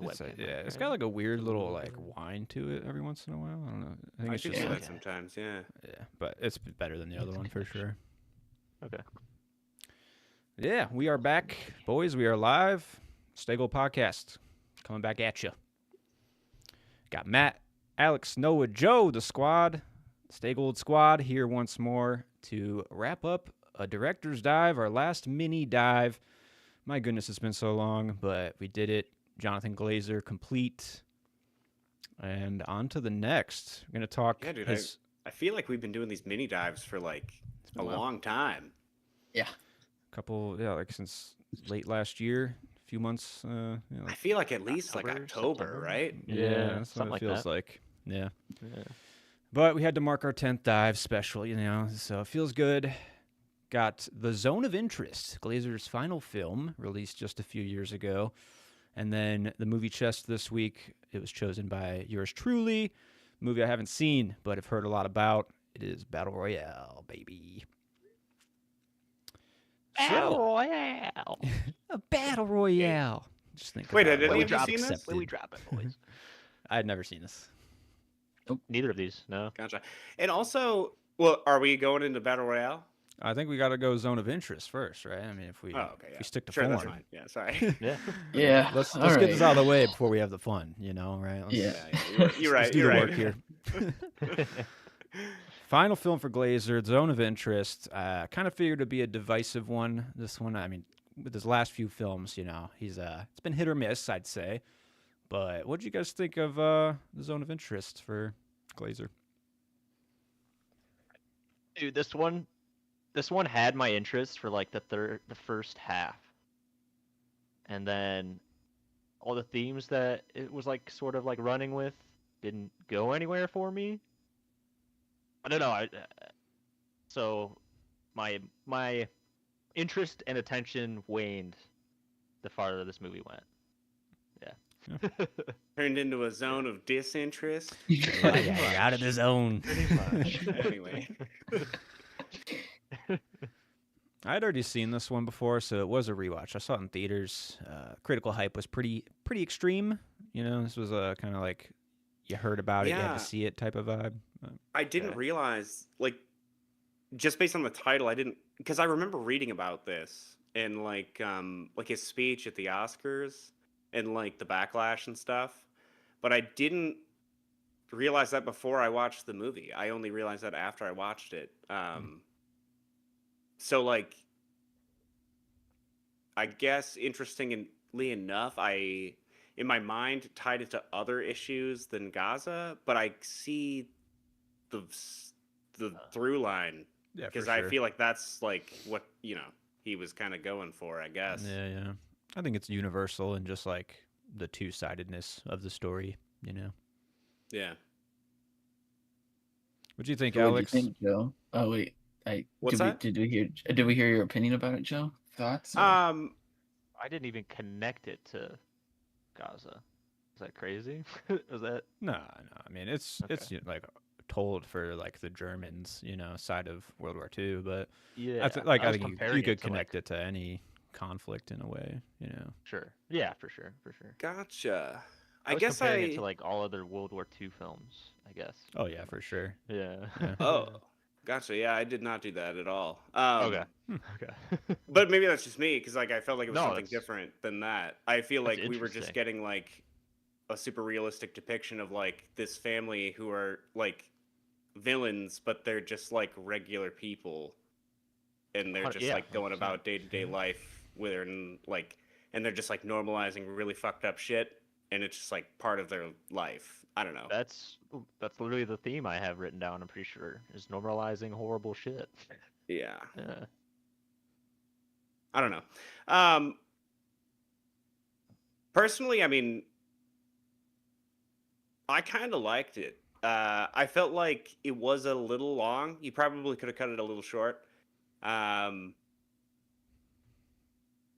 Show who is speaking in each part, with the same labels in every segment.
Speaker 1: webcam.
Speaker 2: Yeah, it's
Speaker 1: right?
Speaker 2: got like a weird little like whine to it every once in a while. I don't know. I think
Speaker 3: I
Speaker 2: it's
Speaker 3: do
Speaker 2: just
Speaker 3: get
Speaker 2: like
Speaker 3: that sometimes. Yeah.
Speaker 2: yeah, but it's better than the other one for sure.
Speaker 1: Okay.
Speaker 2: Yeah, we are back, boys. We are live. Stay Gold Podcast coming back at you. Got Matt, Alex, Noah, Joe, the squad, Stay Gold squad here once more to wrap up a director's dive, our last mini dive. My goodness, it's been so long, but we did it. Jonathan Glazer complete. And on to the next. We're going to talk
Speaker 3: Yeah, dude.
Speaker 2: his.
Speaker 3: I feel like we've been doing these mini dives for like
Speaker 2: been
Speaker 3: a
Speaker 2: a while.
Speaker 3: long time.
Speaker 4: Yeah.
Speaker 2: Couple, yeah, like since late last year, a few months.
Speaker 3: I feel like at least like October,
Speaker 1: September?
Speaker 3: right?
Speaker 2: Yeah, that's what
Speaker 1: something
Speaker 2: it
Speaker 1: like
Speaker 2: feels
Speaker 1: that.
Speaker 2: like. Yeah.
Speaker 1: Yeah.
Speaker 2: But we had to mark our 10th dive special, so it feels good. Got The Zone of Interest, Glazer's final film, released just a few years ago. And then the movie chest this week, it was chosen by yours truly. Movie I haven't seen, but have heard a lot about. It is Battle Royale, baby.
Speaker 1: Battle Royale.
Speaker 2: A Battle Royale. Just think
Speaker 3: Wait,
Speaker 2: about
Speaker 3: had
Speaker 2: it.
Speaker 3: any
Speaker 1: we
Speaker 3: of you
Speaker 1: drop
Speaker 3: seen this?
Speaker 1: When we drop it, boys.
Speaker 2: I had never seen this.
Speaker 1: Neither of these. No.
Speaker 3: Gotcha. And also, well, are we going into Battle Royale?
Speaker 2: I think we got to go zone of interest first, right? I mean, if we,
Speaker 3: Oh, okay.
Speaker 2: if
Speaker 3: Yeah.
Speaker 2: we stick to
Speaker 3: Sure,
Speaker 2: form.
Speaker 3: that's fine. Yeah, sorry.
Speaker 1: Yeah.
Speaker 4: Yeah.
Speaker 2: Let's
Speaker 4: all
Speaker 2: get
Speaker 4: right.
Speaker 2: this out of the way before we have the fun, right? Let's,
Speaker 4: Yeah.
Speaker 3: You're right.
Speaker 2: Let's do
Speaker 3: You're
Speaker 2: the
Speaker 3: right.
Speaker 2: work here. Final film for Glazer, Zone of Interest. Kind of figured it'd be a divisive one. This one, I mean, with his last few films, he's it's been hit or miss, I'd say. But what did you guys think of the Zone of Interest for Glazer?
Speaker 1: Dude, this one had my interest for like the first half. And then all the themes that it was like sort of like running with didn't go anywhere for me. I don't know. So my interest and attention waned the farther this movie went. Yeah.
Speaker 3: Turned into a zone of disinterest.
Speaker 2: Yeah, you're out of the zone.
Speaker 1: Pretty much.
Speaker 3: Anyway.
Speaker 2: I'd already seen this one before, so it was a rewatch. I saw it in theaters. Critical hype was pretty extreme. This was a kind of like you heard about it, you had
Speaker 3: Yeah.
Speaker 2: to see it type of vibe.
Speaker 3: I didn't realize, like, just based on the title, I didn't, because I remember reading about this and like his speech at the Oscars and like the backlash and stuff, but I didn't realize that before I watched the movie. I only realized that after I watched it. So like, I guess interestingly enough, I in my mind tied it to other issues than Gaza, but I see the through line
Speaker 2: Yeah,
Speaker 3: because I feel like that's like what he was kind of going for, I guess.
Speaker 2: Yeah. I think it's universal and just like the two-sidedness of the story.
Speaker 3: Yeah.
Speaker 2: What do you think,
Speaker 4: So what'd
Speaker 2: Alex?
Speaker 4: you think, Joe? Oh wait,
Speaker 3: What's that?
Speaker 4: Did we hear your opinion about it, Joe? Thoughts? or-
Speaker 1: I didn't even connect it to Gaza. Is that crazy? Was that?
Speaker 2: No. I mean, it's like told for like the Germans, side of World War II, but
Speaker 1: Yeah.
Speaker 2: I think
Speaker 1: was
Speaker 2: you
Speaker 1: comparing
Speaker 2: could
Speaker 1: it to,
Speaker 2: connect it to any conflict in a way.
Speaker 1: Sure. Yeah, for sure.
Speaker 3: Gotcha.
Speaker 1: I
Speaker 3: I
Speaker 1: was
Speaker 3: guess
Speaker 1: comparing it to like all other World War II films, I guess.
Speaker 2: Oh yeah, for sure.
Speaker 1: Yeah.
Speaker 3: Oh, gotcha. Yeah, I did not do that at all.
Speaker 1: Okay. Okay.
Speaker 3: But maybe that's just me because like I felt like it was
Speaker 1: No,
Speaker 3: something
Speaker 1: that's-
Speaker 3: different than that. I feel
Speaker 1: that's
Speaker 3: like we were just
Speaker 1: interesting.
Speaker 3: getting like a super realistic depiction of like this family who are like villains, but they're just like regular people, and they're just
Speaker 1: Yeah,
Speaker 3: like going
Speaker 1: 100%.
Speaker 3: about day-to-day life with and like, and they're just like normalizing really fucked up shit, and it's just like part of their life. I don't know.
Speaker 1: That's literally the theme I have written down. I'm pretty sure is normalizing horrible shit.
Speaker 3: Yeah.
Speaker 1: Yeah.
Speaker 3: I don't know. Personally, I mean, I kind of liked it. I felt like it was a little long. You probably could have cut it a little short.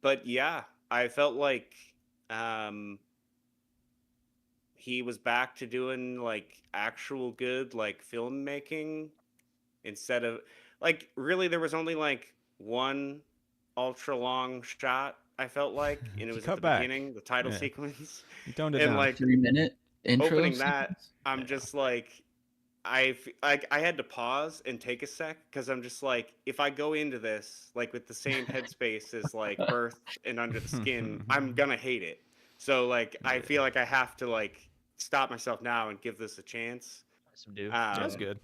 Speaker 3: But yeah, I felt like he was back to doing like actual good like filmmaking instead of like really there was only like one ultra long shot I felt like, and it was at
Speaker 2: Cut
Speaker 3: the
Speaker 2: back.
Speaker 3: beginning, the title
Speaker 2: Yeah.
Speaker 3: sequence.
Speaker 2: You toned it
Speaker 3: And
Speaker 2: down.
Speaker 3: like
Speaker 4: 3-minute intro.
Speaker 3: opening that,
Speaker 4: sequence?
Speaker 3: I'm
Speaker 2: Yeah.
Speaker 3: just like I had to pause and take a sec because I'm just like, if I go into this like with the same headspace as like Birth and Under the Skin, I'm gonna hate it. So like I feel like I have to like stop myself now and give this a chance.
Speaker 1: Some do.
Speaker 2: That's
Speaker 3: Um,
Speaker 2: good.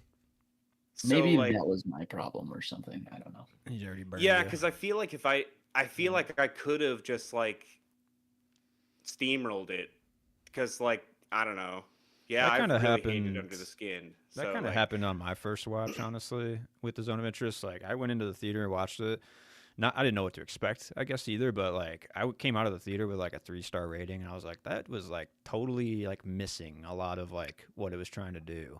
Speaker 3: so
Speaker 4: Maybe
Speaker 3: like
Speaker 4: that was my problem or something. I don't know.
Speaker 2: He's already burned
Speaker 3: yeah,
Speaker 2: you.
Speaker 3: because I feel like if I feel like I could have just like steamrolled it because like I don't know. Yeah,
Speaker 2: That
Speaker 3: I've
Speaker 2: kinda
Speaker 3: really hated
Speaker 2: happened-
Speaker 3: Under the Skin.
Speaker 2: That
Speaker 3: So
Speaker 2: kind of
Speaker 3: like,
Speaker 2: happened on my first watch, honestly, with the Zone of Interest. Like, I went into the theater and watched it. Not, I didn't know what to expect, I guess, either. But like, came out of the theater with like a 3-star rating, and I was like, that was like totally like missing a lot of like what it was trying to do.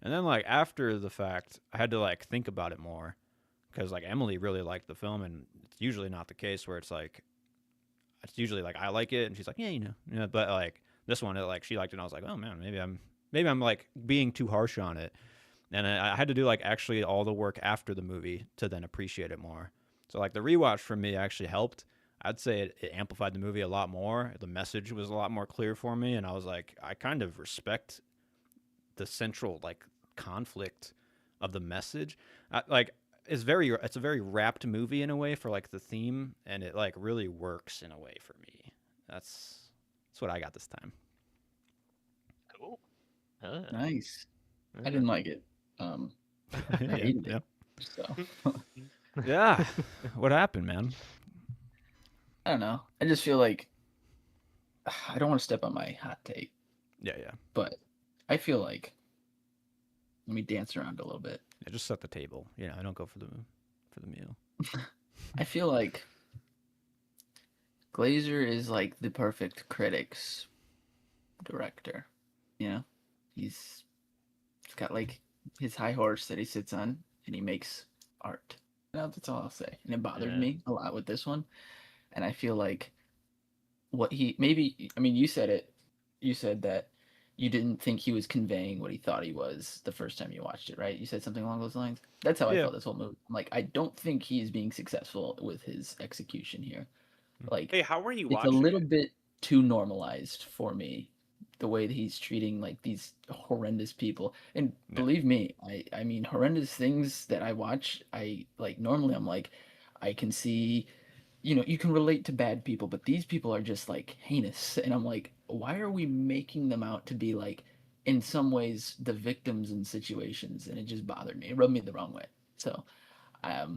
Speaker 2: And then like after the fact, I had to like think about it more because like Emily really liked the film, and it's usually not the case where it's usually like I like it, and she's like, yeah, but like this one, like she liked it, and I was like, oh man, maybe I'm like being too harsh on it, and I had to do like actually all the work after the movie to then appreciate it more. So like the rewatch for me actually helped. I'd say it amplified the movie a lot more. The message was a lot more clear for me, and I was like, I kind of respect the central like conflict of the message. Like it's a very wrapped movie in a way for like the theme, and it like really works in a way for me. That's what I got this time.
Speaker 1: Cool.
Speaker 4: Nice. I didn't like it. I hated it. So
Speaker 2: Yeah. What happened, man?
Speaker 4: I don't know. I just feel like I don't want to step on my hot take,
Speaker 2: Yeah.
Speaker 4: but I feel like let me dance around a little bit.
Speaker 2: Yeah, just set the table. I don't go for the meal.
Speaker 4: I feel like Glazer is like the perfect critics director. He's got like his high horse that he sits on, and he makes art. That's all I'll say. And it bothered me a lot with this one. And I feel like you said it. You said that you didn't think he was conveying what he thought he was the first time you watched it, right? You said something along those lines. That's how I felt this whole movie. I'm like, I don't think he's being successful with his execution here. Like,
Speaker 3: hey, how were you
Speaker 4: it's a
Speaker 3: watching
Speaker 4: little
Speaker 3: it?
Speaker 4: bit too normalized for me, the way that he's treating like these horrendous people. And believe me, I mean horrendous things that I watch, I like normally I'm like, I can see, you can relate to bad people, but these people are just like heinous. And I'm like, why are we making them out to be like in some ways the victims in situations? And it just bothered me. It rubbed me the wrong way. So
Speaker 2: That's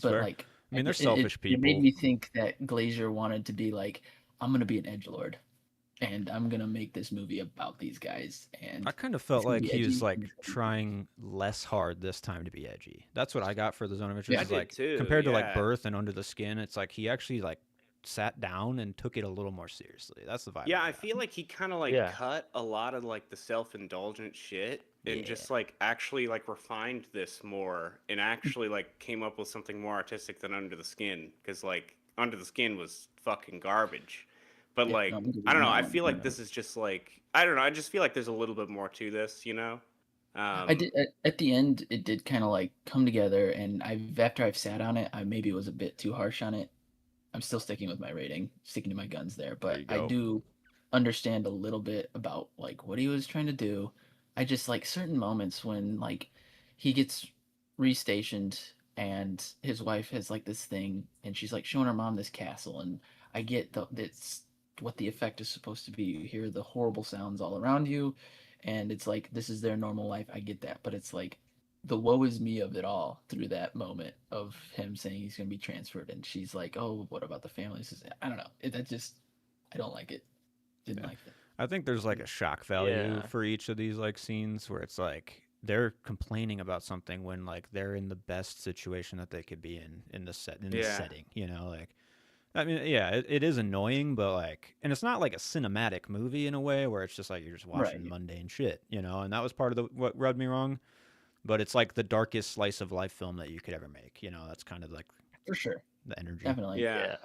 Speaker 4: but
Speaker 2: fair.
Speaker 4: like
Speaker 2: I mean, they're
Speaker 4: it
Speaker 2: selfish
Speaker 4: it made
Speaker 2: people.
Speaker 4: me think that Glazer wanted to be like, I'm gonna be an edgelord, and I'm gonna make this movie about these guys. And
Speaker 2: I kind of felt
Speaker 4: it's gonna
Speaker 2: like
Speaker 4: be
Speaker 2: he was
Speaker 4: edgy.
Speaker 2: like trying less hard this time to be edgy. That's what I got for the Zone of Interest.
Speaker 3: Yeah, I
Speaker 2: is,
Speaker 3: did
Speaker 2: like
Speaker 3: too,
Speaker 2: compared to like
Speaker 3: yeah.
Speaker 2: Birth and Under the Skin, it's like he actually like sat down and took it a little more seriously. That's the vibe.
Speaker 3: Yeah,
Speaker 2: I
Speaker 3: I
Speaker 2: got.
Speaker 3: feel like he kind of like
Speaker 1: Yeah.
Speaker 3: cut a lot of like the self-indulgent shit and
Speaker 2: Yeah.
Speaker 3: just like actually like refined this more and actually like came up with something more artistic than Under the Skin, because like Under the Skin was fucking garbage. But
Speaker 4: Yeah,
Speaker 3: like
Speaker 4: no,
Speaker 3: I don't know, I
Speaker 4: no,
Speaker 3: feel
Speaker 4: no,
Speaker 3: like
Speaker 4: no.
Speaker 3: this is just like I don't know, I just feel like there's a little bit more to this,
Speaker 4: I did at the end. It did kind of like come together, and after I've sat on it, I maybe was a bit too harsh on it. I'm still sticking with my rating, sticking to my guns there, but
Speaker 2: you
Speaker 4: I
Speaker 2: go.
Speaker 4: do understand a little bit about like what he was trying to do. I just like certain moments when like he gets restationed and his wife has like this thing and she's like showing her mom this castle, and I get that's what the effect is supposed to be. You hear the horrible sounds all around you, and it's like this is their normal life. I get that, but it's like the woe is me of it all through that moment of him saying he's going to be transferred, and she's like, oh, what about the family? I don't know. I don't like it. Didn't like it.
Speaker 2: I think there's like a shock value
Speaker 1: Yeah.
Speaker 2: for each of these like scenes where it's like they're complaining about something when like they're in the best situation that they could be in the setting. Like I mean, yeah, it is annoying, but like, and it's not like a cinematic movie in a way where it's just like you're just watching
Speaker 4: Right.
Speaker 2: mundane shit, and that was part of what rubbed me wrong. But it's like the darkest slice of life film that you could ever make. That's kind of like
Speaker 4: For sure.
Speaker 2: the energy.
Speaker 4: Definitely.
Speaker 3: yeah.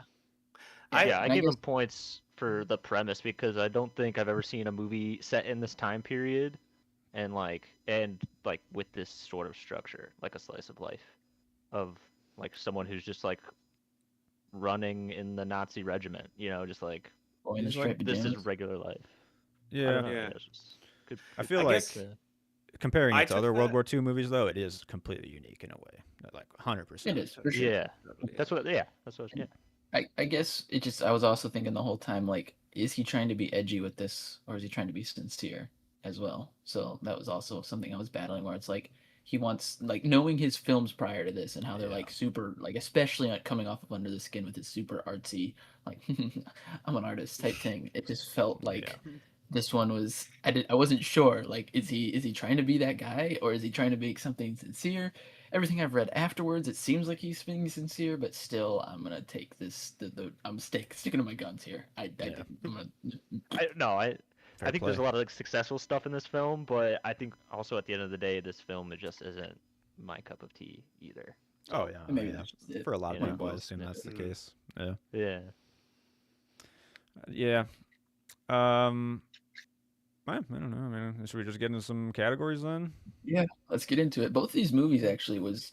Speaker 1: I
Speaker 4: and
Speaker 1: give
Speaker 4: guess
Speaker 1: him points for the premise because I don't think I've ever seen a movie set in this time period and like with this sort of structure, like a slice of life of like someone who's just like running in the Nazi regiment. You know, just like
Speaker 4: Boy in the
Speaker 2: He's like,
Speaker 4: striped
Speaker 1: this is
Speaker 4: pajamas.
Speaker 1: regular life. I
Speaker 2: Yeah.
Speaker 1: don't know.
Speaker 3: Yeah.
Speaker 1: It's just good,
Speaker 2: I
Speaker 1: good
Speaker 2: feel
Speaker 3: I
Speaker 2: like
Speaker 3: guess
Speaker 2: comparing
Speaker 3: I
Speaker 2: it to
Speaker 3: took
Speaker 2: other World
Speaker 3: that-
Speaker 2: War II movies, though, it is completely unique in a way. Like 100%.
Speaker 4: It is, for sure.
Speaker 1: Yeah, that's what. Yeah, that's what. Yeah.
Speaker 4: I guess it just, I was also thinking the whole time, like, is he trying to be edgy with this, or is he trying to be sincere as well? So that was also something I was battling, where it's like he wants, like, knowing his films prior to this and how they're
Speaker 2: Yeah.
Speaker 4: like super, like, especially coming off of Under the Skin with his super artsy, like I'm an artist type thing. It just felt like this one was, I wasn't sure, like, is he trying to be that guy, or is he trying to make something sincere? Everything I've read afterwards, it seems like he's being sincere, but still, I'm gonna take this. I'm sticking to my guns here.
Speaker 2: Yeah.
Speaker 4: I'm gonna,
Speaker 1: I
Speaker 2: Fair
Speaker 1: think
Speaker 2: play.
Speaker 1: there's a lot of like successful stuff in this film, but I think also at the end of the day, this film it just isn't my cup of tea either.
Speaker 2: Oh yeah,
Speaker 4: maybe
Speaker 2: yeah.
Speaker 4: that's just it.
Speaker 2: For a lot of
Speaker 1: You know.
Speaker 2: people, I
Speaker 4: Well,
Speaker 2: assume that's the
Speaker 3: Mhm.
Speaker 2: case. Yeah.
Speaker 1: Yeah.
Speaker 2: Yeah. I don't know, man. Should we just get into some categories then?
Speaker 4: Yeah, let's get into it. Both of these movies actually was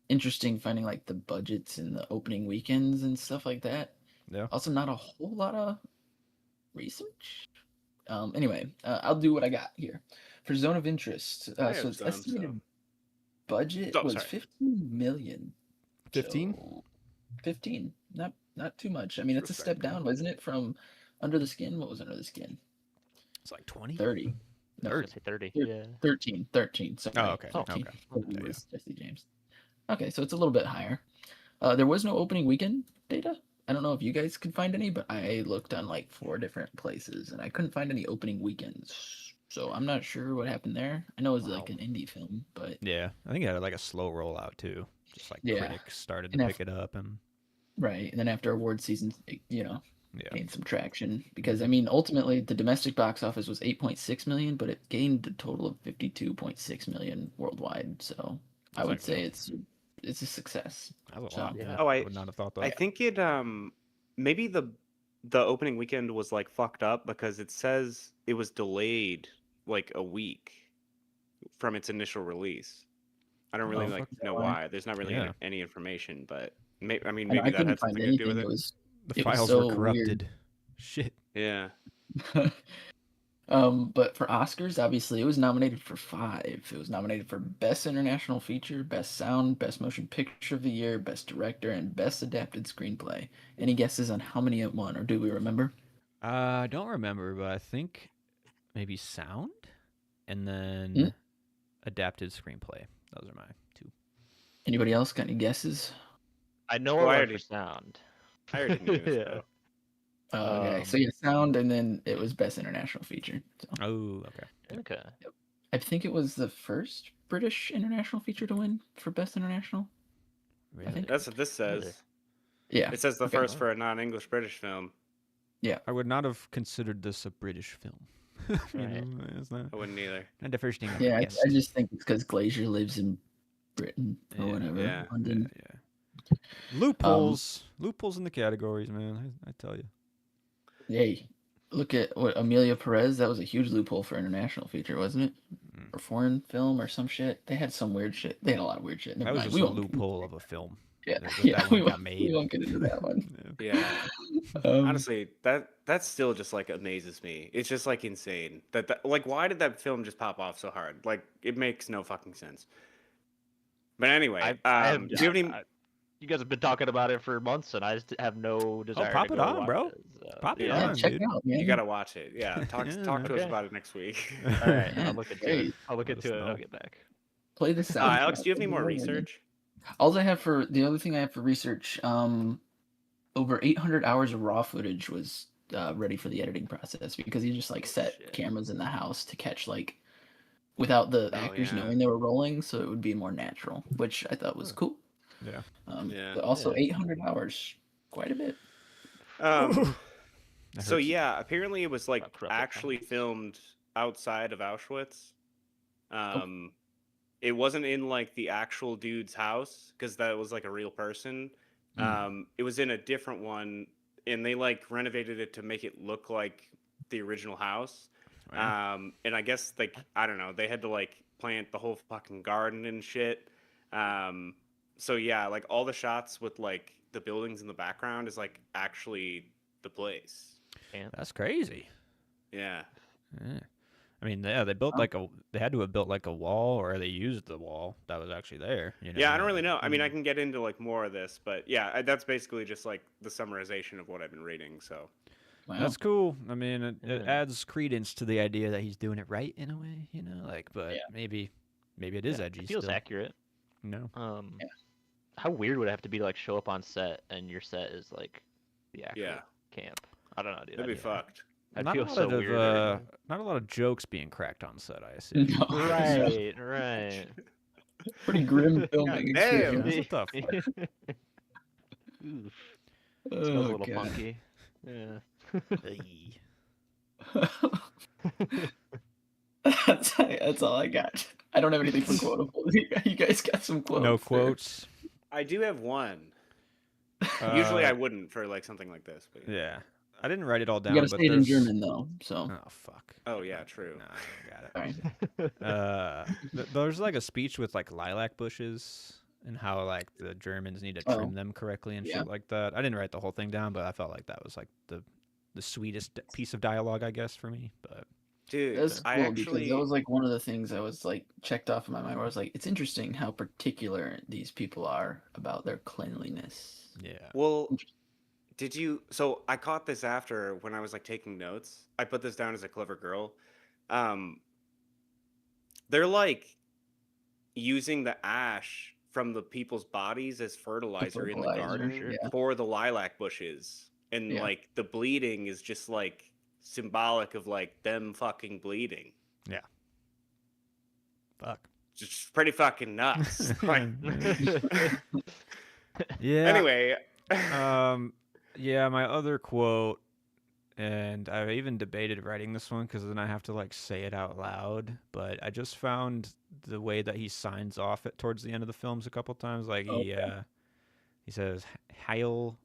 Speaker 4: interesting finding like the budgets and the opening weekends and stuff like that.
Speaker 2: Yeah.
Speaker 4: Also, not a whole lot of research. Anyway, I'll do what I got here for Zone of Interest.
Speaker 3: I
Speaker 4: So
Speaker 3: have
Speaker 4: its
Speaker 3: some
Speaker 4: estimated
Speaker 3: stuff.
Speaker 4: budget
Speaker 3: Oh,
Speaker 4: was
Speaker 3: sorry.
Speaker 4: 15 million.
Speaker 2: 15?
Speaker 4: So, 15. Not too much. I mean, it's a step
Speaker 3: Respectable.
Speaker 4: down, wasn't it, from Under the Skin? What was Under the Skin?
Speaker 2: It's like 20.
Speaker 4: 30. No,
Speaker 1: I was gonna say 30.
Speaker 4: Thir-
Speaker 1: Yeah.
Speaker 4: 13. Sorry.
Speaker 2: Oh, okay.
Speaker 4: 13.
Speaker 2: Okay.
Speaker 4: Thirty
Speaker 2: Yeah,
Speaker 4: was Jesse James. Okay, so it's a little bit higher. There was no opening weekend data. I don't know if you guys could find any, but I looked on like 4 different places and I couldn't find any opening weekends. So I'm not sure what happened there. I know it was like
Speaker 1: Wow.
Speaker 4: an indie film, but
Speaker 2: Yeah, I think it had like a slow rollout too. Just like
Speaker 4: Yeah.
Speaker 2: critics started
Speaker 4: And
Speaker 2: to
Speaker 4: if-
Speaker 2: pick it up, and
Speaker 4: right. And then after award season, it,
Speaker 2: yeah,
Speaker 4: gained some traction because I mean, ultimately the domestic box office was 8.6 million, but it gained a total of 52.6 million worldwide. So I
Speaker 2: That's
Speaker 4: would
Speaker 2: like-
Speaker 4: say it's a success.
Speaker 2: that was a
Speaker 4: So-
Speaker 2: lot.
Speaker 1: Yeah.
Speaker 2: Yeah.
Speaker 3: Oh,
Speaker 2: I would not have thought that.
Speaker 3: I think it maybe the opening weekend was like fucked up because it says it was delayed like a week from its initial release. I don't really
Speaker 4: Oh,
Speaker 3: like
Speaker 4: fuck that,
Speaker 3: know
Speaker 4: why?
Speaker 3: why. There's not really
Speaker 2: Yeah.
Speaker 3: any information, but I mean
Speaker 4: I
Speaker 3: maybe that
Speaker 4: couldn't
Speaker 3: had
Speaker 4: find
Speaker 3: something to do
Speaker 4: anything.
Speaker 3: with
Speaker 4: It
Speaker 3: it.
Speaker 4: was
Speaker 2: The
Speaker 4: it was
Speaker 2: files
Speaker 4: so
Speaker 2: were
Speaker 4: weird.
Speaker 2: corrupted. Shit.
Speaker 3: Yeah.
Speaker 4: But for Oscars, obviously, it was nominated for 5. It was nominated for Best International Feature, Best Sound, Best Motion Picture of the Year, Best Director, and Best Adapted Screenplay. Any guesses on how many it won, or do we remember?
Speaker 2: I don't remember, but I think maybe sound, and then
Speaker 4: Hmm?
Speaker 2: adapted screenplay. Those are my 2.
Speaker 4: Anybody else got any guesses?
Speaker 1: I know
Speaker 3: Well,
Speaker 1: I
Speaker 3: I
Speaker 1: went
Speaker 3: already-
Speaker 1: for sound.
Speaker 3: I already knew this.
Speaker 1: Yeah.
Speaker 3: So.
Speaker 4: Okay,
Speaker 1: Um,
Speaker 4: so yeah, Sound, and then it was Best International Feature. So
Speaker 2: Oh, okay.
Speaker 1: Okay.
Speaker 4: I think it was the first British international feature to win for Best International.
Speaker 2: Really?
Speaker 4: think-
Speaker 3: That's what this says.
Speaker 4: Yeah,
Speaker 3: It says the
Speaker 4: Okay.
Speaker 3: first for a non-English British film.
Speaker 2: I would not have considered this a British film. You
Speaker 1: Right.
Speaker 2: know, it's not,
Speaker 3: I wouldn't either.
Speaker 2: not the first thing I
Speaker 4: yeah.
Speaker 2: guessed.
Speaker 4: I just think it's because Glazier lives in Britain or
Speaker 2: Yeah,
Speaker 4: whatever,
Speaker 3: yeah,
Speaker 4: London.
Speaker 2: Yeah. Loopholes. Loopholes in the categories, man. I tell you.
Speaker 4: Hey, look at what Amelia Perez. That was a huge loophole for international feature, wasn't it?
Speaker 2: Mm.
Speaker 4: Or foreign film or some shit. They had some weird shit. They had a lot of weird shit.
Speaker 2: That
Speaker 4: Never
Speaker 2: was
Speaker 4: mind.
Speaker 2: just
Speaker 4: We
Speaker 2: a
Speaker 4: won't-
Speaker 2: loophole of a film.
Speaker 4: Yeah,
Speaker 2: that
Speaker 4: yeah.
Speaker 2: one
Speaker 4: We
Speaker 2: got
Speaker 4: won't,
Speaker 2: made.
Speaker 4: we won't get into that one.
Speaker 3: Yeah.
Speaker 4: Um,
Speaker 3: Honestly, that still just like amazes me. It's just like insane that like why did that film just pop off so hard? Like it makes no fucking sense. But anyway, do you have any?
Speaker 1: You guys have been talking about it for months, and I just have no desire
Speaker 2: pop
Speaker 1: to
Speaker 2: it
Speaker 1: go
Speaker 2: on,
Speaker 1: watch
Speaker 2: bro.
Speaker 1: it, so-
Speaker 2: Pop it
Speaker 3: Yeah.
Speaker 4: yeah,
Speaker 2: on,
Speaker 4: check
Speaker 2: dude.
Speaker 4: it out, man.
Speaker 3: You gotta watch it. Yeah, talk
Speaker 2: Yeah,
Speaker 3: talk to us
Speaker 1: okay.
Speaker 3: about it next week.
Speaker 1: All right,
Speaker 4: Yeah,
Speaker 1: I'll look into
Speaker 4: hey,
Speaker 1: it. I'll look
Speaker 2: let us
Speaker 1: into it. and I'll
Speaker 2: know.
Speaker 1: get back.
Speaker 4: Play the sound.
Speaker 3: Alex, do you have any more research?
Speaker 4: All I have for the other thing I have for research, over 800 hours of raw footage was ready for the editing process because he just like set
Speaker 1: shit.
Speaker 4: cameras in the house to catch like without the
Speaker 3: Oh,
Speaker 4: actors
Speaker 3: yeah.
Speaker 4: knowing they were rolling, so it would be more natural, which I thought was cool.
Speaker 2: Yeah.
Speaker 3: Yeah.
Speaker 4: But also
Speaker 1: Yeah.
Speaker 4: 800 hours, quite a bit.
Speaker 2: That
Speaker 3: So
Speaker 2: hurts.
Speaker 3: yeah, apparently it was like
Speaker 1: corrupted
Speaker 3: actually
Speaker 1: comments.
Speaker 3: filmed outside of Auschwitz. It wasn't in like the actual dude's house because that was like a real person. It was in a different one, and they like renovated it to make it look like the original house.
Speaker 2: Wow.
Speaker 3: And I guess like I don't know, they had to like plant the whole fucking garden and shit. So yeah, like all the shots with like the buildings in the background is like actually the place.
Speaker 2: That's crazy.
Speaker 3: Yeah.
Speaker 2: Yeah. I mean, yeah, they built they had to have built like a wall, or they used the wall that was actually there. You know?
Speaker 3: Yeah, I don't really know. I mean, I can get into like more of this, but yeah, that's basically just like the summarization of what I've been reading. So
Speaker 4: Wow.
Speaker 2: That's cool. I mean, it
Speaker 1: Yeah.
Speaker 2: adds credence to the idea that he's doing it right in a way, you know. Like, but
Speaker 4: Yeah.
Speaker 2: maybe it is
Speaker 1: Yeah,
Speaker 2: edgy.
Speaker 1: it feels
Speaker 2: still.
Speaker 1: accurate.
Speaker 2: No.
Speaker 4: Yeah.
Speaker 1: How weird would it have to be to like show up on set and your set is like the actual
Speaker 3: yeah,
Speaker 1: camp? I don't know, dude.
Speaker 3: that'd be
Speaker 1: I'd,
Speaker 3: fucked.
Speaker 1: I'd
Speaker 2: Not
Speaker 1: feel
Speaker 2: a lot
Speaker 1: so
Speaker 2: of
Speaker 1: weird. every time.
Speaker 2: not a lot of jokes being cracked on set. I assume.
Speaker 4: No.
Speaker 1: Right, right.
Speaker 4: Pretty grim filming
Speaker 3: God damn.
Speaker 4: experience.
Speaker 2: That's a tough one.
Speaker 1: Oof.
Speaker 4: Oh,
Speaker 1: Smells a little
Speaker 4: God.
Speaker 1: funky. Yeah.
Speaker 4: That's all I got. I don't have anything for quotables. You guys got some quotes.
Speaker 2: No
Speaker 4: there.
Speaker 2: quotes.
Speaker 3: I do have one. Usually I
Speaker 2: Uh,
Speaker 3: wouldn't for like something like this, but
Speaker 2: Yeah, I didn't write it all
Speaker 4: You
Speaker 2: down,
Speaker 4: gotta
Speaker 2: but
Speaker 4: say it in
Speaker 2: there's.
Speaker 4: German though. So
Speaker 2: Oh fuck.
Speaker 3: Oh yeah, true.
Speaker 2: No, I got it.
Speaker 4: sorry.
Speaker 2: There's like a speech with like lilac bushes and how like the Germans need to trim them correctly and
Speaker 4: yeah.
Speaker 2: shit like that. I didn't write the whole thing down, but I felt like that was like the sweetest piece of dialogue, I guess, for me. But
Speaker 3: Dude,
Speaker 4: That's
Speaker 3: I
Speaker 4: cool
Speaker 3: actually
Speaker 4: because that was like one of the things I was like checked off in my mind. Where I was like, it's interesting how particular these people are about their cleanliness.
Speaker 2: yeah,
Speaker 3: well, did you? So I caught this after when I was like taking notes. I put this down as a clever girl. They're like using the ash from the people's bodies as fertilizer in the
Speaker 4: Fertilizer,
Speaker 3: garden
Speaker 4: yeah.
Speaker 3: for the lilac bushes, and
Speaker 4: Yeah.
Speaker 3: like the bleeding is just like symbolic of like them fucking bleeding.
Speaker 2: fuck.
Speaker 3: Just pretty fucking nuts. Like,
Speaker 2: Yeah.
Speaker 3: anyway,
Speaker 2: Yeah, my other quote, and I even debated writing this one because then I have to like say it out loud. But I just found the way that he signs off it towards the end of the films a couple times. Like he says "Hail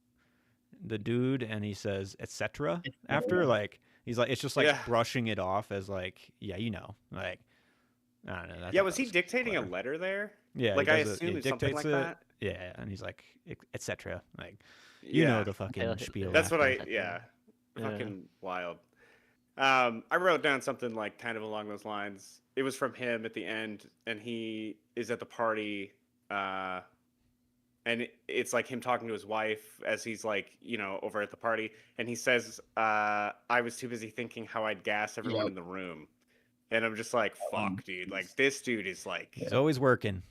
Speaker 2: the dude," and he says "etc." after. Like he's like, it's just like
Speaker 3: Yeah.
Speaker 2: brushing it off as like, yeah, you know, like I don't know. I
Speaker 3: yeah,
Speaker 2: thought
Speaker 3: was
Speaker 2: that
Speaker 3: he dictating
Speaker 2: clever.
Speaker 3: a letter there?
Speaker 2: Yeah,
Speaker 3: Like
Speaker 2: he
Speaker 3: I
Speaker 2: does it-
Speaker 3: assume
Speaker 2: he
Speaker 3: it's something like
Speaker 2: dictates it.
Speaker 3: that.
Speaker 2: Yeah, and he's like etc. Like you
Speaker 3: Yeah,
Speaker 2: know the fucking
Speaker 1: Hail-
Speaker 2: spiel.
Speaker 3: that's what
Speaker 2: after.
Speaker 3: I. Yeah,
Speaker 1: Yeah.
Speaker 3: fucking wild. I wrote down something like kind of along those lines. It was from him at the end, and he is at the party, and it's like him talking to his wife as he's like, you know, over at the party, and he says, "I was too busy thinking how I'd gas everyone
Speaker 4: Yep.
Speaker 3: in the room," and I'm just like, "Fuck, dude! Like this dude is like,
Speaker 2: He's always working.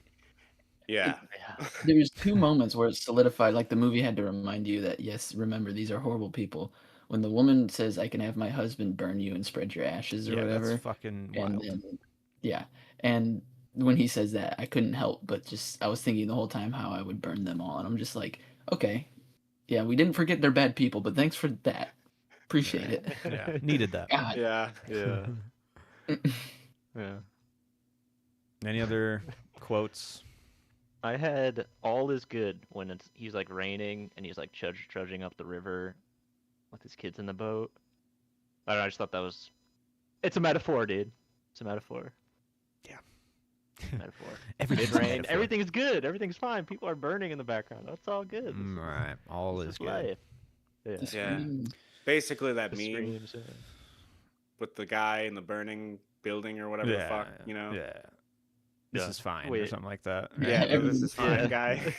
Speaker 3: yeah,
Speaker 1: Yeah.
Speaker 4: There's two moments where it's solidified. Like the movie had to remind you that yes, remember these are horrible people. When the woman says, "I can have my husband burn you and spread your ashes" or
Speaker 2: Yeah,
Speaker 4: whatever,
Speaker 2: that's fucking
Speaker 4: and
Speaker 2: wild.
Speaker 4: then yeah, and when he says that, I couldn't help but just I was thinking the whole time how I would burn them all, and I'm just like, okay, yeah, we didn't forget they're bad people, but thanks for that. Appreciate it.
Speaker 2: Yeah, needed that.
Speaker 4: God.
Speaker 3: yeah, yeah."
Speaker 1: Yeah.
Speaker 2: Any other quotes?
Speaker 1: I had all is good when he's like raining and he's like trudging up the river with his kids in the boat. I don't know, I just thought that was. It's a metaphor, dude. It's a metaphor.
Speaker 2: Yeah.
Speaker 1: Metaphor.
Speaker 2: Everything's
Speaker 1: It's
Speaker 2: a
Speaker 1: rain.
Speaker 2: metaphor.
Speaker 1: Everything's good. Everything's fine. People are burning in the background. That's all good.
Speaker 2: Right. All
Speaker 1: This
Speaker 2: is
Speaker 1: is
Speaker 2: good.
Speaker 1: life. Yeah.
Speaker 4: The
Speaker 3: Yeah.
Speaker 4: scream.
Speaker 3: Basically, that
Speaker 1: The
Speaker 3: meme
Speaker 1: streams, yeah.
Speaker 3: with the guy in the burning building or whatever the fuck, you know?
Speaker 2: Yeah. This
Speaker 1: Yeah.
Speaker 2: is fine or
Speaker 1: Wait.
Speaker 2: something like that.
Speaker 3: Yeah,
Speaker 4: Yeah,
Speaker 3: this is fine,
Speaker 1: Yeah.
Speaker 3: guy.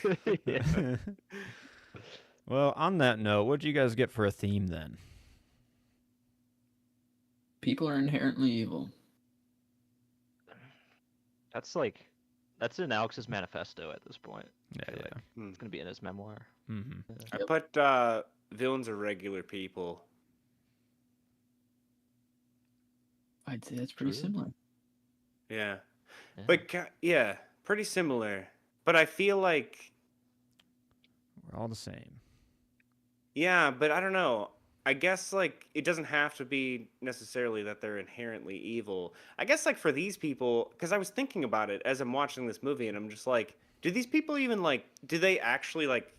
Speaker 1: Yeah.
Speaker 2: Well, on that note, what do you guys get for a theme then?
Speaker 4: People are inherently evil.
Speaker 1: That's in Alex's manifesto at this point.
Speaker 2: Yeah,
Speaker 1: feel
Speaker 2: yeah.
Speaker 1: like. It's gonna be in his memoir.
Speaker 2: Mm-hmm.
Speaker 3: I put villains are regular people.
Speaker 4: I'd say that's pretty
Speaker 1: True.
Speaker 4: similar.
Speaker 3: Yeah.
Speaker 1: Yeah.
Speaker 3: But yeah, pretty similar. But I feel like
Speaker 2: We're all the same.
Speaker 3: yeah, but I don't know. I guess like it doesn't have to be necessarily that they're inherently evil. I guess like for these people, because I was thinking about it as I'm watching this movie, and I'm just like, do these people even like, do they actually like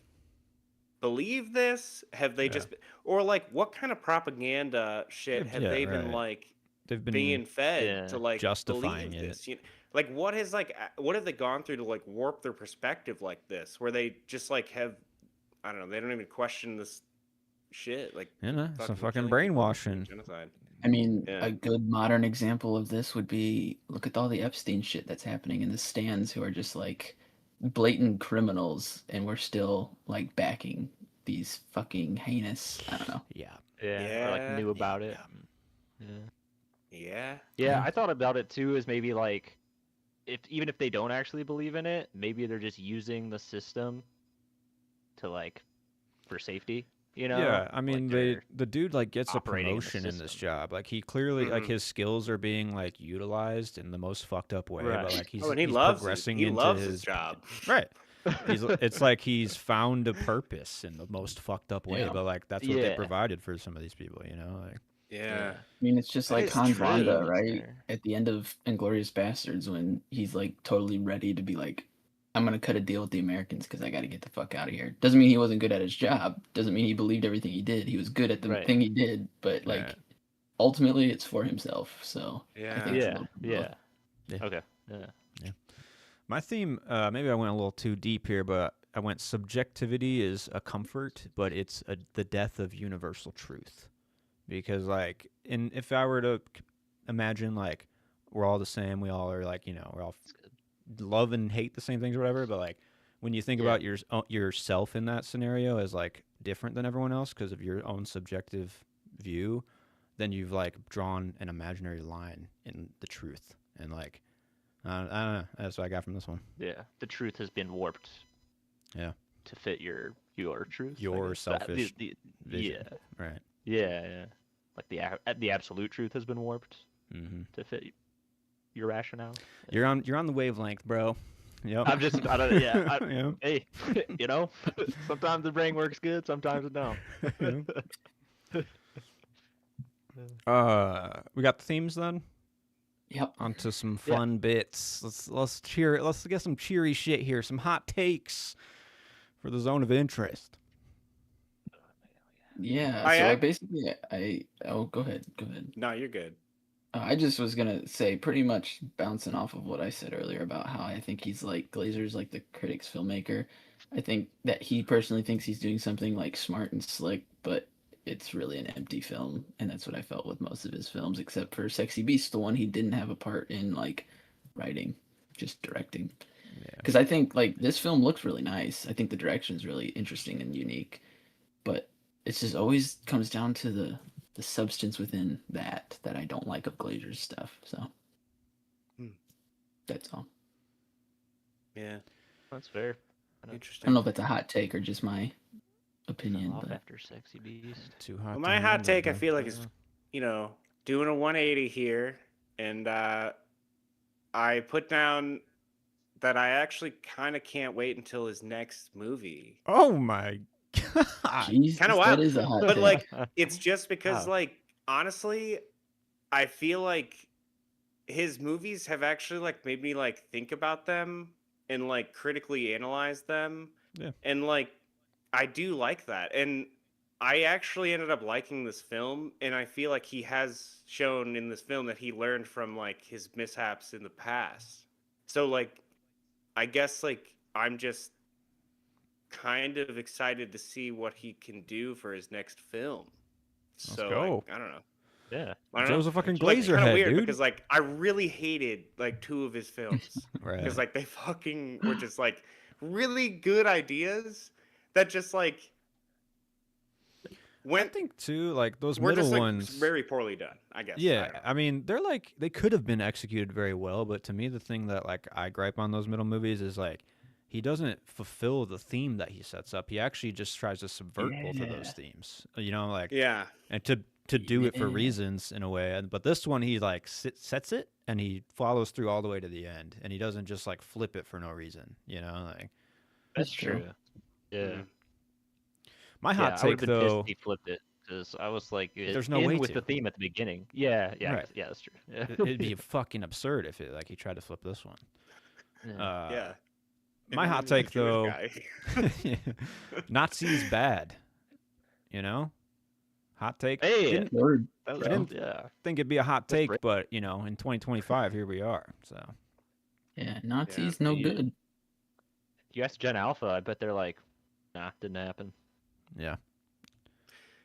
Speaker 3: believe this? Have they
Speaker 2: Yeah.
Speaker 3: just, or like, what kind of propaganda shit have
Speaker 2: Yeah,
Speaker 3: they been
Speaker 2: right.
Speaker 3: like
Speaker 2: they've been
Speaker 3: being fed
Speaker 1: Yeah.
Speaker 3: to like
Speaker 2: justifying
Speaker 3: believe
Speaker 2: it.
Speaker 3: this. Like what has what have they gone through to like warp their perspective like this, where they just like have, I don't know, they don't even question this shit, like
Speaker 2: You know, some fucking
Speaker 3: killing people,
Speaker 2: brainwashing.
Speaker 3: genocide.
Speaker 4: I mean,
Speaker 3: Yeah.
Speaker 4: a good modern example of this would be look at all the Epstein shit that's happening in the stands who are just like blatant criminals and we're still like backing these fucking heinous, I don't know.
Speaker 2: Yeah.
Speaker 1: Yeah. Or like
Speaker 3: Yeah.
Speaker 1: knew about it.
Speaker 2: Yeah.
Speaker 1: Yeah.
Speaker 3: Yeah.
Speaker 1: Yeah, I thought about it too as maybe like even if they don't actually believe in it, maybe they're just using the system to like for safety, you know?
Speaker 2: Yeah, I
Speaker 1: Like
Speaker 2: mean
Speaker 1: they're
Speaker 2: the dude like gets a
Speaker 1: operating in the
Speaker 2: promotion in this
Speaker 1: system.
Speaker 2: job. Like he clearly like
Speaker 3: Mhm.
Speaker 2: his skills are being like utilized in the most fucked up way, but
Speaker 1: Right.
Speaker 2: like
Speaker 3: Oh, and he
Speaker 2: he's
Speaker 3: loves it.
Speaker 2: progressing
Speaker 3: He
Speaker 2: into
Speaker 3: loves
Speaker 2: his
Speaker 3: his job.
Speaker 2: right. It's like he's found a purpose in the most fucked up way,
Speaker 4: Yeah.
Speaker 2: but like that's what they
Speaker 1: Yeah.
Speaker 2: provided for some of these people, you know? Like
Speaker 3: Yeah.
Speaker 4: I mean, it's just
Speaker 3: That
Speaker 4: like
Speaker 3: is
Speaker 4: Hans
Speaker 3: true.
Speaker 4: Landa,
Speaker 1: Is
Speaker 4: right?
Speaker 1: there.
Speaker 4: At the end of Inglorious Bastards, when he's like totally ready to be like, I'm gonna cut a deal with the Americans because I got to get the fuck out of here. Doesn't mean he wasn't good at his job. Doesn't mean he believed everything he did. He was good at the
Speaker 1: Right.
Speaker 4: thing he did, but like
Speaker 2: Right.
Speaker 4: ultimately, it's for himself. So I think it's a
Speaker 1: Yeah.
Speaker 4: little bit of both.
Speaker 1: Yeah.
Speaker 2: Yeah.
Speaker 1: Okay. Yeah.
Speaker 2: my theme, maybe I went a little too deep here, but I went subjectivity is a comfort, but it's the death of universal truth. Because like, if I were to imagine like we're all the same, we all are like, you know, we're all love and hate the same things or whatever, but like when you think
Speaker 1: Yeah.
Speaker 2: about yourself in that scenario as like different than everyone else because of your own subjective view, then you've like drawn an imaginary line in the truth, and like I don't know, that's what I got from this one.
Speaker 1: Yeah. The truth has been warped.
Speaker 2: Yeah.
Speaker 1: To fit your truth. I
Speaker 2: Your
Speaker 1: guess.
Speaker 2: selfish vision.
Speaker 1: Yeah.
Speaker 2: Right.
Speaker 1: Yeah. Like the absolute truth has been warped
Speaker 2: Mm-hmm.
Speaker 1: to fit your rationale.
Speaker 2: You're on the wavelength, bro. Yep.
Speaker 1: I'm just I don't yeah.
Speaker 2: Yeah.
Speaker 1: Hey, you know, sometimes the brain works good, sometimes it don't.
Speaker 2: We got the themes then.
Speaker 4: Yep.
Speaker 2: Onto some fun bits. Let's get some cheery shit here. Some hot takes for the zone of interest.
Speaker 4: Yeah.
Speaker 3: I
Speaker 4: So I
Speaker 3: ac-
Speaker 4: basically, go ahead. Go ahead.
Speaker 3: No, you're good.
Speaker 4: I just was gonna say, pretty much bouncing off of what I said earlier about how I think he's like Glazer's like the critic's filmmaker. I think that he personally thinks he's doing something like smart and slick, but it's really an empty film, and that's what I felt with most of his films, except for Sexy Beast, the one he didn't have a part in like writing, just directing.
Speaker 2: Yeah.
Speaker 4: Because I think like this film looks really nice. I think the direction is really interesting and unique, but it's just always comes down to the substance within that I don't like of Glazer's stuff. So that's all.
Speaker 3: Yeah.
Speaker 1: That's fair.
Speaker 4: I
Speaker 3: Interesting.
Speaker 4: don't know if that's a hot take or just my opinion,
Speaker 1: Fell off
Speaker 4: but
Speaker 1: after Sexy Beast.
Speaker 2: Too hot.
Speaker 3: Well,
Speaker 2: to
Speaker 3: my hot
Speaker 2: handle,
Speaker 3: take, I
Speaker 2: bro.
Speaker 3: feel like, is, doing a 180 here, and I put down that I actually kind of can't wait until his next movie.
Speaker 2: Oh my god.
Speaker 4: Jesus,
Speaker 3: Kinda
Speaker 4: that
Speaker 3: wild,
Speaker 4: is a hot
Speaker 3: but
Speaker 4: take.
Speaker 3: like, it's just because,
Speaker 1: Wow.
Speaker 3: like, honestly, I feel like his movies have actually like made me like think about them and like critically analyze them.
Speaker 2: Yeah.
Speaker 3: And like, I do like that, and I actually ended up liking this film, and I feel like he has shown in this film that he learned from like his mishaps in the past. So like, I guess like I'm just kind of excited to see what he can do for his next film. So
Speaker 2: go.
Speaker 3: like, I don't know.
Speaker 1: Yeah.
Speaker 3: I don't
Speaker 2: Joe's
Speaker 3: know.
Speaker 2: a fucking
Speaker 3: It's like
Speaker 2: Glazer
Speaker 3: kind of
Speaker 2: head,
Speaker 3: weird
Speaker 2: dude.
Speaker 3: because like I really hated like 2 of his films
Speaker 2: Right.
Speaker 3: because like they fucking were just like really good ideas that just like
Speaker 2: I
Speaker 3: went
Speaker 2: think too, like those
Speaker 3: were
Speaker 2: middle
Speaker 3: just like
Speaker 2: ones.
Speaker 3: very poorly done. I guess. I
Speaker 2: Yeah,
Speaker 3: don't know.
Speaker 2: I mean, they're like they could have been executed very well, but to me, the thing that like I gripe on those middle movies is like he doesn't fulfill the theme that he sets up. He actually just tries to subvert both of those
Speaker 4: Yeah.
Speaker 2: themes. You know, like
Speaker 3: Yeah.
Speaker 2: and to do it for
Speaker 4: Yeah.
Speaker 2: reasons in a way. But this one, he like sets it and he follows through all the way to the end, and he doesn't just like flip it for no reason. You know, like
Speaker 1: That's
Speaker 4: That's true.
Speaker 1: true. Yeah.
Speaker 3: Mhm.
Speaker 2: my
Speaker 1: Yeah,
Speaker 2: hot
Speaker 1: I would
Speaker 2: take
Speaker 1: have been
Speaker 2: though.
Speaker 1: pissed if he flipped it because I was like,
Speaker 2: There's no
Speaker 1: in
Speaker 2: way
Speaker 1: with
Speaker 2: to.
Speaker 1: the theme at the beginning. Yeah, yeah,
Speaker 2: Right.
Speaker 1: yeah, that's true. Yeah.
Speaker 2: It'd be fucking absurd if it like he tried to flip this one.
Speaker 1: Yeah.
Speaker 3: Yeah.
Speaker 2: My
Speaker 3: And
Speaker 2: hot
Speaker 3: then he's a
Speaker 2: take
Speaker 3: Jewish
Speaker 2: though.
Speaker 3: guy.
Speaker 2: Nazi's bad. You know? Hot take.
Speaker 1: Hey,
Speaker 2: Didn't
Speaker 4: Word.
Speaker 1: that was,
Speaker 2: I didn't
Speaker 1: yeah.
Speaker 2: think it'd be a hot
Speaker 1: That's
Speaker 2: take,
Speaker 1: great.
Speaker 2: but in 2025, here we are. So
Speaker 4: Yeah, Nazis
Speaker 3: Yeah,
Speaker 4: no
Speaker 3: you-
Speaker 4: good.
Speaker 1: You asked Gen Alpha, I bet they're like, nah, didn't happen.
Speaker 2: yeah,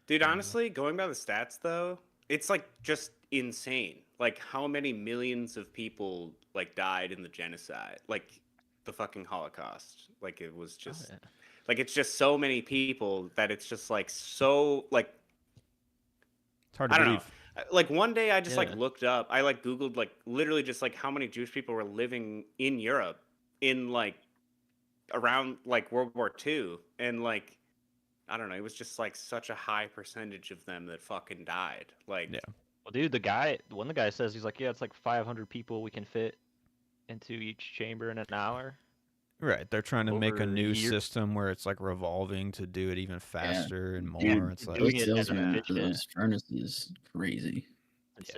Speaker 3: Dude, honestly, going by the stats though, it's like just insane. Like how many millions of people like died in the genocide, like the fucking Holocaust. Like it was
Speaker 1: Oh,
Speaker 3: just
Speaker 1: yeah.
Speaker 3: like it's just so many people that it's just like so like
Speaker 2: it's hard to
Speaker 3: I don't know.
Speaker 2: believe.
Speaker 3: Like one day I just like
Speaker 1: Yeah.
Speaker 3: looked up, I like Googled like literally just like how many Jewish people were living in Europe in like around like World War II, and like I don't know, it was just like such a high percentage of them that fucking died. Like
Speaker 2: Yeah.
Speaker 1: Well, dude, one of the guys says, he's like, yeah, it's like 500 people we can fit into each chamber in an hour.
Speaker 2: Right. They're trying to make a
Speaker 1: Over a
Speaker 2: new
Speaker 1: year.
Speaker 2: system where it's like revolving to do it even faster and more.
Speaker 4: Dude,
Speaker 2: It's like,
Speaker 1: doing
Speaker 4: those
Speaker 1: it as
Speaker 4: salesmen for
Speaker 1: efficient.
Speaker 4: those furnaces, crazy.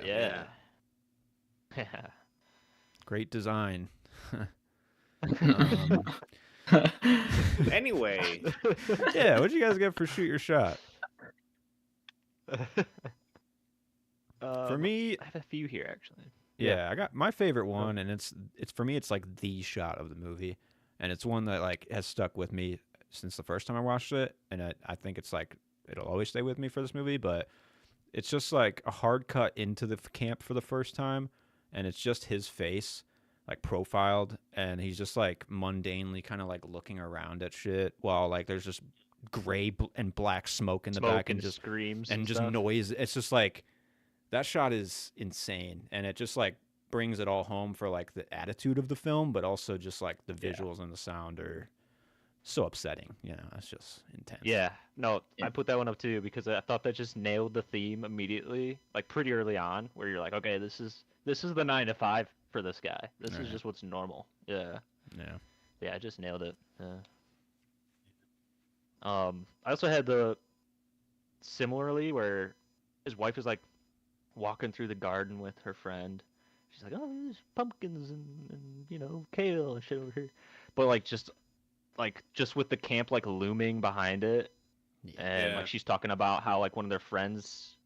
Speaker 1: Yeah. Yeah.
Speaker 2: great design.
Speaker 3: anyway,
Speaker 2: Yeah, what'd you guys get for shoot your shot? For me,
Speaker 1: I have a few here actually.
Speaker 2: yeah, I got my favorite one, and it's for me, it's like the shot of the movie, and it's one that like has stuck with me since the first time I watched it, and I think it's like it'll always stay with me for this movie. But it's just like a hard cut into the camp for the first time, and it's just his face like profiled, and he's just like mundanely kind of like looking around at shit while like there's just and black smoke in the
Speaker 1: Smoke
Speaker 2: back and
Speaker 1: and
Speaker 2: just
Speaker 1: screams
Speaker 2: and just
Speaker 1: stuff.
Speaker 2: noise. It's just like that shot is insane, and it just like brings it all home for like the attitude of the film, but also just like the
Speaker 1: Yeah.
Speaker 2: visuals and the sound are so upsetting. You know, it's just intense.
Speaker 1: Yeah, no,
Speaker 4: Yeah.
Speaker 1: I put that one up too because I thought that just nailed the theme immediately, like pretty early on, where you're like, okay, this is the 9 to 5 for this guy. This is
Speaker 2: Right.
Speaker 1: just what's normal. Yeah,
Speaker 2: Yeah.
Speaker 1: yeah, I just nailed it. Yeah. I also had the similarly where his wife is like walking through the garden with her friend. She's like, oh, there's pumpkins and kale and shit over here, but like just with the camp like looming behind it. And
Speaker 3: Yeah.
Speaker 1: like she's talking about how like one of their friends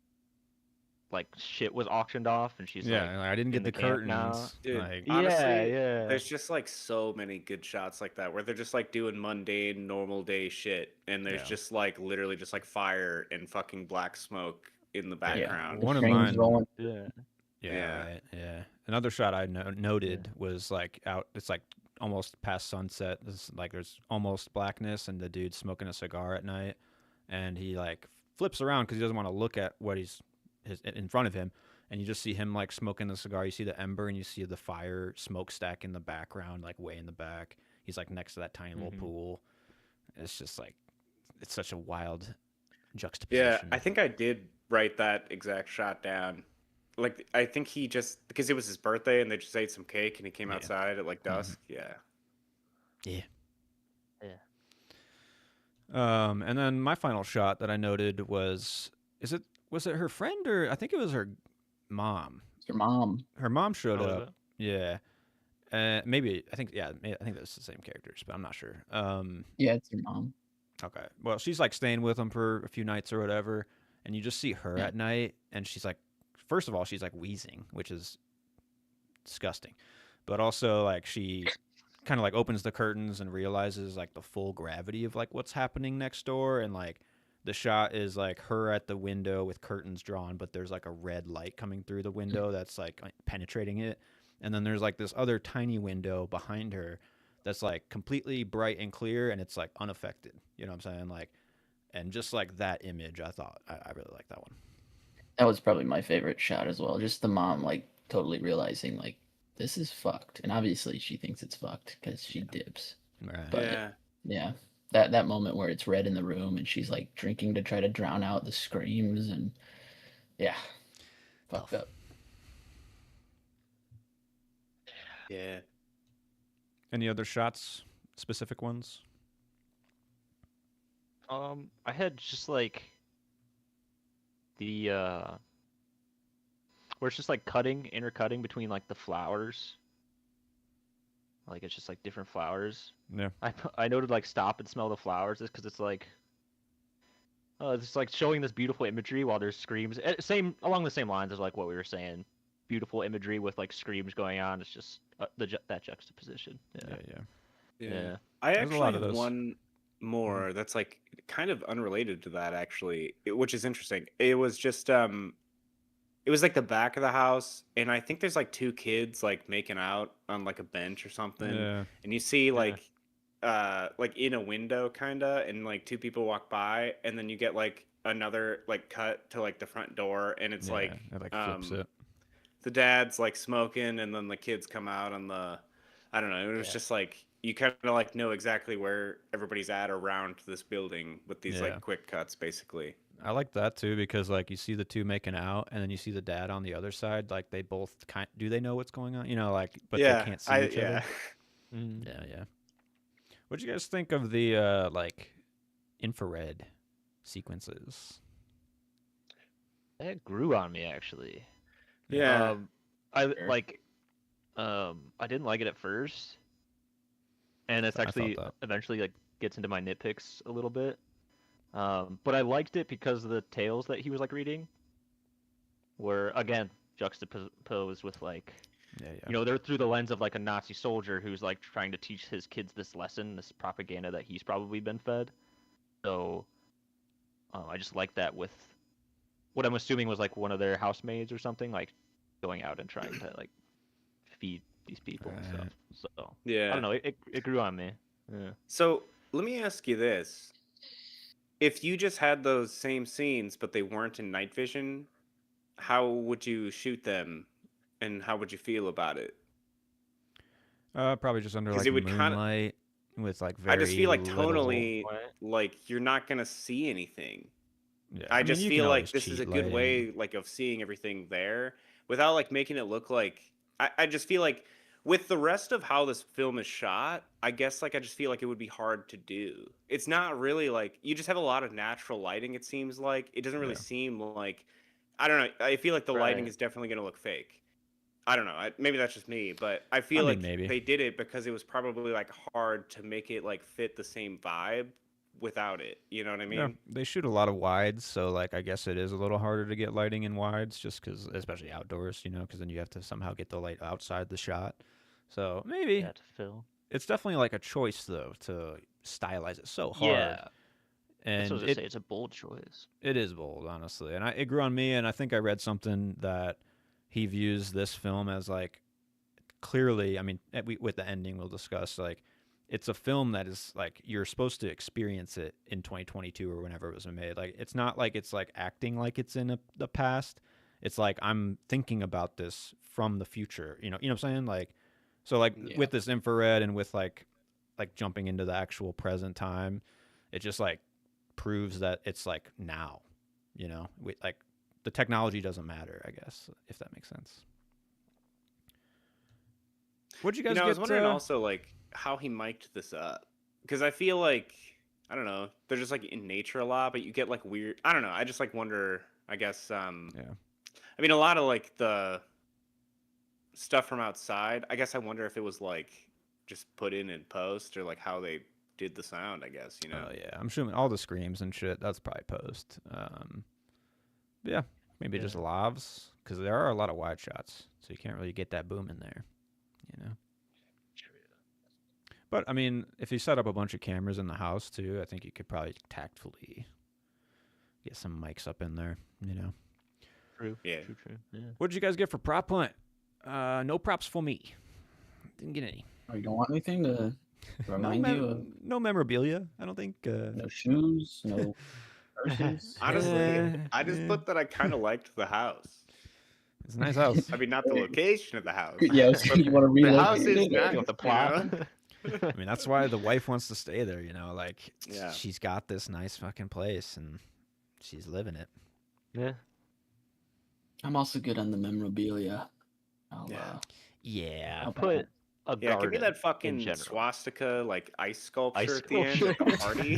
Speaker 1: like shit was auctioned off and she's
Speaker 2: Yeah,
Speaker 1: like
Speaker 2: like, I didn't
Speaker 1: in
Speaker 2: get the
Speaker 1: camp now.
Speaker 2: curtains.
Speaker 3: Dude,
Speaker 2: Like,
Speaker 3: honestly,
Speaker 1: Yeah.
Speaker 3: there's just like so many good shots like that where they're just like doing mundane, normal day shit, and there's
Speaker 2: Yeah.
Speaker 3: just like literally just like fire and fucking black smoke in the
Speaker 4: Yeah,
Speaker 3: background.
Speaker 2: One of
Speaker 4: trains
Speaker 2: mine-
Speaker 4: rolling.
Speaker 1: Yeah.
Speaker 2: yeah,
Speaker 3: Yeah.
Speaker 2: right. Yeah. Another shot I noted was like out. It's like almost past sunset. This like there's almost blackness, and the dude's smoking a cigar at night, and he like flips around because he doesn't want to look at what his in front of him, and you just see him like smoking the cigar. You see the ember, and you see the fire smokestack in the background, like way in the back. He's like next to that tiny little
Speaker 1: Mhm.
Speaker 2: pool. It's just like it's such a wild
Speaker 3: Yeah,
Speaker 2: juxtaposition.
Speaker 3: I think I did write that exact shot down. Like, I think he just because it was his birthday and they just ate some cake and he came
Speaker 2: Yeah.
Speaker 3: outside at like dusk. Yeah.
Speaker 2: Yeah.
Speaker 1: Yeah.
Speaker 2: And then my final shot that I noted was was it her friend or I think it was her mom.
Speaker 4: It's your mom.
Speaker 2: Her mom showed
Speaker 1: Oh, is
Speaker 2: up. Yeah. Maybe I think that's the same characters, but I'm not sure.
Speaker 4: Yeah, it's your mom.
Speaker 2: Okay. Well, she's like staying with him for a few nights or whatever, and you just see her
Speaker 4: Yeah.
Speaker 2: at night, and she's like, first of all, she's like wheezing, which is disgusting, but also like she kind of like opens the curtains and realizes like the full gravity of like what's happening next door, and like the shot is like her at the window with curtains drawn, but there's like a red light coming through the window that's like penetrating it, and then there's like this other tiny window behind her that's like completely bright and clear, and it's like unaffected. You know what I'm saying? Like, and just like that image, I thought I really like that one.
Speaker 4: That was probably my favorite shot as well. Just the mom like totally realizing like this is fucked, and obviously she thinks it's fucked because she dips.
Speaker 2: Right.
Speaker 4: But
Speaker 3: Yeah.
Speaker 4: yeah, that moment where it's red in the room and she's like drinking to try to drown out the screams and yeah, fucked up.
Speaker 3: Yeah.
Speaker 2: Any other shots? Specific ones?
Speaker 1: I had just like the where it's just like intercutting between like the flowers. Like it's just like different flowers.
Speaker 2: Yeah.
Speaker 1: I noted like stop and smell the flowers just because it's like It's like showing this beautiful imagery while there's screams. Same along the same lines as like what we were saying. Beautiful imagery with like screams going on. It's just that juxtaposition.
Speaker 2: Yeah, yeah.
Speaker 1: Yeah.
Speaker 3: I
Speaker 2: There's a
Speaker 3: actually
Speaker 2: lot
Speaker 3: have
Speaker 2: of those.
Speaker 3: one more that's like kind of unrelated to that actually, which is interesting. It was just it was like the back of the house, and I think there's like two kids like making out on like a bench or something,
Speaker 2: Yeah.
Speaker 3: and you see like in a window kinda, and like two people walk by, and then you get like another like cut to like the front door, and it's
Speaker 2: Yeah, it like flips it.
Speaker 3: the dad's like smoking, and then the kids come out on the, I don't know, it was
Speaker 1: Yeah.
Speaker 3: just like you kind of like know exactly where everybody's at around this building with these
Speaker 2: Yeah.
Speaker 3: like quick cuts basically.
Speaker 2: I like that too because like you see the two making out and then you see the dad on the other side. Like they both do they know what's going on? You know, like but they can't see each other.
Speaker 1: Mm.
Speaker 2: Yeah, yeah. What'd you guys think of the like infrared sequences?
Speaker 1: That grew on me actually.
Speaker 3: Yeah.
Speaker 1: I
Speaker 4: Fair.
Speaker 1: like. I didn't like it at first, and it's
Speaker 2: I thought
Speaker 1: actually
Speaker 2: that.
Speaker 1: eventually like gets into my nitpicks a little bit. But I liked it because of the tales that he was like reading, were again juxtaposed with like,
Speaker 2: Yeah, yeah.
Speaker 1: you know, they're through the lens of like a Nazi soldier who's like trying to teach his kids this lesson, this propaganda that he's probably been fed. So, I just like that with what I'm assuming was like one of their housemaids or something, like going out and trying to like feed these people and stuff. So I
Speaker 3: Yeah.
Speaker 1: don't know, it grew on me. Yeah.
Speaker 3: So let me ask you this. If you just had those same scenes, but they weren't in night vision, how would you shoot them and how would you feel about it?
Speaker 2: Probably just under
Speaker 3: 'Cause
Speaker 2: like
Speaker 3: it would kinda-
Speaker 2: moonlight with like
Speaker 3: I just
Speaker 2: very
Speaker 3: feel like
Speaker 2: little.
Speaker 3: tonally,
Speaker 1: What?
Speaker 3: like you're not going to see anything.
Speaker 2: Yeah,
Speaker 3: I
Speaker 2: mean,
Speaker 3: just
Speaker 2: you
Speaker 3: feel
Speaker 2: can
Speaker 3: like
Speaker 2: always
Speaker 3: this is
Speaker 2: cheat
Speaker 3: a good
Speaker 2: lighting.
Speaker 3: way like of seeing everything there without like making it look like I just feel like with the rest of how this film is shot, I guess like I just feel like it would be hard to do. It's not really like you just have a lot of natural lighting, it seems like. It doesn't really
Speaker 2: Yeah.
Speaker 3: seem like I don't know. I feel like the lighting
Speaker 1: Right.
Speaker 3: is definitely going to look fake. I don't know. Maybe that's just me, but I
Speaker 2: I
Speaker 3: feel
Speaker 2: mean,
Speaker 3: like
Speaker 2: maybe.
Speaker 3: they did it because it was probably like hard to make it like fit the same vibe without it. You know what I
Speaker 2: Yeah,
Speaker 3: mean?
Speaker 2: they shoot a lot of wides, so like I guess it is a little harder to get lighting in wides, just because, especially outdoors, you know, because then you have to somehow get the light outside the shot. So maybe
Speaker 1: Yeah, to fill.
Speaker 2: it's definitely like a choice though to stylize it so hard,
Speaker 1: Yeah. That's what I
Speaker 2: and
Speaker 1: was gonna say. It's a bold choice.
Speaker 2: it is bold, honestly, and it grew on me. And I think I read something that he views this film as like clearly. I mean, with the ending we'll discuss, like it's a film that is like you're supposed to experience it in 2022 or whenever it was made. Like it's not like it's like acting like it's in the past. It's like I'm thinking about this from the future. You know what I'm saying? Like so like
Speaker 4: Yeah.
Speaker 2: with this infrared and with like jumping into the actual present time, it just like proves that it's like now. You know, like the technology doesn't matter. I guess if that makes sense. What'd you guys
Speaker 3: You know, I
Speaker 2: get?
Speaker 3: was wondering also like how he mic'd this up because I feel like I don't know, they're just like in nature a lot, but you get like weird. I don't know. I just like wonder. I guess.
Speaker 2: Yeah.
Speaker 3: I mean, a lot of like the stuff from outside. I guess I wonder if it was like just put in post or like how they did the sound. I guess you know.
Speaker 2: Oh yeah, I'm assuming all the screams and shit. That's probably post. Yeah, maybe just
Speaker 1: Yeah.
Speaker 2: lavs because there are a lot of wide shots, so you can't really get that boom in there. You know. But I mean, if you set up a bunch of cameras in the house too, I think you could probably tactfully get some mics up in there. You know.
Speaker 1: True.
Speaker 3: Yeah.
Speaker 1: True. Yeah.
Speaker 2: What did you guys get for prop hunt? No props for me. Didn't get any.
Speaker 4: Oh, you don't want anything to remind you of
Speaker 2: No memorabilia. I don't think.
Speaker 4: no shoes, no purses?
Speaker 3: Honestly, I just
Speaker 2: Yeah.
Speaker 3: put that I kind of liked the house.
Speaker 2: It's a nice house.
Speaker 3: I mean, not the location of the house.
Speaker 4: Yeah, so you want to
Speaker 3: The house
Speaker 4: relocate
Speaker 3: is
Speaker 4: it?
Speaker 3: nice.
Speaker 1: You want the
Speaker 3: you
Speaker 1: plot?
Speaker 3: know?
Speaker 2: I mean, that's why the wife wants to stay there, you know, like
Speaker 3: Yeah.
Speaker 2: she's got this nice fucking place and she's living it.
Speaker 1: Yeah.
Speaker 4: I'm also good on the memorabilia. I'll,
Speaker 3: Yeah.
Speaker 2: Yeah.
Speaker 4: I'll
Speaker 1: Put a
Speaker 3: Yeah, give me
Speaker 1: garden
Speaker 3: that
Speaker 1: in
Speaker 3: fucking
Speaker 1: general.
Speaker 3: swastika like ice sculpture
Speaker 1: Ice
Speaker 3: at the end at the party.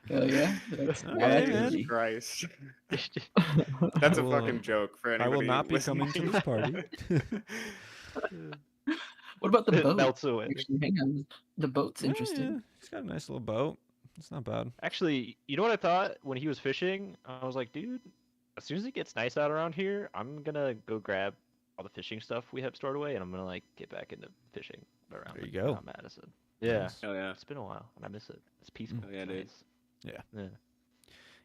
Speaker 4: Hell yeah. That's
Speaker 2: Okay,
Speaker 4: that's
Speaker 2: man.
Speaker 4: easy.
Speaker 3: Christ. That's
Speaker 2: I
Speaker 3: a
Speaker 2: will-
Speaker 3: fucking joke for
Speaker 2: I
Speaker 3: anybody.
Speaker 2: will not be coming to
Speaker 3: listening.
Speaker 2: this party.
Speaker 4: What about the
Speaker 1: It
Speaker 4: boat?
Speaker 1: melts away.
Speaker 4: Actually, hang on. The boat's interesting.
Speaker 2: Yeah, he's got a nice little boat. It's not bad.
Speaker 1: Actually, you know what I thought when he was fishing? I was like, dude, as soon as it gets nice out around here, I'm gonna go grab all the fishing stuff we have stored away, and I'm gonna like get back into fishing around
Speaker 2: There you go.
Speaker 1: around Madison. Yeah,
Speaker 2: Nice.
Speaker 3: Oh yeah.
Speaker 1: it's been a while, and I miss it. It's peaceful.
Speaker 3: Oh, yeah,
Speaker 1: it's
Speaker 3: dude.
Speaker 1: nice.
Speaker 2: Yeah.
Speaker 1: Yeah.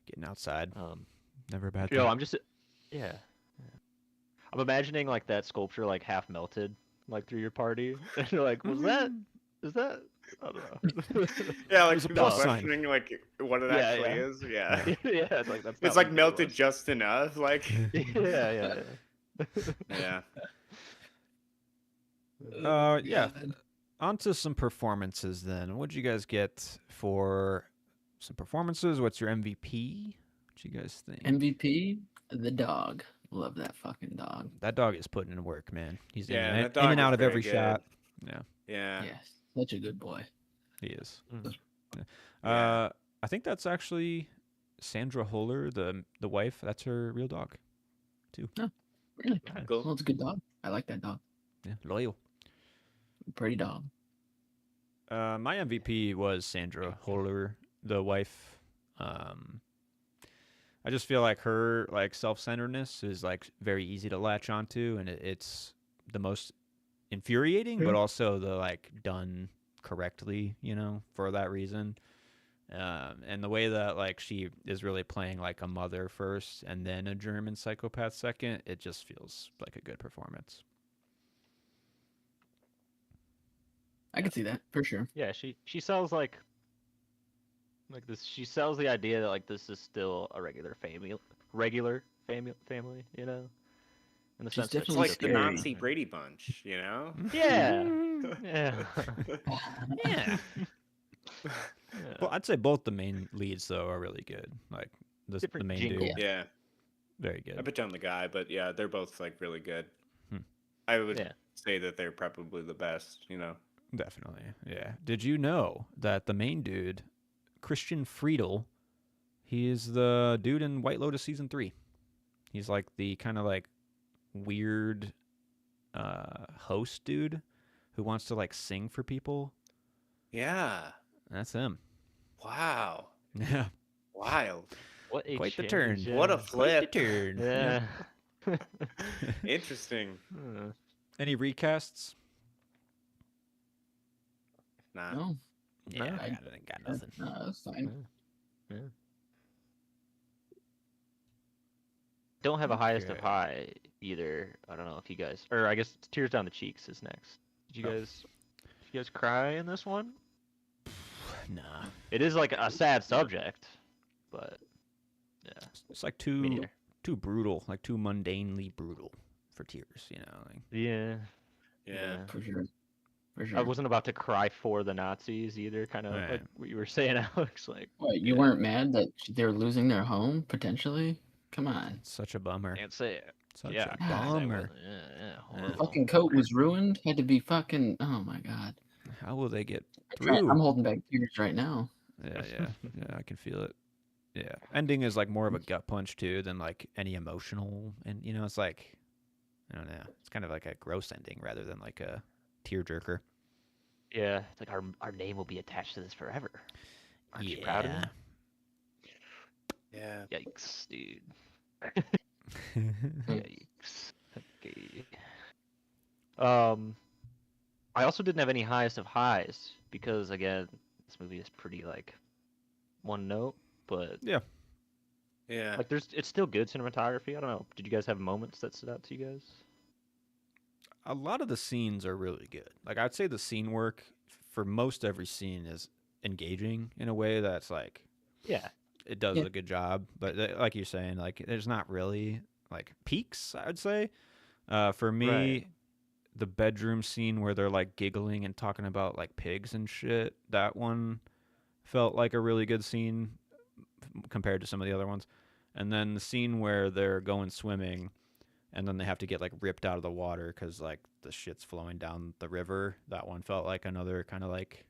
Speaker 2: Getting outside.
Speaker 1: Um,
Speaker 2: Never a bad
Speaker 1: yo,
Speaker 2: thing.
Speaker 1: I'm just, yeah. I'm imagining like that sculpture like half melted like through your party, and you're like, is that? I don't know.
Speaker 3: Yeah, like
Speaker 2: There's a
Speaker 3: people
Speaker 2: plus sign.
Speaker 3: questioning like what it
Speaker 1: Yeah,
Speaker 3: actually
Speaker 1: yeah.
Speaker 3: is. Yeah.
Speaker 1: Yeah, it's like that's.
Speaker 3: It's
Speaker 1: not what
Speaker 3: like
Speaker 1: you think it
Speaker 3: melted
Speaker 1: was.
Speaker 3: just enough. Like.
Speaker 1: Yeah.
Speaker 3: Yeah.
Speaker 2: Yeah.
Speaker 4: God.
Speaker 2: On to some performances then. What'd you guys get for some performances? What's your MVP? What you guys think?
Speaker 4: MVP, the dog. Love that fucking dog.
Speaker 2: That dog is putting in work, man. He's
Speaker 3: Yeah,
Speaker 2: in
Speaker 3: that
Speaker 2: and,
Speaker 3: dog
Speaker 2: in and
Speaker 3: was
Speaker 2: out of
Speaker 3: very
Speaker 2: every
Speaker 3: good.
Speaker 2: shot. Yeah,
Speaker 3: Yeah.
Speaker 4: Yes, such a good boy.
Speaker 2: he is.
Speaker 1: Mhm.
Speaker 3: Yeah.
Speaker 2: I think that's actually Sandra Huller, the wife. That's her real dog, too.
Speaker 4: Really?
Speaker 3: Cool.
Speaker 4: Well, it's a good dog. I like that dog.
Speaker 2: Yeah, loyal.
Speaker 4: Pretty dog.
Speaker 2: My MVP was Sandra Huller, the wife. I just feel like her like self-centeredness is like very easy to latch onto, and it's the most infuriating, but also the like done correctly, for that reason. And the way that like she is really playing like a mother first and then a German psychopath second, it just feels like a good performance.
Speaker 4: I can see that for sure.
Speaker 1: Yeah, she sells like this. She sells the idea that like this is still a regular family, family. In the
Speaker 4: She's
Speaker 1: sense that
Speaker 3: It's
Speaker 4: definitely
Speaker 3: like
Speaker 1: she's
Speaker 3: the
Speaker 1: still
Speaker 4: scary.
Speaker 3: Nazi Brady Bunch, you know?
Speaker 1: Yeah, yeah.
Speaker 2: Yeah.
Speaker 1: Yeah.
Speaker 2: Well, I'd say both the main leads though are really good. Like the
Speaker 1: Different
Speaker 2: main
Speaker 1: jingle.
Speaker 2: dude,
Speaker 3: Yeah.
Speaker 2: very
Speaker 3: I
Speaker 2: good.
Speaker 3: put down the guy, but yeah, they're both like really good.
Speaker 2: Hmm.
Speaker 3: I would
Speaker 1: Yeah.
Speaker 3: say that they're probably the best, you know?
Speaker 2: Definitely, yeah. Did you know that the main dude, Christian Friedel, he is the dude in White Lotus season 3. He's like the kind of like weird host dude who wants to like sing for people.
Speaker 3: Yeah.
Speaker 2: That's him.
Speaker 3: Wow.
Speaker 2: Yeah,
Speaker 3: Wild.
Speaker 1: What a
Speaker 2: Quite the turn.
Speaker 1: change,
Speaker 3: What a
Speaker 1: yeah.
Speaker 3: flip.
Speaker 2: turn.
Speaker 1: Yeah.
Speaker 3: Interesting.
Speaker 1: Hmm.
Speaker 2: Any recasts?
Speaker 3: Nah.
Speaker 4: No,
Speaker 2: Yeah,
Speaker 1: No.
Speaker 2: I got nothing.
Speaker 4: no, that's fine.
Speaker 1: Don't have a highest of
Speaker 2: Okay.
Speaker 1: high either. I don't know if you guys, or I guess Tears Down the Cheeks is next. Did
Speaker 2: Oh.
Speaker 1: you guys cry in this one?
Speaker 2: Nah,
Speaker 1: It is like a sad subject, but yeah.
Speaker 2: it's like
Speaker 1: Me
Speaker 2: too
Speaker 1: neither.
Speaker 2: too brutal, like too mundanely brutal for tears. Like
Speaker 1: Yeah.
Speaker 3: Yeah.
Speaker 4: For sure. For
Speaker 1: I
Speaker 4: sure.
Speaker 1: wasn't about to cry for the Nazis either, kind of
Speaker 2: Right.
Speaker 1: like what you were saying, Alex. Like,
Speaker 4: What, you
Speaker 1: yeah,
Speaker 4: weren't mad that they're losing their home potentially? Come on.
Speaker 2: it's such a bummer.
Speaker 1: can't say it.
Speaker 2: Such
Speaker 1: Yeah,
Speaker 2: a
Speaker 1: I can't say it
Speaker 2: bummer.
Speaker 1: wasn't. Yeah, horrible.
Speaker 4: Fucking coat was ruined. Had to be fucking. Oh my god.
Speaker 2: How will they get
Speaker 4: I'm
Speaker 2: through?
Speaker 4: holding back tears right now.
Speaker 2: Yeah, I can feel it. Yeah, ending is like more of a gut punch too than like any emotional, and it's like I don't know. It's kind of like a gross ending rather than like a tearjerker.
Speaker 1: Yeah, it's like our name will be attached to this forever. Aren't you proud of me?
Speaker 3: Yeah.
Speaker 1: Yikes, dude.
Speaker 2: Yeah.
Speaker 1: Yikes. Okay. I also didn't have any highest of highs because again, this movie is pretty like one note, but
Speaker 3: Yeah.
Speaker 1: like it's still good cinematography. I don't know. Did you guys have moments that stood out to you guys?
Speaker 2: A lot of the scenes are really good. Like I'd say the scene work for most every scene is engaging in a way that's like
Speaker 1: Yeah.
Speaker 2: it does
Speaker 4: Yeah.
Speaker 2: a good job. But like you're saying, like there's not really like peaks. I'd say for me,
Speaker 1: Right.
Speaker 2: the bedroom scene where they're like giggling and talking about like pigs and shit. That one felt like a really good scene compared to some of the other ones. And then the scene where they're going swimming and then they have to get like ripped out of the water because like the shit's flowing down the river. That one felt like another kind of like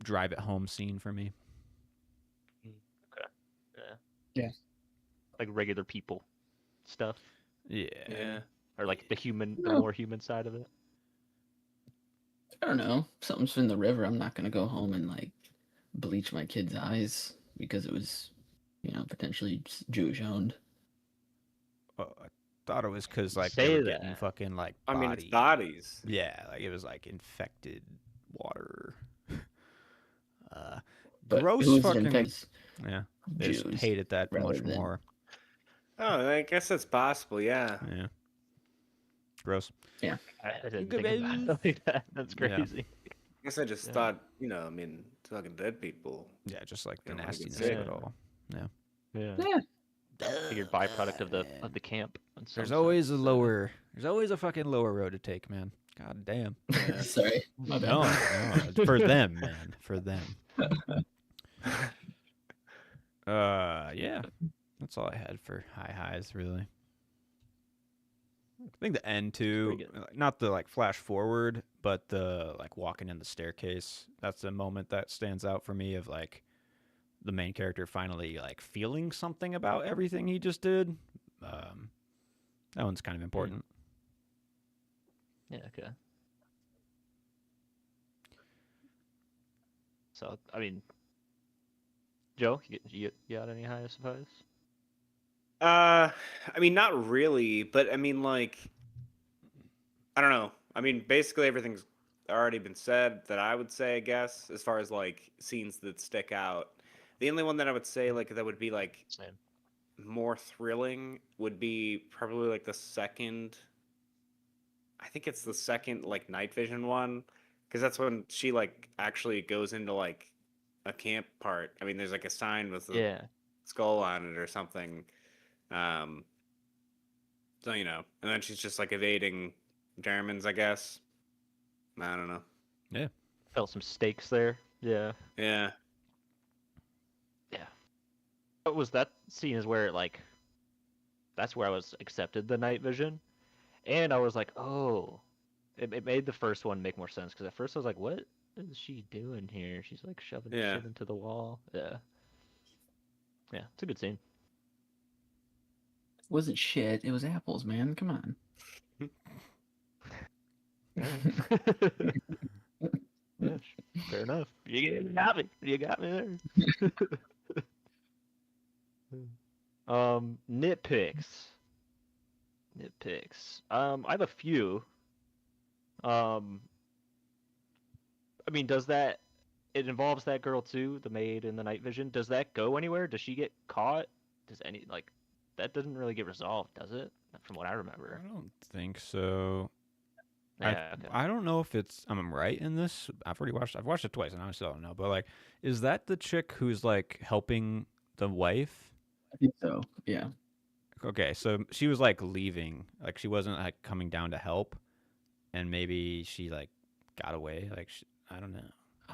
Speaker 2: drive it home scene for me.
Speaker 1: Yeah.
Speaker 4: Yeah.
Speaker 1: Like regular people stuff,
Speaker 2: Yeah.
Speaker 1: or like the
Speaker 4: No.
Speaker 1: more human side of it.
Speaker 4: I don't know. Something's in the river. I'm not gonna go home and like bleach my kid's eyes because it was, potentially Jewish owned.
Speaker 2: I thought it was because like they
Speaker 1: Say
Speaker 2: were getting
Speaker 1: that.
Speaker 2: fucking like
Speaker 3: I mean, it's
Speaker 2: body.
Speaker 3: bodies.
Speaker 2: Yeah, like it was like infected water. uh,
Speaker 4: But
Speaker 2: gross
Speaker 4: who was
Speaker 2: fucking.
Speaker 4: infected?
Speaker 2: Yeah, they just
Speaker 4: Jews,
Speaker 2: hated that
Speaker 4: rather
Speaker 2: much
Speaker 4: than-
Speaker 2: more.
Speaker 3: Oh, I guess that's possible. Yeah.
Speaker 2: Yeah. Gross.
Speaker 1: I didn't think about it like that. That's
Speaker 2: Yeah.
Speaker 1: crazy.
Speaker 3: I guess I just
Speaker 1: Yeah.
Speaker 3: thought, I mean, talking dead people.
Speaker 2: Yeah, just like the
Speaker 3: You don't wanna get
Speaker 2: nastiness
Speaker 3: sick.
Speaker 2: of it all.
Speaker 1: Yeah.
Speaker 4: Yeah.
Speaker 1: Figured byproduct of the camp. in some
Speaker 2: There's always
Speaker 1: sense,
Speaker 2: a lower. There's always a fucking lower road to take, man. God damn.
Speaker 3: Yeah.
Speaker 4: Sorry, my bad.
Speaker 2: No, for them, man, for them. Yeah, that's all I had for high highs, really. I think the end too,
Speaker 1: pretty good.
Speaker 2: not the like flash forward, but the like walking in the staircase. That's the moment that stands out for me of like the main character finally like feeling something about everything he just did. That one's kind of important.
Speaker 1: Yeah. Okay. So I mean, Joe, you got any high, I suppose?
Speaker 3: I mean, not really, but I mean, like, I don't know. I mean, basically everything's already been said that I would say, I guess, as far as like scenes that stick out. The only one that I would say like that would be like
Speaker 1: Same.
Speaker 3: more thrilling would be probably like the second. I think it's the second like night vision one, because that's when she like actually goes into like a camp part. I mean, there's like a sign with a
Speaker 1: Yeah.
Speaker 3: skull on it or something. So and then she's just like evading Germans, I guess. I don't know.
Speaker 1: Felt some stakes there. Yeah.
Speaker 3: Yeah.
Speaker 1: Yeah. What was that scene? Is where like, that's where I was accepted the night vision, and I was like, oh, it made the first one make more sense because at first I was like, what is she doing here? She's like shoving
Speaker 3: Yeah.
Speaker 1: shit into the wall. Yeah. Yeah, it's a good scene.
Speaker 4: It wasn't shit. It was apples, man. Come on.
Speaker 1: Yeah, fair enough. You got me. You got me there. Nitpicks. Nitpicks. I have a few. I mean, does that? It involves that girl too, the maid in the night vision. Does that go anywhere? Does she get caught? Does any like that doesn't really get resolved, does it? From what I remember.
Speaker 2: I don't think so.
Speaker 1: Yeah. Okay.
Speaker 2: I don't know if I'm right in this. I've watched it twice and I still don't know. But like, is that the chick who's like helping the wife?
Speaker 4: I think so. Yeah.
Speaker 2: Okay, so she was like leaving, like she wasn't like coming down to help, and maybe she like got away. Like I don't know.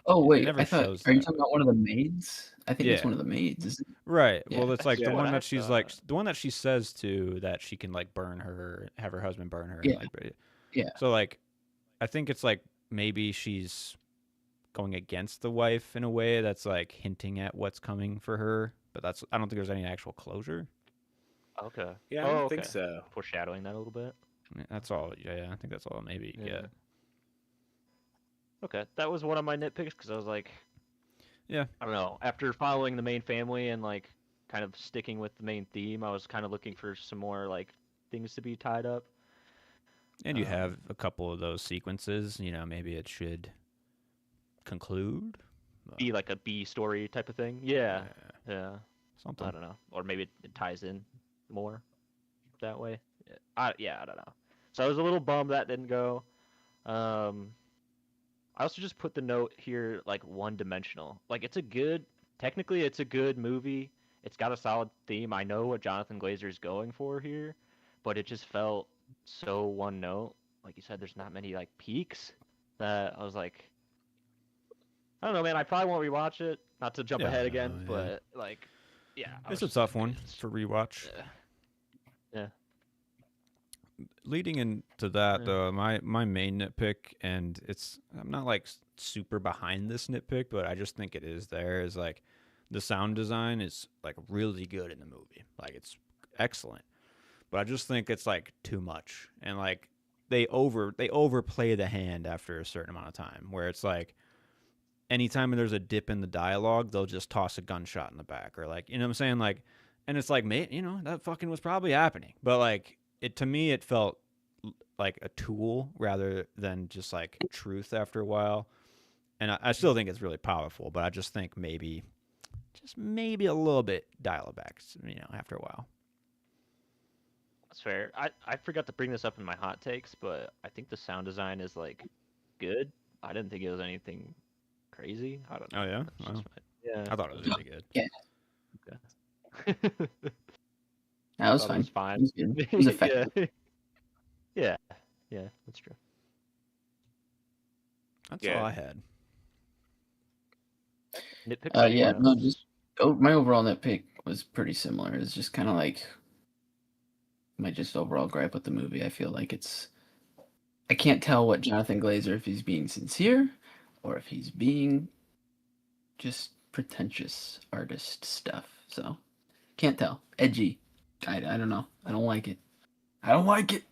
Speaker 4: Oh
Speaker 2: It
Speaker 4: wait,
Speaker 2: never
Speaker 4: I thought.
Speaker 2: shows
Speaker 4: Are you
Speaker 2: that.
Speaker 4: talking about one of the maids? I think it's
Speaker 2: Yeah.
Speaker 4: one of the maids. Isn't it?
Speaker 2: Right.
Speaker 4: Yeah,
Speaker 2: Well, it's like
Speaker 3: yeah.
Speaker 2: the one
Speaker 1: what I
Speaker 2: that she's like
Speaker 1: thought.
Speaker 2: the one that she says to that she can like burn her, have her husband burn her.
Speaker 4: Yeah.
Speaker 2: Like,
Speaker 4: Yeah.
Speaker 2: so like, I think it's like maybe she's going against the wife in a way that's like hinting at what's coming for her. But I don't think there's any actual closure.
Speaker 1: Okay.
Speaker 3: Yeah, I
Speaker 1: Oh,
Speaker 3: don't think
Speaker 1: okay.
Speaker 3: so.
Speaker 1: Foreshadowing that a little bit.
Speaker 2: Yeah, that's all. Yeah, I think that's all. Maybe. Yeah.
Speaker 1: Okay, that was one of my nitpicks because I was like,
Speaker 2: Yeah.
Speaker 1: I don't know. After following the main family and like kind of sticking with the main theme, I was kind of looking for some more like things to be tied up.
Speaker 2: And you have a couple of those sequences. Maybe it should conclude.
Speaker 1: Be like a B story type of thing. Yeah. Yeah.
Speaker 2: Something.
Speaker 1: I don't know. Or maybe it ties in more that way. Yeah, I don't know. So I was a little bummed that didn't go. I also just put the note here like one dimensional. Like technically it's a good movie. It's got a solid theme. I know what Jonathan Glazer is going for here, but it just felt so one note. Like you said, there's not many like peaks that I was like, I don't know, man. I probably won't rewatch it. Not to jump
Speaker 2: Yeah,
Speaker 1: ahead again,
Speaker 2: yeah.
Speaker 1: but like, yeah. I
Speaker 2: It's
Speaker 1: was
Speaker 2: a
Speaker 1: just
Speaker 2: tough
Speaker 1: like,
Speaker 2: one
Speaker 1: it's-
Speaker 2: for rewatch.
Speaker 1: Yeah.
Speaker 2: Leading into that,
Speaker 1: Yeah.
Speaker 2: though, my main nitpick, and I'm not like super behind this nitpick, but I just think it is there. Is like the sound design is like really good in the movie, like it's excellent, but I just think it's like too much, and like they overplay the hand after a certain amount of time, where it's like anytime there's a dip in the dialogue, they'll just toss a gunshot in the back, or like, you know what I'm saying? Like, and it's like, mate, you know, that fucking was probably happening. But like, to me, it felt like a tool rather than just like truth after a while. And I still think it's really powerful, but I just think just maybe a little bit dial it back, you know, after a while.
Speaker 1: That's fair. I forgot to bring this up in my hot takes, but I think the sound design is like good. I didn't think it was anything crazy. I don't know.
Speaker 2: Oh, yeah?
Speaker 1: That's
Speaker 2: Wow.
Speaker 1: just yeah.
Speaker 2: I thought it was really good.
Speaker 4: Yeah,
Speaker 1: Okay.
Speaker 4: that was
Speaker 1: Thought it
Speaker 4: fine.
Speaker 1: was fine.
Speaker 4: It was good. It was effective.
Speaker 1: Yeah. Yeah. Yeah. That's true.
Speaker 2: That's
Speaker 3: Yeah.
Speaker 2: all I had.
Speaker 1: Nitpicks or
Speaker 4: Yeah,
Speaker 1: anyone
Speaker 4: no,
Speaker 1: else?
Speaker 4: just my overall nitpick was pretty similar. It's just kind of like my just overall gripe with the movie. I feel like I can't tell what Jonathan Glazer, if he's being sincere or if he's being just pretentious artist stuff. So can't tell. Edgy. I don't know. I don't like it. I don't like it.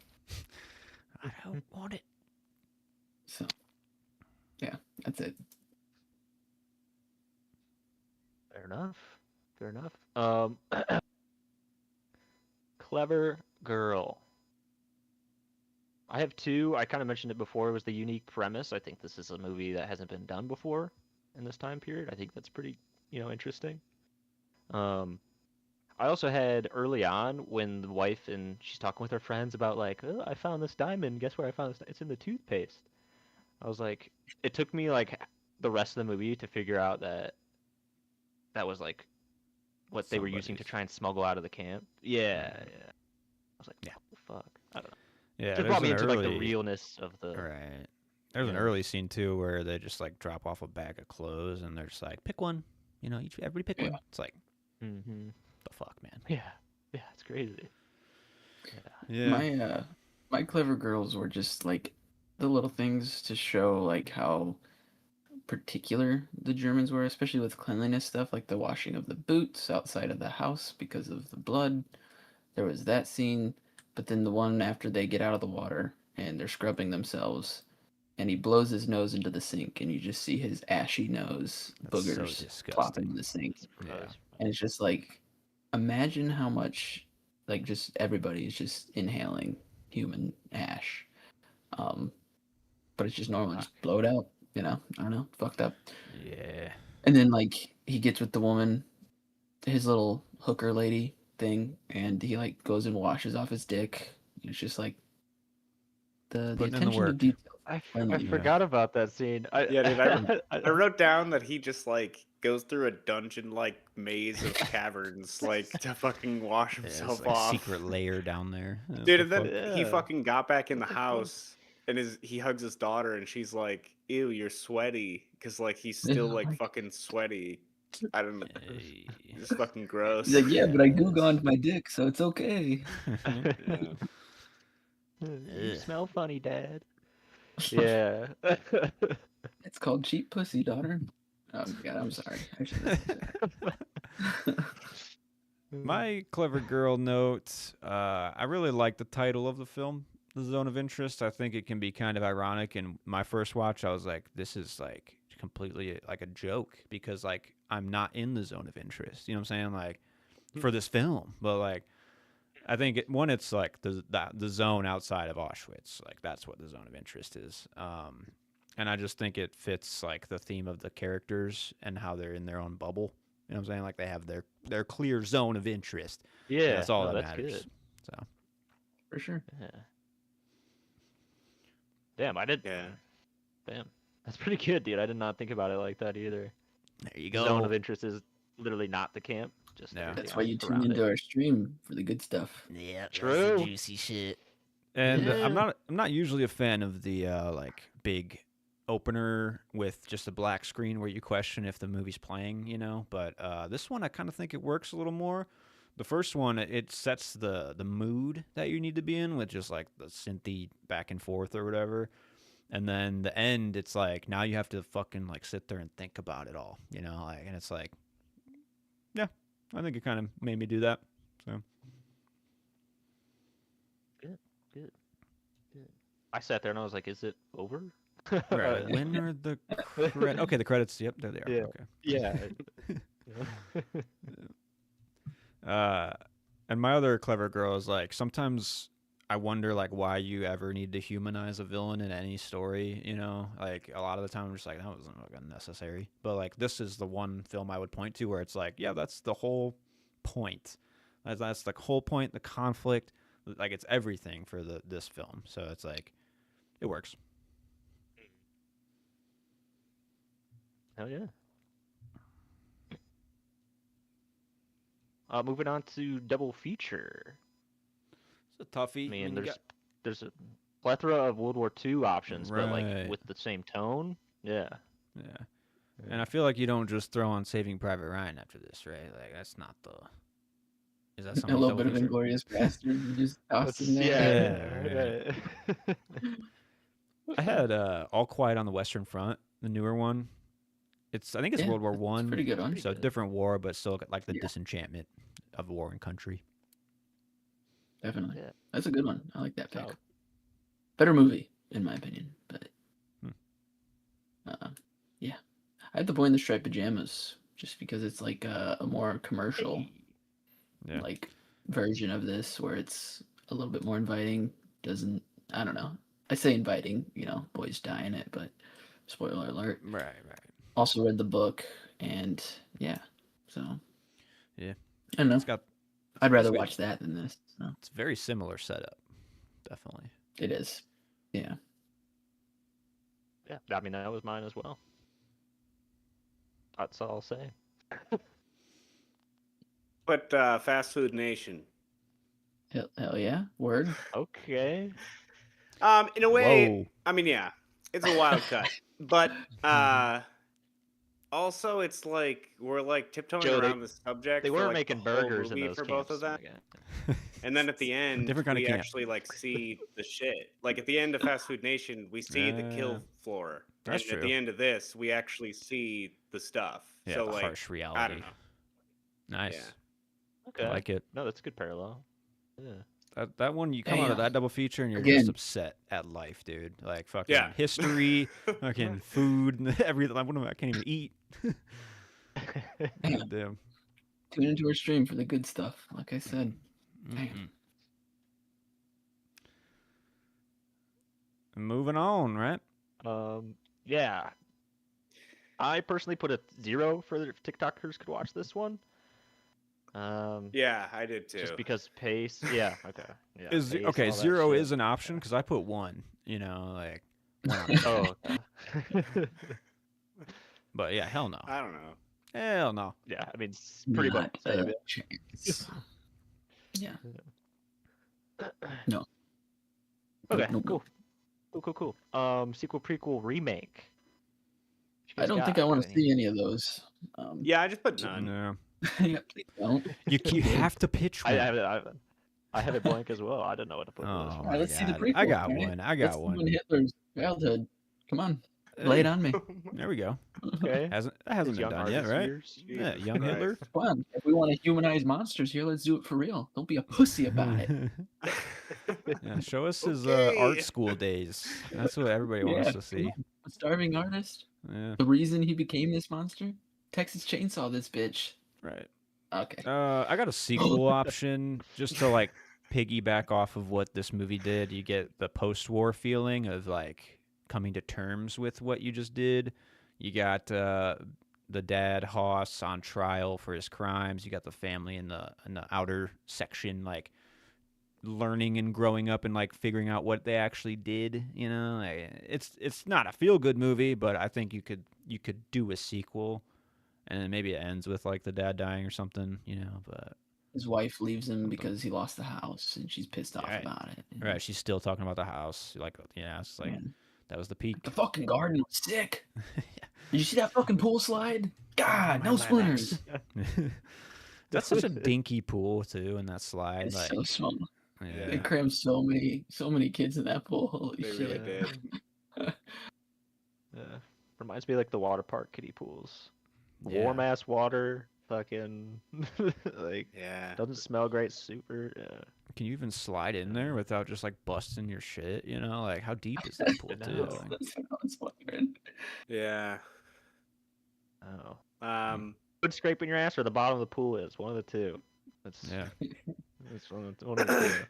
Speaker 2: I don't want it.
Speaker 4: So yeah, that's it.
Speaker 1: Fair enough. Fair enough. Clever Girl. I have two. I kind of mentioned it before. It was the unique premise. I think this is a movie that hasn't been done before in this time period. I think that's pretty, interesting. Um, I also had early on when the wife and she's talking with her friends about like, oh, I found this diamond. Guess where I found this? It's in the toothpaste. I was like, it took me like the rest of the movie to figure out that that was like what they were using to
Speaker 2: Somebody's.
Speaker 1: try and smuggle out of the camp. Yeah,
Speaker 2: Right.
Speaker 1: yeah. I was like,
Speaker 2: Yeah.
Speaker 1: what the fuck? I don't know.
Speaker 2: Yeah,
Speaker 1: Just
Speaker 2: there's
Speaker 1: brought me
Speaker 2: an
Speaker 1: into like the
Speaker 2: early
Speaker 1: realness of the.
Speaker 2: right. There's an
Speaker 1: Yeah.
Speaker 2: early scene too where they just like drop off a bag of clothes and they're just like, pick one. You know, everybody pick
Speaker 4: Yeah.
Speaker 2: one. It's like,
Speaker 1: Mm-hmm.
Speaker 2: the fuck, man.
Speaker 1: Yeah, yeah, it's crazy. Yeah.
Speaker 2: Yeah.
Speaker 4: My clever girls were just like the little things to show like how particular the Germans were, especially with cleanliness stuff, like the washing of the boots outside of the house because of the blood. There was that scene, but then the one after they get out of the water and they're scrubbing themselves, and he blows his nose into the sink, and you just see his ashy nose
Speaker 2: That's so
Speaker 4: boogers plop into
Speaker 2: disgusting.
Speaker 4: the sink,
Speaker 1: It's
Speaker 2: Yeah.
Speaker 1: gross.
Speaker 4: and it's just like, imagine how much, like, just everybody is just inhaling human ash, but it's just normal, just blow it out, you know. I don't know, fucked up.
Speaker 2: Yeah.
Speaker 4: And then like he gets with the woman, his little hooker lady thing, and he like goes and washes off his dick. It's just like the
Speaker 2: Putting in the
Speaker 4: attention to
Speaker 2: work.
Speaker 4: detail.
Speaker 1: I
Speaker 4: Cleanliness.
Speaker 1: forgot about that scene.
Speaker 3: Yeah, dude, I
Speaker 1: I
Speaker 3: wrote down that he just like goes through a dungeon like maze of caverns like to fucking wash
Speaker 2: Yeah,
Speaker 3: himself
Speaker 2: it's like
Speaker 3: off.
Speaker 2: secret layer down there. What
Speaker 3: Dude,
Speaker 2: the
Speaker 3: and then
Speaker 2: fuck?
Speaker 3: he
Speaker 1: Yeah.
Speaker 3: fucking got back in the
Speaker 1: What the fuck?
Speaker 3: house and he hugs his daughter and she's like, "Ew, you're sweaty," because like he's still
Speaker 4: Yeah,
Speaker 3: like
Speaker 4: like-
Speaker 3: fucking sweaty. I don't know.
Speaker 2: Hey.
Speaker 3: It's fucking gross.
Speaker 4: He's like, yeah, but I
Speaker 1: Yes.
Speaker 4: Google on my dick, so it's okay.
Speaker 3: Yeah.
Speaker 1: You
Speaker 2: Ugh.
Speaker 1: smell funny, Dad. Yeah.
Speaker 4: It's called cheap pussy, daughter. Oh god, I'm sorry. I shouldn't have said
Speaker 2: My clever girl note. I really like the title of the film, The Zone of Interest. I think it can be kind of ironic. In my first watch, I was like, this is like completely like a joke because like I'm not in the zone of interest. You know what I'm saying? Like for this film, but like I think it's like the zone outside of Auschwitz. Like that's what the zone of interest is. And I just think it fits like the theme of the characters and how they're in their own bubble. You know what I'm saying? Like they have their clear zone of interest. And
Speaker 1: Yeah.
Speaker 2: that's all
Speaker 1: no,
Speaker 2: that
Speaker 1: that's
Speaker 2: matters.
Speaker 1: good.
Speaker 2: So
Speaker 4: for sure.
Speaker 1: Yeah. Damn, I did.
Speaker 3: Yeah.
Speaker 1: Damn. That's pretty good, dude. I did not think about it like that either.
Speaker 2: there you
Speaker 1: The
Speaker 2: go.
Speaker 1: zone of interest is literally not the camp. Just
Speaker 2: Yeah.
Speaker 1: everything
Speaker 4: That's why you
Speaker 1: else
Speaker 4: tune
Speaker 1: around
Speaker 4: into
Speaker 1: it.
Speaker 4: our stream for the good stuff.
Speaker 2: Yeah,
Speaker 1: True.
Speaker 2: juicy shit. And
Speaker 1: Yeah.
Speaker 2: I'm not usually a fan of the like big opener with just a black screen where you question if the movie's playing, you know. But this one, I kind of think it works a little more. The first one, it sets the mood that you need to be in with just like the synthy back and forth or whatever. And then the end, it's like now you have to fucking like sit there and think about it all, you know. Like, and it's like, yeah, I think it kind of made me do that. So
Speaker 1: Good. I sat there and I was like, "Is it over?"
Speaker 2: Right. When are the credits? Okay, the credits. Yep, there they are.
Speaker 1: Yeah.
Speaker 2: Okay.
Speaker 1: Yeah.
Speaker 2: And my other clever girl is like, sometimes I wonder like why you ever need to humanize a villain in any story. You know, like a lot of the time I'm just like, that wasn't like unnecessary. But like this is the one film I would point to where it's like, yeah, that's the whole point. That's the whole point. The conflict, like it's everything for this film. So it's like, it works.
Speaker 1: Hell yeah. Moving on to double feature.
Speaker 2: It's a toughie.
Speaker 1: I mean,
Speaker 2: you got
Speaker 1: there's a plethora of World War II options, but like
Speaker 2: Right.
Speaker 1: with the same tone. Yeah.
Speaker 2: Yeah. And I feel like you don't just throw on Saving Private Ryan after this, right? Like that's not the. Is that
Speaker 4: A
Speaker 2: somebody's
Speaker 4: little
Speaker 2: double
Speaker 4: bit of
Speaker 2: feature?
Speaker 4: Inglorious Bastard. You just tossed in
Speaker 1: Yeah.
Speaker 4: there.
Speaker 1: Right.
Speaker 2: I had All Quiet on the Western Front, the newer one. I think it's
Speaker 4: Yeah,
Speaker 2: World War
Speaker 4: It's a
Speaker 2: One,
Speaker 4: pretty good one.
Speaker 2: so different war, but still like the
Speaker 4: Yeah.
Speaker 2: disenchantment of a warring country.
Speaker 4: Definitely.
Speaker 1: Yeah.
Speaker 4: That's a good one. I like that pick.
Speaker 1: Solid.
Speaker 4: Better movie, in my opinion. But
Speaker 2: Hmm.
Speaker 4: yeah. I had the Boy in the Striped Pajamas just because it's like a more commercial
Speaker 2: Yeah.
Speaker 4: like version of this where it's a little bit more inviting. I don't know. I say inviting, boys die in it, but spoiler alert.
Speaker 2: Right.
Speaker 4: Also read the book and yeah. So
Speaker 2: Yeah.
Speaker 4: I don't know.
Speaker 2: It's got.
Speaker 4: I'd rather
Speaker 2: it's good.
Speaker 4: watch that than this. So.
Speaker 2: It's a very similar setup, definitely.
Speaker 4: It is. Yeah.
Speaker 1: Yeah. I mean, that was mine as well. That's all I'll say.
Speaker 3: But Fast Food Nation.
Speaker 4: Hell yeah. Word.
Speaker 1: Okay.
Speaker 3: In a way,
Speaker 2: Whoa.
Speaker 3: I mean, yeah, it's a wild cut, but also it's like we're like tiptoeing
Speaker 1: Joe,
Speaker 3: around the subject.
Speaker 1: They
Speaker 3: for,
Speaker 1: weren't
Speaker 3: like,
Speaker 1: making
Speaker 3: the whole
Speaker 1: burgers in
Speaker 3: movie
Speaker 1: those
Speaker 3: for
Speaker 1: camps.
Speaker 3: both of them,
Speaker 1: again.
Speaker 3: and then at the end,
Speaker 2: Different kind of
Speaker 3: we
Speaker 2: camp.
Speaker 3: actually like see the shit. Like at the end of Fast Food Nation, we see the kill floor,
Speaker 2: That's
Speaker 3: and at
Speaker 2: true.
Speaker 3: the end of this, we actually see the stuff.
Speaker 2: Yeah,
Speaker 3: so
Speaker 2: the
Speaker 3: like,
Speaker 2: harsh reality.
Speaker 3: I don't know.
Speaker 2: Nice.
Speaker 3: Yeah.
Speaker 1: Okay.
Speaker 2: I like it.
Speaker 1: No, that's a good parallel. Yeah.
Speaker 2: That one, you come out of that double feature and you're
Speaker 4: Again.
Speaker 2: just upset at life, dude. Like fucking
Speaker 3: Yeah.
Speaker 2: history, fucking food, and everything. I can't even eat. God damn.
Speaker 4: Tune into our stream for the good stuff. Like I said.
Speaker 2: Mhm. Moving on, right?
Speaker 1: Yeah. I personally put a 0 for the TikTokers could watch this one.
Speaker 3: Yeah, I did too.
Speaker 1: Just because pace. Yeah. Okay. Yeah.
Speaker 2: Is
Speaker 1: pace,
Speaker 2: okay?
Speaker 1: all that
Speaker 2: 0
Speaker 1: shit.
Speaker 2: is an option because I put 1. You know, like. 1 out of 10.
Speaker 1: Oh. Okay.
Speaker 2: But yeah, hell no.
Speaker 3: I don't know.
Speaker 2: Hell no.
Speaker 1: Yeah. I mean, it's pretty much
Speaker 4: Not
Speaker 1: the same.
Speaker 4: a chance. Yeah.
Speaker 1: Okay.
Speaker 4: Nope.
Speaker 1: Cool. Sequel, prequel, remake.
Speaker 4: I don't think I want to see any of those.
Speaker 3: Yeah, I just put none.
Speaker 2: No.
Speaker 4: Yeah, please don't.
Speaker 2: You have to pitch one.
Speaker 1: I have it blank as well. I didn't know what to put for this
Speaker 2: Oh
Speaker 1: one.
Speaker 2: my
Speaker 4: Right, let's see the
Speaker 2: God.
Speaker 4: prequel.
Speaker 2: I got
Speaker 4: all right?
Speaker 2: one. I
Speaker 4: Let's
Speaker 2: got
Speaker 4: see
Speaker 2: one.
Speaker 4: when Hitler's childhood. Come on, lay it on me.
Speaker 2: There we go.
Speaker 1: Okay.
Speaker 2: That hasn't
Speaker 1: His
Speaker 2: been
Speaker 1: young
Speaker 2: done yet,
Speaker 1: artist
Speaker 2: right?
Speaker 1: years.
Speaker 2: Yeah,
Speaker 3: Jesus
Speaker 2: young
Speaker 3: Christ.
Speaker 2: Hitler.
Speaker 4: Come on, if we want to humanize monsters here, let's do it for real. Don't be a pussy about it.
Speaker 2: Yeah, show us his
Speaker 3: Okay.
Speaker 2: art school days. That's what everybody wants
Speaker 4: Yeah,
Speaker 2: to
Speaker 4: come
Speaker 2: see.
Speaker 4: on. A starving artist.
Speaker 2: Yeah,
Speaker 4: The reason he became this monster. Texas Chainsaw this bitch.
Speaker 2: right.
Speaker 4: Okay.
Speaker 2: I got a sequel option just to like piggyback off of what this movie did. You get the post-war feeling of like coming to terms with what you just did. You got the dad Hoss on trial for his crimes. You got the family in the outer section like learning and growing up and like figuring out what they actually did. You know, like, it's not a feel-good movie, but I think you could do a sequel. And then maybe it ends with like the dad dying or something, you know. But
Speaker 4: His wife leaves him because he lost the house, and she's pissed off
Speaker 2: Right.
Speaker 4: about it.
Speaker 2: right, she's still talking about the house, like it's like
Speaker 4: Man,
Speaker 2: that was the peak.
Speaker 4: the fucking garden was sick. Did you see that fucking pool slide? God, no splinters.
Speaker 2: That's such a dinky pool too, in that slide.
Speaker 4: It's
Speaker 2: Like,
Speaker 4: so small.
Speaker 2: yeah.
Speaker 4: They crammed so many kids in that pool. Holy
Speaker 3: They
Speaker 4: shit.
Speaker 3: really did.
Speaker 1: Yeah. Reminds me of, like the water park kiddie pools.
Speaker 2: Yeah.
Speaker 1: Warm ass water, fucking like
Speaker 3: Yeah.
Speaker 1: doesn't smell great. Super. Yeah.
Speaker 2: can you even slide in there without just like busting your shit? You know, like how deep is that pool, too?
Speaker 1: No.
Speaker 2: Like,
Speaker 4: That's what I was wondering.
Speaker 3: Yeah.
Speaker 1: Oh.
Speaker 3: Um,
Speaker 1: Scraping your ass or the bottom of the pool is one of the two. That's
Speaker 2: yeah.
Speaker 1: That's one of the two.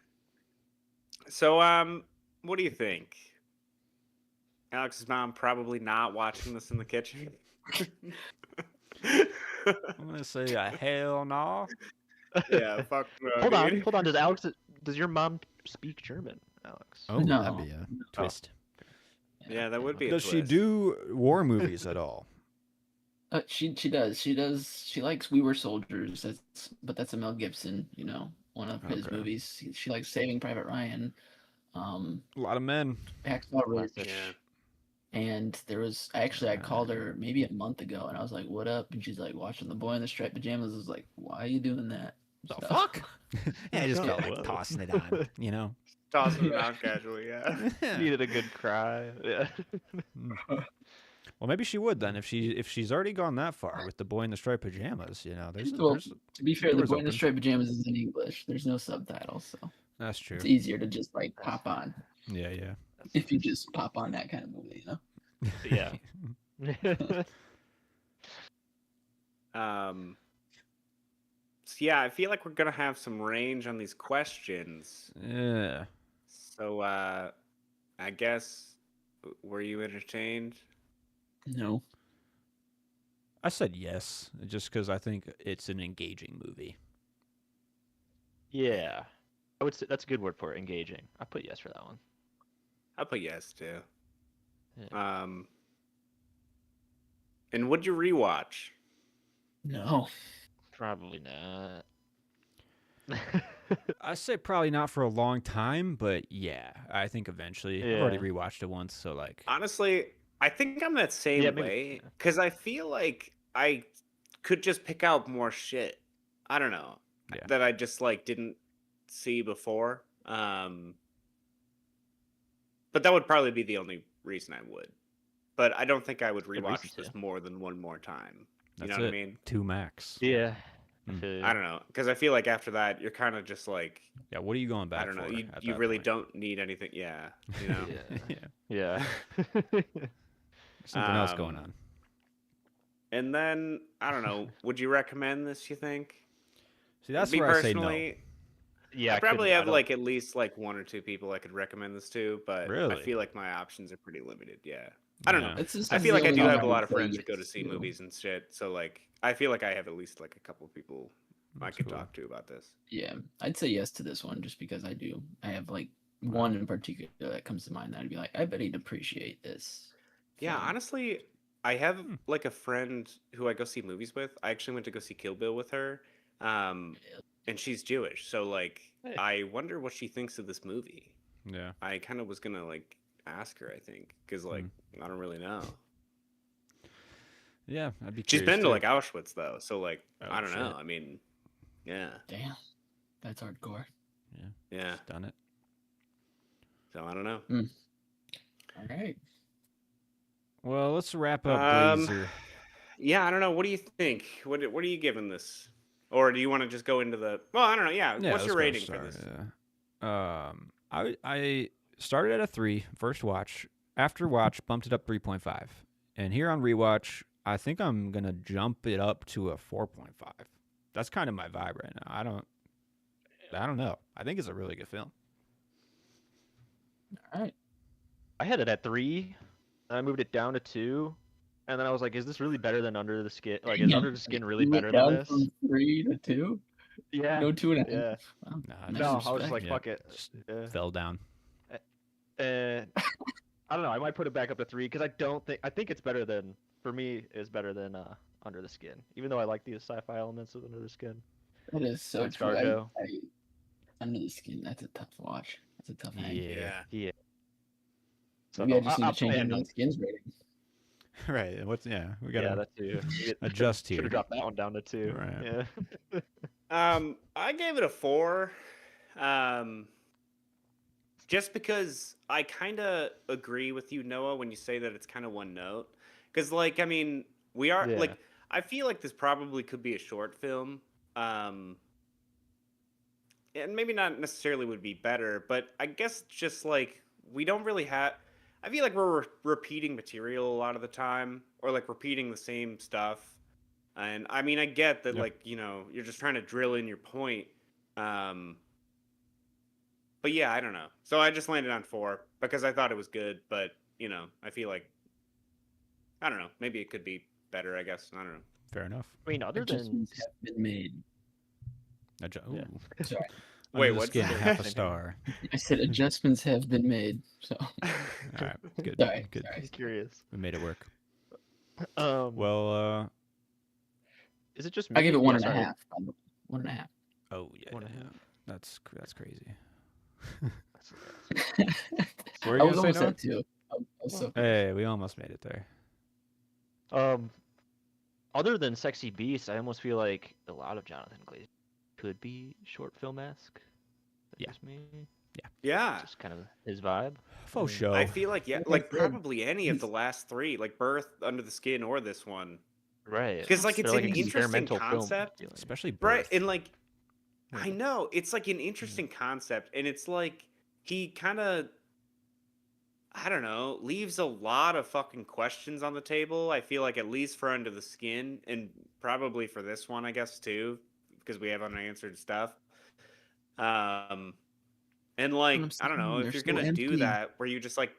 Speaker 3: so what do you think? Alex's mom probably not watching this in the kitchen.
Speaker 2: I'm gonna say a hell no.
Speaker 3: Yeah, fuck no,
Speaker 1: Hold on,
Speaker 3: dude.
Speaker 1: hold on. Does your mom speak German, Alex?
Speaker 2: Oh,
Speaker 4: No.
Speaker 2: that'd be a twist.
Speaker 3: Yeah, that would be a
Speaker 2: Does
Speaker 3: twist.
Speaker 2: she do war movies at all?
Speaker 4: She does. She likes We Were Soldiers. That's a Mel Gibson, one of his
Speaker 2: Okay.
Speaker 4: movies. She likes Saving Private Ryan,
Speaker 2: A lot of men.
Speaker 4: Hacksaw Ridge.
Speaker 1: Classic.
Speaker 3: Yeah.
Speaker 4: And there was I called her maybe a month ago, and I was like, "What up?" And she's like, "Watching The Boy in the Striped Pajamas." I was like, "Why are you doing that?"
Speaker 2: The
Speaker 4: So-
Speaker 2: fuck? Yeah, I just felt
Speaker 1: Whoa.
Speaker 2: like tossing it on, you know?
Speaker 3: Tossing it out casually, yeah.
Speaker 1: Needed a good cry. Yeah.
Speaker 2: Well, maybe she would then if she's already gone that far with The Boy in the Striped Pajamas. You know,
Speaker 4: Well,
Speaker 2: there's
Speaker 4: to be fair, The
Speaker 2: doors
Speaker 4: Boy in the
Speaker 2: open.
Speaker 4: Striped Pajamas is in English. There's no subtitles, so
Speaker 2: That's true.
Speaker 4: it's easier to just like pop on
Speaker 2: Yeah, yeah.
Speaker 4: if you just pop on that kind of movie,
Speaker 1: Yeah.
Speaker 3: So yeah, I feel like we're gonna have some range on these questions.
Speaker 2: Yeah.
Speaker 3: So I guess were you entertained?
Speaker 4: No.
Speaker 2: I said yes, just because I think it's an engaging movie.
Speaker 1: Yeah. I would say that's a good word for it, engaging. I put yes for that one.
Speaker 3: I put yes too.
Speaker 1: Yeah.
Speaker 3: And would you rewatch?
Speaker 4: No.
Speaker 1: Probably not.
Speaker 2: I say probably not for a long time, but yeah, I think eventually. I've already
Speaker 1: Yeah.
Speaker 2: rewatched it once, so like.
Speaker 3: Honestly, I think I'm that same
Speaker 1: Yeah, maybe-
Speaker 3: way because I feel like I could just pick out more shit. I don't know
Speaker 2: Yeah.
Speaker 3: that I just like didn't see before. But that would probably be the only reason I would. But I don't think I would
Speaker 1: Good
Speaker 3: rewatch
Speaker 1: reason
Speaker 3: this
Speaker 1: to.
Speaker 3: more than one more time. You
Speaker 2: That's
Speaker 3: know
Speaker 2: it.
Speaker 3: what I mean?
Speaker 2: 2 max.
Speaker 1: Yeah.
Speaker 2: Mm.
Speaker 1: I feel you.
Speaker 3: I don't know because I feel like after that you're kind of just like
Speaker 2: Yeah, what are you going back
Speaker 3: I don't know.
Speaker 2: for?
Speaker 3: You
Speaker 2: at
Speaker 3: you
Speaker 2: that
Speaker 3: really
Speaker 2: point?
Speaker 3: don't need anything. Yeah. You know.
Speaker 2: Yeah.
Speaker 1: Yeah.
Speaker 2: Something else going
Speaker 3: Um,
Speaker 2: on.
Speaker 3: And then I don't know. Would you recommend this? You think?
Speaker 2: See, that's
Speaker 3: Me
Speaker 2: where I say no.
Speaker 3: personally,
Speaker 1: Yeah.
Speaker 3: I probably
Speaker 1: couldn't-
Speaker 3: have
Speaker 1: don't-
Speaker 3: like at least like one or two people I could recommend this to, but
Speaker 2: Really?
Speaker 3: I feel like my options are pretty limited. Yeah. I don't know.
Speaker 2: Yeah.
Speaker 4: It's just
Speaker 3: I feel like I
Speaker 4: the
Speaker 3: do
Speaker 4: only
Speaker 3: have a
Speaker 4: one
Speaker 3: lot of
Speaker 4: say
Speaker 3: friends that go to
Speaker 4: yes
Speaker 3: see movies and shit, so like I feel like I have at least like a couple of people I
Speaker 2: That's
Speaker 3: could
Speaker 2: cool.
Speaker 3: talk to about this.
Speaker 4: Yeah, I'd say yes to this one just because I have like one in particular that comes to mind that I'd be like, I bet he'd appreciate this.
Speaker 3: Yeah,
Speaker 4: film.
Speaker 3: honestly, I have
Speaker 2: Hmm.
Speaker 3: like a friend who I go see movies with. I actually went to go see Kill Bill with her, and she's Jewish, so like
Speaker 1: Hey.
Speaker 3: I wonder what she thinks of this movie.
Speaker 2: Yeah.
Speaker 3: I kind of was gonna like ask her, I think, because like I don't really know.
Speaker 2: Yeah, I'd be
Speaker 3: She's
Speaker 2: curious
Speaker 3: been to
Speaker 2: too.
Speaker 3: like Auschwitz though, so like
Speaker 2: Oh,
Speaker 3: I don't know.
Speaker 2: shit.
Speaker 3: I mean, yeah,
Speaker 4: Damn, that's hardcore.
Speaker 3: yeah.
Speaker 2: She's done it.
Speaker 3: So I don't know.
Speaker 4: All right.
Speaker 2: Well, let's wrap up Blazer.
Speaker 3: Yeah, I don't know. What do you think? What are you giving this? Or do you want to just go into the? Well, I don't know. Yeah,
Speaker 2: Yeah,
Speaker 3: what's your
Speaker 2: let's go
Speaker 3: rating for
Speaker 2: start,
Speaker 3: this?
Speaker 2: Yeah. I started at a 3 first watch. After watch, bumped it up 3.5, and here on rewatch, I think I'm gonna jump it up to a 4.5. That's kind of my vibe right now. I don't know. I think it's a really good film.
Speaker 4: All right.
Speaker 1: I had it at 3, and I moved it down to 2, and then I was like, "Is this really better than Under the Skin? Like, is
Speaker 4: Damn,
Speaker 1: Under the Skin really
Speaker 4: you went
Speaker 1: better than
Speaker 4: down
Speaker 1: this?"
Speaker 4: from 3 to 2?
Speaker 1: Yeah.
Speaker 4: No 2.5.
Speaker 1: Yeah.
Speaker 4: Wow,
Speaker 2: Nah,
Speaker 4: nice
Speaker 1: No, I was just
Speaker 4: respect.
Speaker 1: like,
Speaker 2: Yeah,
Speaker 1: "Fuck it."
Speaker 2: just
Speaker 1: Yeah.
Speaker 2: fell down.
Speaker 1: And I don't know. I might put it back up to 3 because I think it's better than, for me, it's better than Under the Skin. Even though I like the sci-fi elements of Under the Skin.
Speaker 4: That is so
Speaker 1: And
Speaker 4: true.
Speaker 1: Scargo.
Speaker 4: Under the Skin. That's a tough watch. That's a tough hang.
Speaker 2: Yeah.
Speaker 1: So
Speaker 4: Maybe I just need
Speaker 1: I'll
Speaker 4: to change
Speaker 1: play
Speaker 4: Under
Speaker 1: it.
Speaker 4: the Skin's rating.
Speaker 2: Right. We
Speaker 1: Yeah,
Speaker 2: gotta
Speaker 1: that too.
Speaker 2: adjust
Speaker 1: Should
Speaker 2: here.
Speaker 1: have dropped that one down to 2.
Speaker 2: Right.
Speaker 1: Yeah.
Speaker 3: I gave it a 4. Just because I kind of agree with you, Noah, when you say that it's kind of one note. Because, like, I mean, we are
Speaker 1: Yeah.
Speaker 3: like, I feel like this probably could be a short film. and maybe not necessarily would be better, but I guess just like we don't really have. I feel like we're repeating material a lot of the time, or like repeating the same stuff. And I mean, I get that,
Speaker 2: Yeah.
Speaker 3: like, you know, you're just trying to drill in your point. Um, but yeah, I don't know. So I just landed on 4 because I thought it was good, but you know, I feel like I don't know. Maybe it could be better. I guess I don't know.
Speaker 2: Fair enough.
Speaker 1: I mean, other than
Speaker 4: Adjustments have been made.
Speaker 2: Ooh.
Speaker 1: Yeah.
Speaker 4: Sorry,
Speaker 3: Wait,
Speaker 2: Under the
Speaker 3: what's
Speaker 2: skin,
Speaker 3: that?
Speaker 2: half a star.
Speaker 4: I said adjustments have been made. So
Speaker 2: All right, good.
Speaker 4: sorry,
Speaker 2: Good.
Speaker 4: sorry.
Speaker 1: I'm curious.
Speaker 2: We made it work.
Speaker 1: Well,
Speaker 2: Well,
Speaker 1: is it just me?
Speaker 4: I gave it one
Speaker 1: Yeah,
Speaker 4: and a
Speaker 1: sorry.
Speaker 4: half. 1.5.
Speaker 2: oh yeah,
Speaker 1: One and a
Speaker 2: yeah.
Speaker 1: half.
Speaker 2: That's crazy.
Speaker 1: That's-
Speaker 2: What were
Speaker 4: I
Speaker 2: you
Speaker 4: was
Speaker 2: gonna say,
Speaker 4: almost
Speaker 2: Noah?
Speaker 4: at 2. I was so
Speaker 2: Hey, we almost made it there.
Speaker 1: Other than Sexy Beast, I almost feel like a lot of Jonathan Glazer could be short film-esque. That's
Speaker 2: Yeah.
Speaker 1: just me.
Speaker 3: Yeah,
Speaker 1: Just kind of his vibe.
Speaker 2: Faux
Speaker 1: mean,
Speaker 2: show.
Speaker 3: I feel like yeah,
Speaker 4: Like I
Speaker 3: like
Speaker 4: said,
Speaker 3: probably any of the
Speaker 4: he's-
Speaker 3: last 3, like Birth, Under the Skin, or this one,
Speaker 1: Right.
Speaker 3: because like
Speaker 1: They're
Speaker 3: it's
Speaker 1: like
Speaker 3: an interesting
Speaker 1: experimental film, I
Speaker 3: concept,
Speaker 1: feel like.
Speaker 2: Especially Birth.
Speaker 3: right? And like
Speaker 1: Yeah.
Speaker 3: I know it's like an interesting concept, and it's like he kind of, I don't know, leaves a lot of fucking questions on the table. I feel like at least for Under the Skin, and probably for this one, I guess too, because we have unanswered stuff. And like
Speaker 4: I'm
Speaker 3: I don't know,
Speaker 4: saying,
Speaker 3: if
Speaker 4: they're
Speaker 3: you're
Speaker 4: so
Speaker 3: gonna do
Speaker 4: empty.
Speaker 3: that where you just like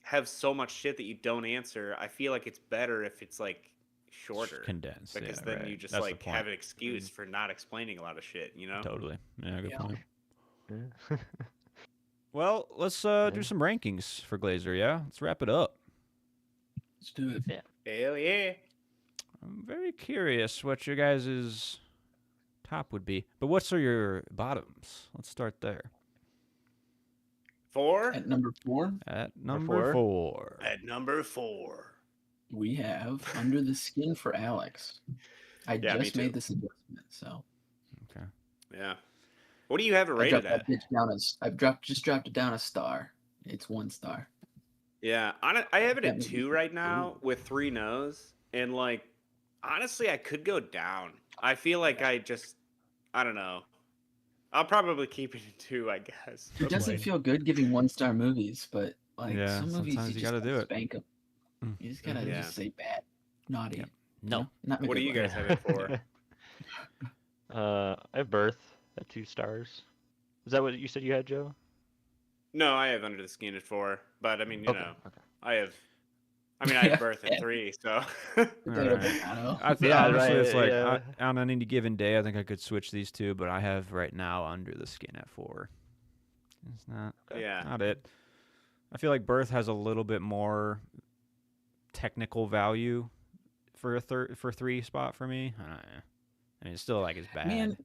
Speaker 3: have so much shit that you don't answer, I feel like it's better if it's like shorter.
Speaker 2: Condensed.
Speaker 3: Because
Speaker 2: yeah,
Speaker 3: then
Speaker 2: right.
Speaker 3: you just
Speaker 2: That's the
Speaker 3: like
Speaker 2: point.
Speaker 3: have an excuse for not explaining a lot of shit, you know?
Speaker 2: Totally. Yeah, good
Speaker 4: Yeah.
Speaker 2: point.
Speaker 1: Yeah.
Speaker 2: Well, let's do
Speaker 1: Yeah.
Speaker 2: some rankings for Glazer, yeah? Let's wrap it up.
Speaker 4: Let's do it.
Speaker 3: Hell yeah.
Speaker 2: I'm very curious what your guys' top would be. But what's your bottoms? Let's start there.
Speaker 3: 4?
Speaker 4: At number 4,
Speaker 2: At number 4.
Speaker 3: At number 4.
Speaker 4: we have Under the Skin for Alex. I
Speaker 3: Yeah, me
Speaker 4: just
Speaker 3: too.
Speaker 4: made this adjustment, so
Speaker 2: Okay.
Speaker 3: Yeah. What do you have it
Speaker 4: I
Speaker 3: rated
Speaker 4: dropped
Speaker 3: at?
Speaker 4: that bitch down as just dropped it down a star. It's 1 star.
Speaker 3: Yeah, I have it
Speaker 4: That
Speaker 3: at
Speaker 4: movie-
Speaker 3: 2 right now with 3 no's, and like honestly, I could go down. I feel like I don't know. I'll probably keep it at 2, I guess.
Speaker 4: It
Speaker 3: but,
Speaker 4: doesn't
Speaker 3: like,
Speaker 4: feel good giving 1-star movies, but like
Speaker 2: Yeah,
Speaker 4: some movies
Speaker 2: sometimes
Speaker 4: you
Speaker 2: you
Speaker 4: just
Speaker 2: gotta do it.
Speaker 4: spank them.
Speaker 2: Mm.
Speaker 4: You just gotta
Speaker 3: Yeah.
Speaker 4: just say bad, naughty.
Speaker 2: Yep.
Speaker 4: you
Speaker 2: No.
Speaker 4: know? Not in a
Speaker 3: What do
Speaker 4: good
Speaker 3: you
Speaker 4: way.
Speaker 3: guys have it for?
Speaker 1: I have Birth at 2 stars. Is that what you said you had, Joe?
Speaker 3: No, I have Under the Skin at 4, but I mean, you
Speaker 1: Okay.
Speaker 3: know,
Speaker 1: Okay.
Speaker 3: I have Birth at 3, so
Speaker 4: Potato,
Speaker 2: Alright.
Speaker 4: potato.
Speaker 1: Yeah,
Speaker 2: honestly,
Speaker 1: right,
Speaker 2: it's like
Speaker 1: yeah.
Speaker 2: on any given day, I think I could switch these two, but I have right now Under the Skin at 4. It's not
Speaker 3: yeah.
Speaker 2: not it. I feel like Birth has a little bit more technical value for a 3 spot for me. I don't know. I mean, it's still like it's bad.
Speaker 4: Man,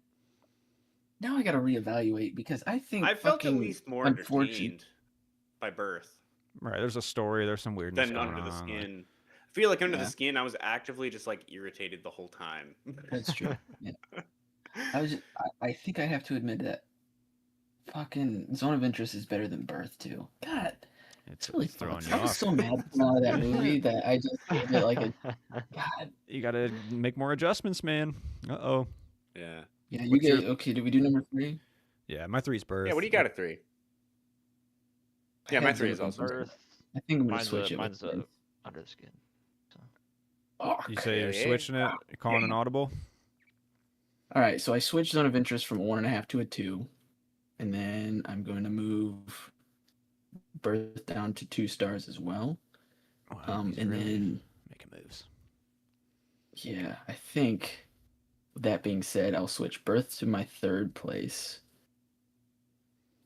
Speaker 4: now I gotta reevaluate because I think
Speaker 3: I felt at
Speaker 4: fucking
Speaker 3: least more
Speaker 4: unfortunate.
Speaker 3: entertained by Birth
Speaker 2: Right, there's a story, there's some weirdness
Speaker 3: than
Speaker 2: going
Speaker 3: Under the
Speaker 2: on, like-
Speaker 3: Skin. I feel like Under
Speaker 4: Yeah.
Speaker 3: the Skin, I was actively just like irritated the whole time.
Speaker 4: That's true. Yeah. I think I have to admit that fucking Zone of Interest is better than Birth too. God, it's really
Speaker 2: throwing
Speaker 4: fucked.
Speaker 2: you
Speaker 4: I was
Speaker 2: off.
Speaker 4: so mad coming out of that movie that I just gave it like a God.
Speaker 2: You gotta make more adjustments, man. Uh-oh.
Speaker 3: Yeah.
Speaker 4: Yeah, you
Speaker 2: What's
Speaker 4: get
Speaker 2: your-
Speaker 4: okay. Did we do number 3?
Speaker 2: Yeah, my 3's Birth.
Speaker 3: Yeah, what do you got at 3? Yeah, my 3 is also
Speaker 1: Birth.
Speaker 4: I think I'm gonna
Speaker 1: Mine's
Speaker 4: switch
Speaker 1: a,
Speaker 4: it.
Speaker 1: mine's
Speaker 4: with
Speaker 1: a
Speaker 4: Birth.
Speaker 1: Under the Skin. So.
Speaker 4: Oh,
Speaker 2: You say you're
Speaker 3: Hell yeah.
Speaker 2: switching it, you're calling an audible?
Speaker 4: all right, so I switched Zone of Interest from 1.5 to a 2, and then I'm going to move Birth down to 2 stars as well.
Speaker 2: Wow, he's
Speaker 4: And
Speaker 2: really
Speaker 4: then
Speaker 2: making moves.
Speaker 4: yeah, I think with that being said, I'll switch Birth to my 3rd place.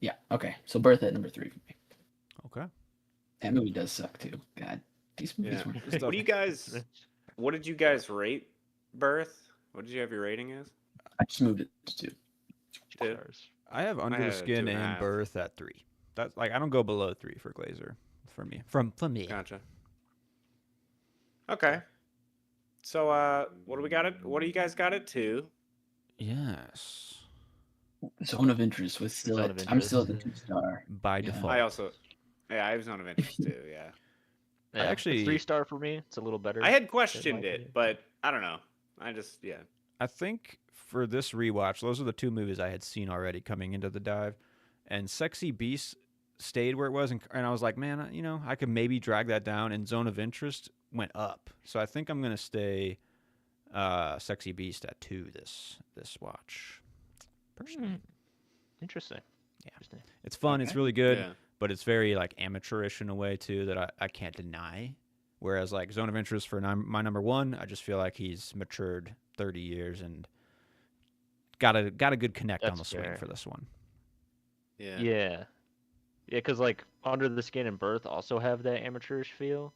Speaker 4: Yeah, okay. So Birth at number 3 for me.
Speaker 2: Okay.
Speaker 4: That movie does suck too. God, these movies
Speaker 3: Yeah.
Speaker 4: were
Speaker 3: What do you guys what did you guys rate Birth? What did you have your rating as?
Speaker 4: I just moved it to 2.
Speaker 1: 2
Speaker 3: Two.
Speaker 1: stars.
Speaker 2: I have Under
Speaker 3: had
Speaker 2: the
Speaker 3: a
Speaker 2: Skin
Speaker 3: 2.5.
Speaker 2: and Birth at 3. That's like I don't go below 3 for Glazer. For me. From me.
Speaker 3: Gotcha. Okay. So what do we got it? What do you guys got it to?
Speaker 2: Yes.
Speaker 4: Zone of Interest was still
Speaker 1: Zone
Speaker 4: at.
Speaker 1: of
Speaker 4: I'm still at the
Speaker 1: Interest.
Speaker 4: 2 star.
Speaker 2: By
Speaker 4: Yeah.
Speaker 2: default.
Speaker 3: I also I have Zone of Interest too, yeah.
Speaker 1: Yeah,
Speaker 2: actually-
Speaker 1: it's 3 star for me. It's a little better.
Speaker 3: I had questioned
Speaker 1: might
Speaker 3: it,
Speaker 1: be.
Speaker 3: but I don't know. I just yeah.
Speaker 2: I think for this rewatch, those are the two movies I had seen already coming into the dive, and Sexy Beast stayed where it was, and I was like, man, I could maybe drag that down, and Zone of Interest went up. So I think I'm gonna stay Sexy Beast at 2 this watch. Personally,
Speaker 1: Interesting.
Speaker 2: Yeah.
Speaker 1: Interesting.
Speaker 2: it's fun. It's
Speaker 4: Okay.
Speaker 2: really good,
Speaker 3: Yeah.
Speaker 2: but it's very like amateurish in a way too that I can't deny. Whereas like Zone of Interest for my number 1, I just feel like he's matured 30 years and got a good connect on the
Speaker 1: That's
Speaker 2: swing
Speaker 1: fair.
Speaker 2: for this one.
Speaker 3: Yeah.
Speaker 1: Yeah. Yeah, because like Under the Skin and Birth also have that amateurish feel,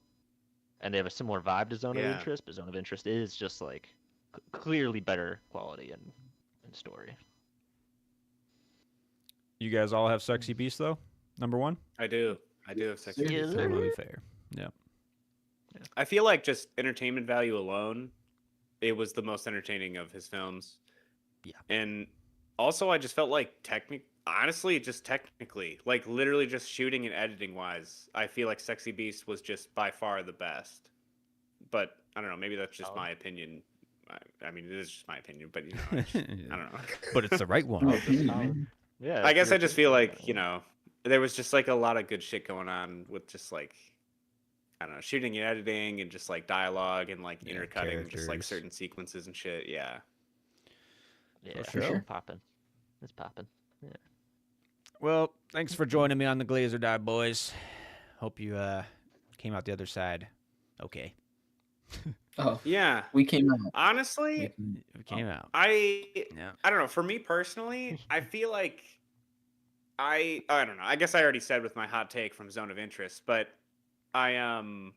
Speaker 1: and they have a similar vibe to Zone of
Speaker 3: Yeah.
Speaker 1: Interest, but Zone of Interest is just like clearly better quality and story.
Speaker 2: You guys all have Sexy Beast though? Number 1?
Speaker 3: I do. I do have Sexy
Speaker 4: Yeah.
Speaker 3: Beast.
Speaker 2: Totally fair. Yeah.
Speaker 3: I feel like just entertainment value alone, it was the most entertaining of his films.
Speaker 2: Yeah.
Speaker 3: And also, I just felt like honestly, just technically, like literally just shooting and editing wise, I feel like Sexy Beast was just by far the best. But I don't know, maybe that's just
Speaker 1: Oh.
Speaker 3: my opinion. I mean, it is just my opinion, but I don't know.
Speaker 2: But it's the right one.
Speaker 4: Oh, man.
Speaker 1: Yeah.
Speaker 3: I
Speaker 1: it's
Speaker 3: guess
Speaker 1: your
Speaker 3: I just feel
Speaker 1: opinion,
Speaker 3: like, there was just like a lot of good shit going on with just like, I don't know, shooting and editing and just like dialogue and like
Speaker 2: Yeah,
Speaker 3: intercutting just like
Speaker 2: characters.
Speaker 3: certain sequences and shit. Yeah.
Speaker 1: Yeah,
Speaker 2: For sure.
Speaker 1: It's popping. It's popping.
Speaker 2: Well, thanks for joining me on the Glazer Dive, boys. Hope you came out the other side okay.
Speaker 4: Oh,
Speaker 3: Yeah.
Speaker 4: we came out.
Speaker 3: Honestly,
Speaker 2: We came out.
Speaker 3: I
Speaker 2: Yeah.
Speaker 3: don't know. For me personally, I feel like I don't know. I guess I already said with my hot take from Zone of Interest, but I'm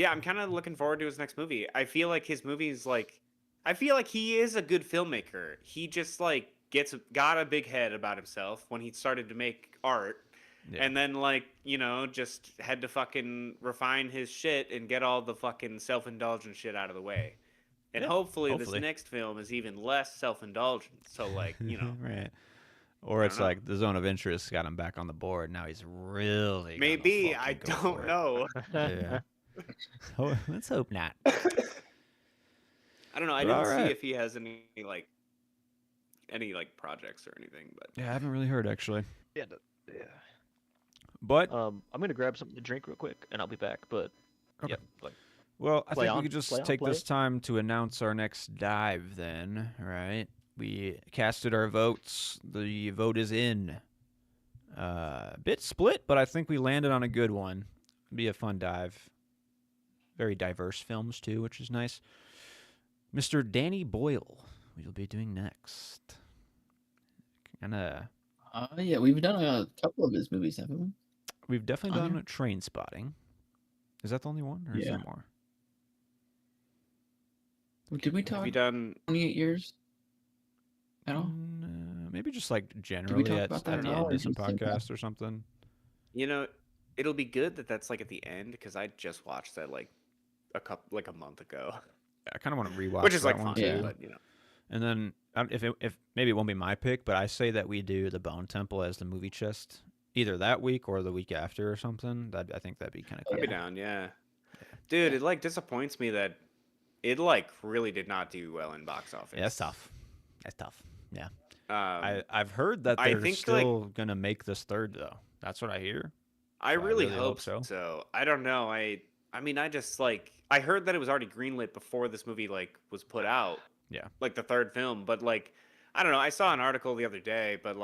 Speaker 3: kind of looking forward to his next movie. I feel like his movies I feel like he is a good filmmaker. He just like got a big head about himself when he started to make art.
Speaker 2: Yeah.
Speaker 3: And then just had to fucking refine his shit and get all the fucking self-indulgent shit out of the way. And
Speaker 2: Yeah,
Speaker 3: hopefully
Speaker 2: hopefully.
Speaker 3: this next film is even less self-indulgent. So
Speaker 2: right. Or
Speaker 3: I
Speaker 2: it's
Speaker 3: don't know.
Speaker 2: like the Zone of Interest got him back on the board. Now he's really gonna
Speaker 3: maybe
Speaker 2: fucking
Speaker 3: I
Speaker 2: go
Speaker 3: don't
Speaker 2: for it.
Speaker 3: know.
Speaker 2: Yeah. Let's hope not.
Speaker 3: I don't know. I
Speaker 2: But
Speaker 3: didn't
Speaker 2: alright.
Speaker 3: see if he has any projects or anything, but
Speaker 2: Yeah, I haven't really heard actually.
Speaker 1: Yeah.
Speaker 2: But
Speaker 1: I'm gonna grab something to drink real quick, and I'll be back. But
Speaker 2: Okay.
Speaker 1: yeah, like
Speaker 2: well, I
Speaker 1: Play
Speaker 2: think we
Speaker 1: on,
Speaker 2: could just
Speaker 1: play on,
Speaker 2: take
Speaker 1: play
Speaker 2: this
Speaker 1: it.
Speaker 2: time to announce our next dive then, right? We casted our votes. The vote is in. A bit split, but I think we landed on a good one. Be a fun dive. Very diverse films too, which is nice. Mr. Danny Boyle, we'll be doing next. Kinda,
Speaker 4: Yeah, we've done a couple of his movies, haven't we?
Speaker 2: we've definitely
Speaker 4: Oh,
Speaker 2: done
Speaker 4: yeah.
Speaker 2: Train Spotting. Is that the only one, or is
Speaker 4: Yeah.
Speaker 2: there more?
Speaker 4: Did we
Speaker 3: have
Speaker 4: talk
Speaker 3: you done
Speaker 4: 28 years at all?
Speaker 2: Maybe just like generally
Speaker 4: talk
Speaker 2: at,
Speaker 4: about that
Speaker 2: at
Speaker 4: at
Speaker 2: the
Speaker 4: all,
Speaker 2: end
Speaker 4: or
Speaker 2: of some
Speaker 4: just like that?
Speaker 2: podcast or something.
Speaker 3: it'll be good that's like at the end because I just watched that like a month ago.
Speaker 2: I kind of want to rewatch
Speaker 3: Which is
Speaker 2: that
Speaker 3: like
Speaker 2: one
Speaker 3: fun,
Speaker 2: too.
Speaker 4: Yeah.
Speaker 3: but
Speaker 2: And then if maybe it won't be my pick, but I say that we do the Bone Temple as the movie chest either that week or the week after or something. I think that'd be kind of
Speaker 3: I'd
Speaker 2: cool.
Speaker 3: be down, yeah. Dude, it like disappoints me that it like really did not do well in box office.
Speaker 2: Yeah, that's tough. That's tough. Yeah.
Speaker 3: Um,
Speaker 2: I've heard that
Speaker 3: I
Speaker 2: they're
Speaker 3: think,
Speaker 2: still gonna make this third though. That's what I hear.
Speaker 3: I
Speaker 2: So I
Speaker 3: really
Speaker 2: really
Speaker 3: hope
Speaker 2: hope so.
Speaker 3: so. I don't know. I mean, I just I heard that it was already greenlit before this movie was put out.
Speaker 2: Yeah.
Speaker 3: Like the third film, but I don't know. I saw an article the other day, but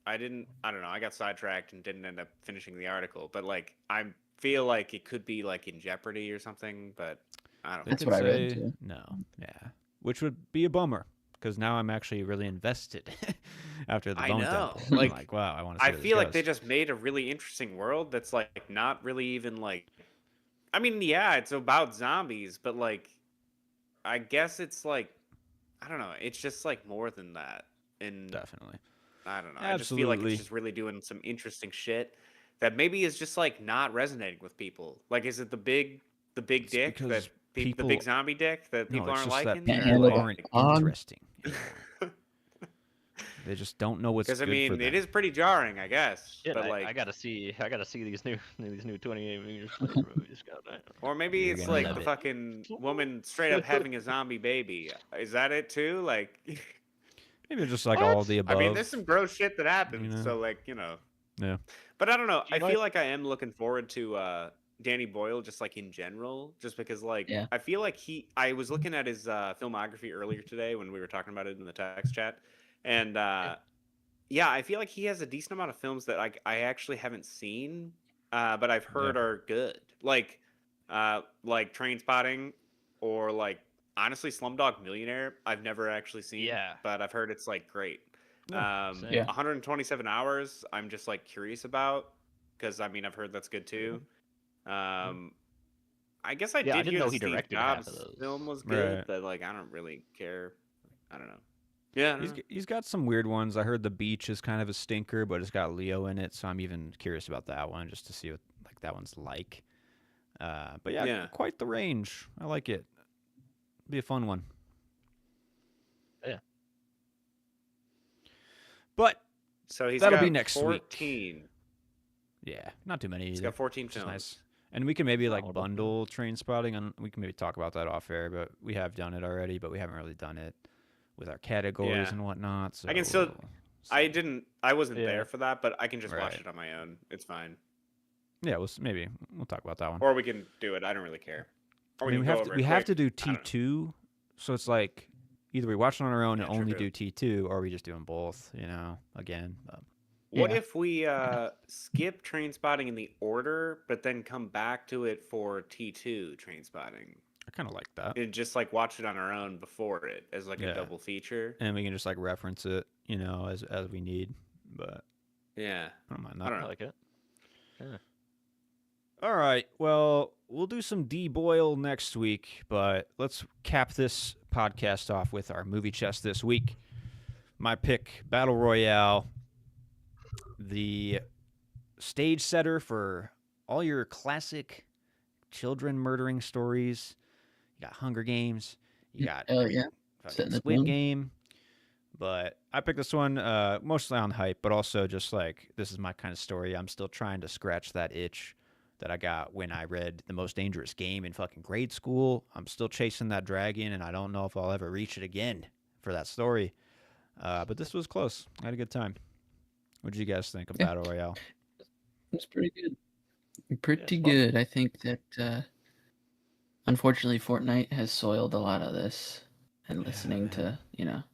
Speaker 3: I don't know. I got sidetracked and didn't end up finishing the article, but I feel like it could be in jeopardy or something, but I don't
Speaker 2: They
Speaker 3: know.
Speaker 4: That's
Speaker 2: could
Speaker 4: what I read,
Speaker 2: say
Speaker 4: too.
Speaker 2: no. Yeah. Which would be a bummer because now I'm actually really invested after the
Speaker 3: I
Speaker 2: Bone
Speaker 3: know.
Speaker 2: Temple. I'm like, wow, I want to see
Speaker 3: I
Speaker 2: where this
Speaker 3: feel like they
Speaker 2: goes.
Speaker 3: just made a really interesting world that's not really even I mean, yeah, it's about zombies, but I guess it's I don't know, it's just more than that. And
Speaker 2: Definitely.
Speaker 3: I don't know. I just feel like
Speaker 2: Absolutely.
Speaker 3: it's just really doing some interesting shit that maybe is just not resonating with people. Is it the big
Speaker 2: It's
Speaker 3: dick
Speaker 2: because
Speaker 3: that the
Speaker 2: people-
Speaker 3: big zombie dick that
Speaker 2: No,
Speaker 3: people
Speaker 2: it's
Speaker 3: aren't
Speaker 2: just
Speaker 3: liking?
Speaker 2: that
Speaker 4: Can't
Speaker 2: people
Speaker 4: handle
Speaker 2: aren't
Speaker 4: on.
Speaker 2: interesting. They just don't know what's good
Speaker 3: Because I
Speaker 2: for
Speaker 3: mean,
Speaker 2: them.
Speaker 3: it is pretty jarring, I guess.
Speaker 1: Shit,
Speaker 3: but
Speaker 1: I
Speaker 3: like,
Speaker 1: gotta see these new 28 meters movies. Goddamn.
Speaker 3: or maybe
Speaker 2: You're
Speaker 3: it's
Speaker 2: gonna
Speaker 3: like
Speaker 2: love
Speaker 3: the
Speaker 2: it.
Speaker 3: fucking woman straight up having a zombie baby. Is that it too? Like,
Speaker 2: Maybe just like all
Speaker 1: What?
Speaker 2: the above.
Speaker 3: I mean, there's some gross shit that happens.
Speaker 2: know?
Speaker 3: So like, you know.
Speaker 2: Yeah.
Speaker 3: But I don't know.
Speaker 1: Do you
Speaker 3: I
Speaker 1: know
Speaker 3: feel like I am looking forward to Danny Boyle, just like in general, just because like
Speaker 4: Yeah.
Speaker 3: I feel like I was looking at his filmography earlier today when we were talking about it in the text chat, and yeah, I feel like he has a decent amount of films that I actually haven't seen, but I've heard are good. Like Train Spotting, or like honestly Slumdog Millionaire. I've never actually seen,
Speaker 1: Yeah.
Speaker 3: but I've heard it's like great.
Speaker 1: same.
Speaker 4: Yeah.
Speaker 3: 127 Hours. I'm just like curious about, because I mean I've heard that's good too. I guess I
Speaker 1: Yeah, I
Speaker 3: did
Speaker 1: didn't
Speaker 3: hear
Speaker 1: know
Speaker 3: the
Speaker 1: he
Speaker 3: Steve
Speaker 1: directed half of
Speaker 3: Jobs
Speaker 1: those.
Speaker 3: film was good,
Speaker 2: Right.
Speaker 3: but like I don't really care. I don't know. Yeah, I don't know.
Speaker 2: He's got some weird ones. I heard The Beach is kind of a stinker, but it's got Leo in it, so I'm even curious about that one just to see what like that one's like. But yeah, quite the range. I like it. Be a fun one.
Speaker 1: Yeah.
Speaker 2: But
Speaker 3: So he's
Speaker 2: that'll
Speaker 3: got
Speaker 2: be next week.
Speaker 3: 14.
Speaker 2: yeah, not too many
Speaker 3: He's
Speaker 2: either.
Speaker 3: got 14
Speaker 2: Which is
Speaker 3: films.
Speaker 2: nice. And we can maybe like
Speaker 1: hold up.
Speaker 2: bundle Train Spotting, and we can maybe talk about that off air. But we have done it already, but we haven't really done it with our categories
Speaker 3: Yeah.
Speaker 2: and whatnot. So
Speaker 3: I can still- I wasn't
Speaker 1: Yeah.
Speaker 3: there for that, but I can just watch
Speaker 2: Right.
Speaker 3: it on my own. It's fine.
Speaker 2: yeah, maybe we'll talk about that one.
Speaker 3: Or we can do it. I don't really care. Or
Speaker 2: I mean,
Speaker 3: can
Speaker 2: we
Speaker 3: go
Speaker 2: have
Speaker 3: over
Speaker 2: to
Speaker 3: it
Speaker 2: we have to
Speaker 3: quick.
Speaker 2: do
Speaker 3: I don't know.
Speaker 2: T2, so it's like either we watch it on our own
Speaker 3: Yeah,
Speaker 2: and only
Speaker 3: true.
Speaker 2: do T2, or we just do them both. You know, again.
Speaker 3: What
Speaker 4: Yeah.
Speaker 3: if we skip Train Spotting in the order, but then come back to it for T2 Train Spotting?
Speaker 2: I kind of like that,
Speaker 3: And just like watch it on our own before it as like
Speaker 2: Yeah.
Speaker 3: a double feature.
Speaker 2: and we can just like reference it, you know, as we need. But
Speaker 3: Yeah.
Speaker 2: I don't mind that.
Speaker 3: I don't
Speaker 1: I
Speaker 3: know.
Speaker 1: like it.
Speaker 2: All right. Well, we'll do some D-Boyle next week, but let's cap this podcast off with our movie chest this week. My pick, Battle Royale, the stage setter for all your classic children murdering stories. You got Hunger Games. You got
Speaker 4: Oh yeah.
Speaker 2: fucking
Speaker 4: Setting the
Speaker 2: Squid
Speaker 4: tone.
Speaker 2: Game. But I picked this one mostly on hype, but also just like this is my kind of story. I'm still trying to scratch that itch that I got when I read The Most Dangerous Game in fucking grade school. I'm still chasing that dragon, and I don't know if I'll ever reach it again for that story. But this was close. I had a good time. What did you guys think of
Speaker 4: Yeah.
Speaker 2: Battle Royale?
Speaker 4: It's pretty good. Pretty
Speaker 1: it's fun.
Speaker 4: good. I think that unfortunately Fortnite has soiled a lot of this. And
Speaker 2: Yeah,
Speaker 4: listening
Speaker 2: man.
Speaker 4: to,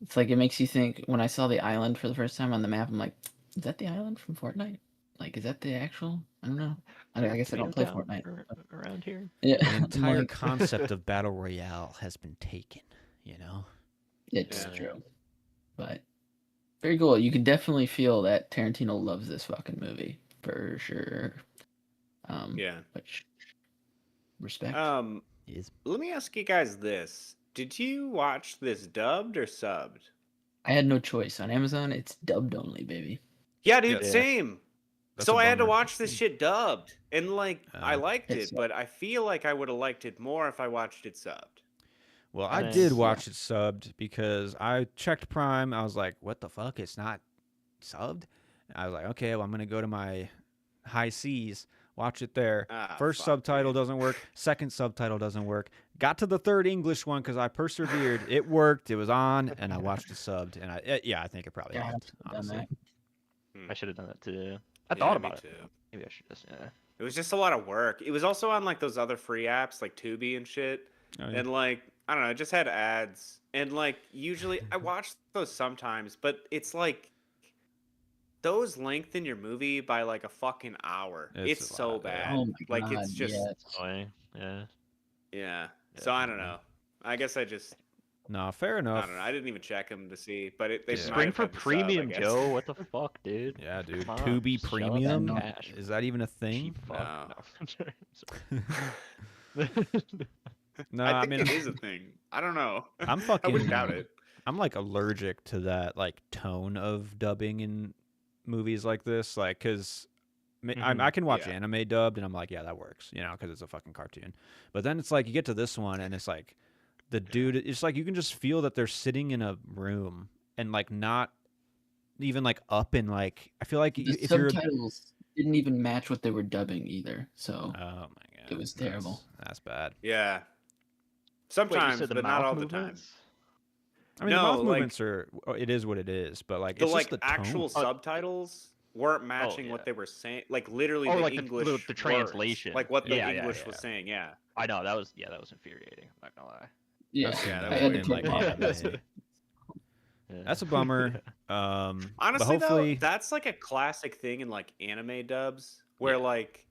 Speaker 4: it's like it makes you think. When I saw the island for the first time on the map, I'm like, is that the island from Fortnite? Like, is that the actual? I don't know. I guess I don't play
Speaker 1: Tomato
Speaker 4: Fortnite.
Speaker 1: Town around here.
Speaker 4: Yeah,
Speaker 2: The
Speaker 4: I'm
Speaker 2: entire
Speaker 4: like,
Speaker 2: concept of Battle Royale has been taken, you know?
Speaker 4: it's
Speaker 3: Yeah.
Speaker 4: true, but very cool. You can definitely feel that Tarantino loves this fucking movie for sure.
Speaker 3: Yeah.
Speaker 4: Which respect.
Speaker 2: Is
Speaker 3: Let me ask you guys this. Did you watch this dubbed or subbed?
Speaker 4: I had no choice on Amazon. It's dubbed only, baby.
Speaker 3: Yeah, dude,
Speaker 2: Yeah.
Speaker 3: same.
Speaker 2: That's
Speaker 3: So
Speaker 2: a
Speaker 3: I had to
Speaker 2: bummer.
Speaker 3: watch this shit dubbed. And like I liked
Speaker 4: It's-
Speaker 3: it, but I feel like I would have liked it more if I watched it subbed.
Speaker 2: Well, I
Speaker 1: Nice.
Speaker 2: did
Speaker 1: Yeah.
Speaker 2: watch it subbed because I checked Prime. I was like, what the fuck? It's not subbed? I was like, okay, well, I'm going to go to my high C's, watch it there.
Speaker 3: Ah,
Speaker 2: First
Speaker 3: fuck,
Speaker 2: subtitle
Speaker 3: dude.
Speaker 2: doesn't work. Second subtitle doesn't work. Got to the third English one because I persevered. It worked. It was on, and I watched it subbed. And I think it probably
Speaker 4: Yeah, I
Speaker 2: helped,
Speaker 4: should have done
Speaker 2: honestly.
Speaker 4: that.
Speaker 1: I should have done that too. I
Speaker 3: Yeah,
Speaker 1: thought
Speaker 3: me
Speaker 1: about it.
Speaker 3: too.
Speaker 1: Maybe I should just. Yeah.
Speaker 3: It was just a lot of work. It was also on like those other free apps like Tubi and shit.
Speaker 2: Oh, yeah.
Speaker 3: And like I don't know, it just had ads. And like usually I watch those sometimes, but it's like those lengthen your movie by like a fucking hour.
Speaker 2: It's
Speaker 3: It's
Speaker 2: a
Speaker 3: so
Speaker 2: lot, yeah.
Speaker 3: bad.
Speaker 4: Oh my
Speaker 3: Like
Speaker 4: god,
Speaker 3: it's just
Speaker 4: yes.
Speaker 1: Annoying. Yeah.
Speaker 3: yeah. So I don't know. I guess I just
Speaker 2: No, fair
Speaker 3: I
Speaker 2: enough.
Speaker 3: don't know. I didn't even check them to see, but they
Speaker 2: Yeah.
Speaker 3: might
Speaker 1: Spring
Speaker 3: have
Speaker 1: for
Speaker 3: had the sub, I
Speaker 1: premium,
Speaker 3: guess.
Speaker 1: Joe. What the fuck, dude?
Speaker 2: Yeah, dude.
Speaker 1: Come on,
Speaker 2: Tubi
Speaker 1: shove
Speaker 2: Premium?
Speaker 1: that cash.
Speaker 2: Is that even a thing?
Speaker 1: Cheap fuck.
Speaker 3: No.
Speaker 1: No. I'm sorry. I'm sorry.
Speaker 2: No,
Speaker 3: I
Speaker 2: I
Speaker 3: think
Speaker 2: mean,
Speaker 3: it is a thing. I don't know.
Speaker 2: I'm
Speaker 3: I
Speaker 2: fucking.
Speaker 3: wouldn't doubt it.
Speaker 2: I'm like allergic to that like tone of dubbing in movies like this, like because I can watch
Speaker 3: Yeah.
Speaker 2: anime dubbed and I'm like, yeah, that works, you know, because it's a fucking cartoon. But then it's like you get to this one and it's like the dude, it's like you can just feel that they're sitting in a room and like not even like up in like I feel like
Speaker 4: The
Speaker 2: if you're
Speaker 4: subtitles didn't even match what they were dubbing either, so
Speaker 2: oh my god,
Speaker 4: it was terrible.
Speaker 2: That's bad.
Speaker 3: Yeah.
Speaker 1: Wait, you
Speaker 3: Sometimes,
Speaker 1: said the
Speaker 3: but not
Speaker 1: mouth
Speaker 3: all the time.
Speaker 1: movements?
Speaker 2: I mean, the
Speaker 3: No,
Speaker 2: mouth
Speaker 3: like-
Speaker 2: movements are it is what it is, but like
Speaker 3: The
Speaker 2: it's just
Speaker 3: like
Speaker 2: the
Speaker 3: actual
Speaker 2: tone.
Speaker 3: subtitles weren't matching
Speaker 1: yeah.
Speaker 3: what they were saying. Like literally
Speaker 1: Oh,
Speaker 3: the
Speaker 1: like
Speaker 3: English
Speaker 1: the
Speaker 3: words,
Speaker 1: translation.
Speaker 3: like what the
Speaker 1: Yeah, yeah,
Speaker 3: English
Speaker 1: yeah.
Speaker 3: was saying. Yeah.
Speaker 1: I know that was infuriating. I'm not gonna lie.
Speaker 4: Yeah,
Speaker 2: I've seen
Speaker 3: Yeah,
Speaker 2: that
Speaker 3: that
Speaker 4: I had
Speaker 3: was
Speaker 4: to
Speaker 3: weird.
Speaker 4: turn
Speaker 2: in,
Speaker 4: it
Speaker 2: like,
Speaker 4: off.
Speaker 2: anime.
Speaker 1: Yeah.
Speaker 2: That's a bummer. But
Speaker 3: Honestly,
Speaker 2: hopefully,
Speaker 3: though, that's like a classic thing in like anime dubs where
Speaker 2: Yeah.
Speaker 3: like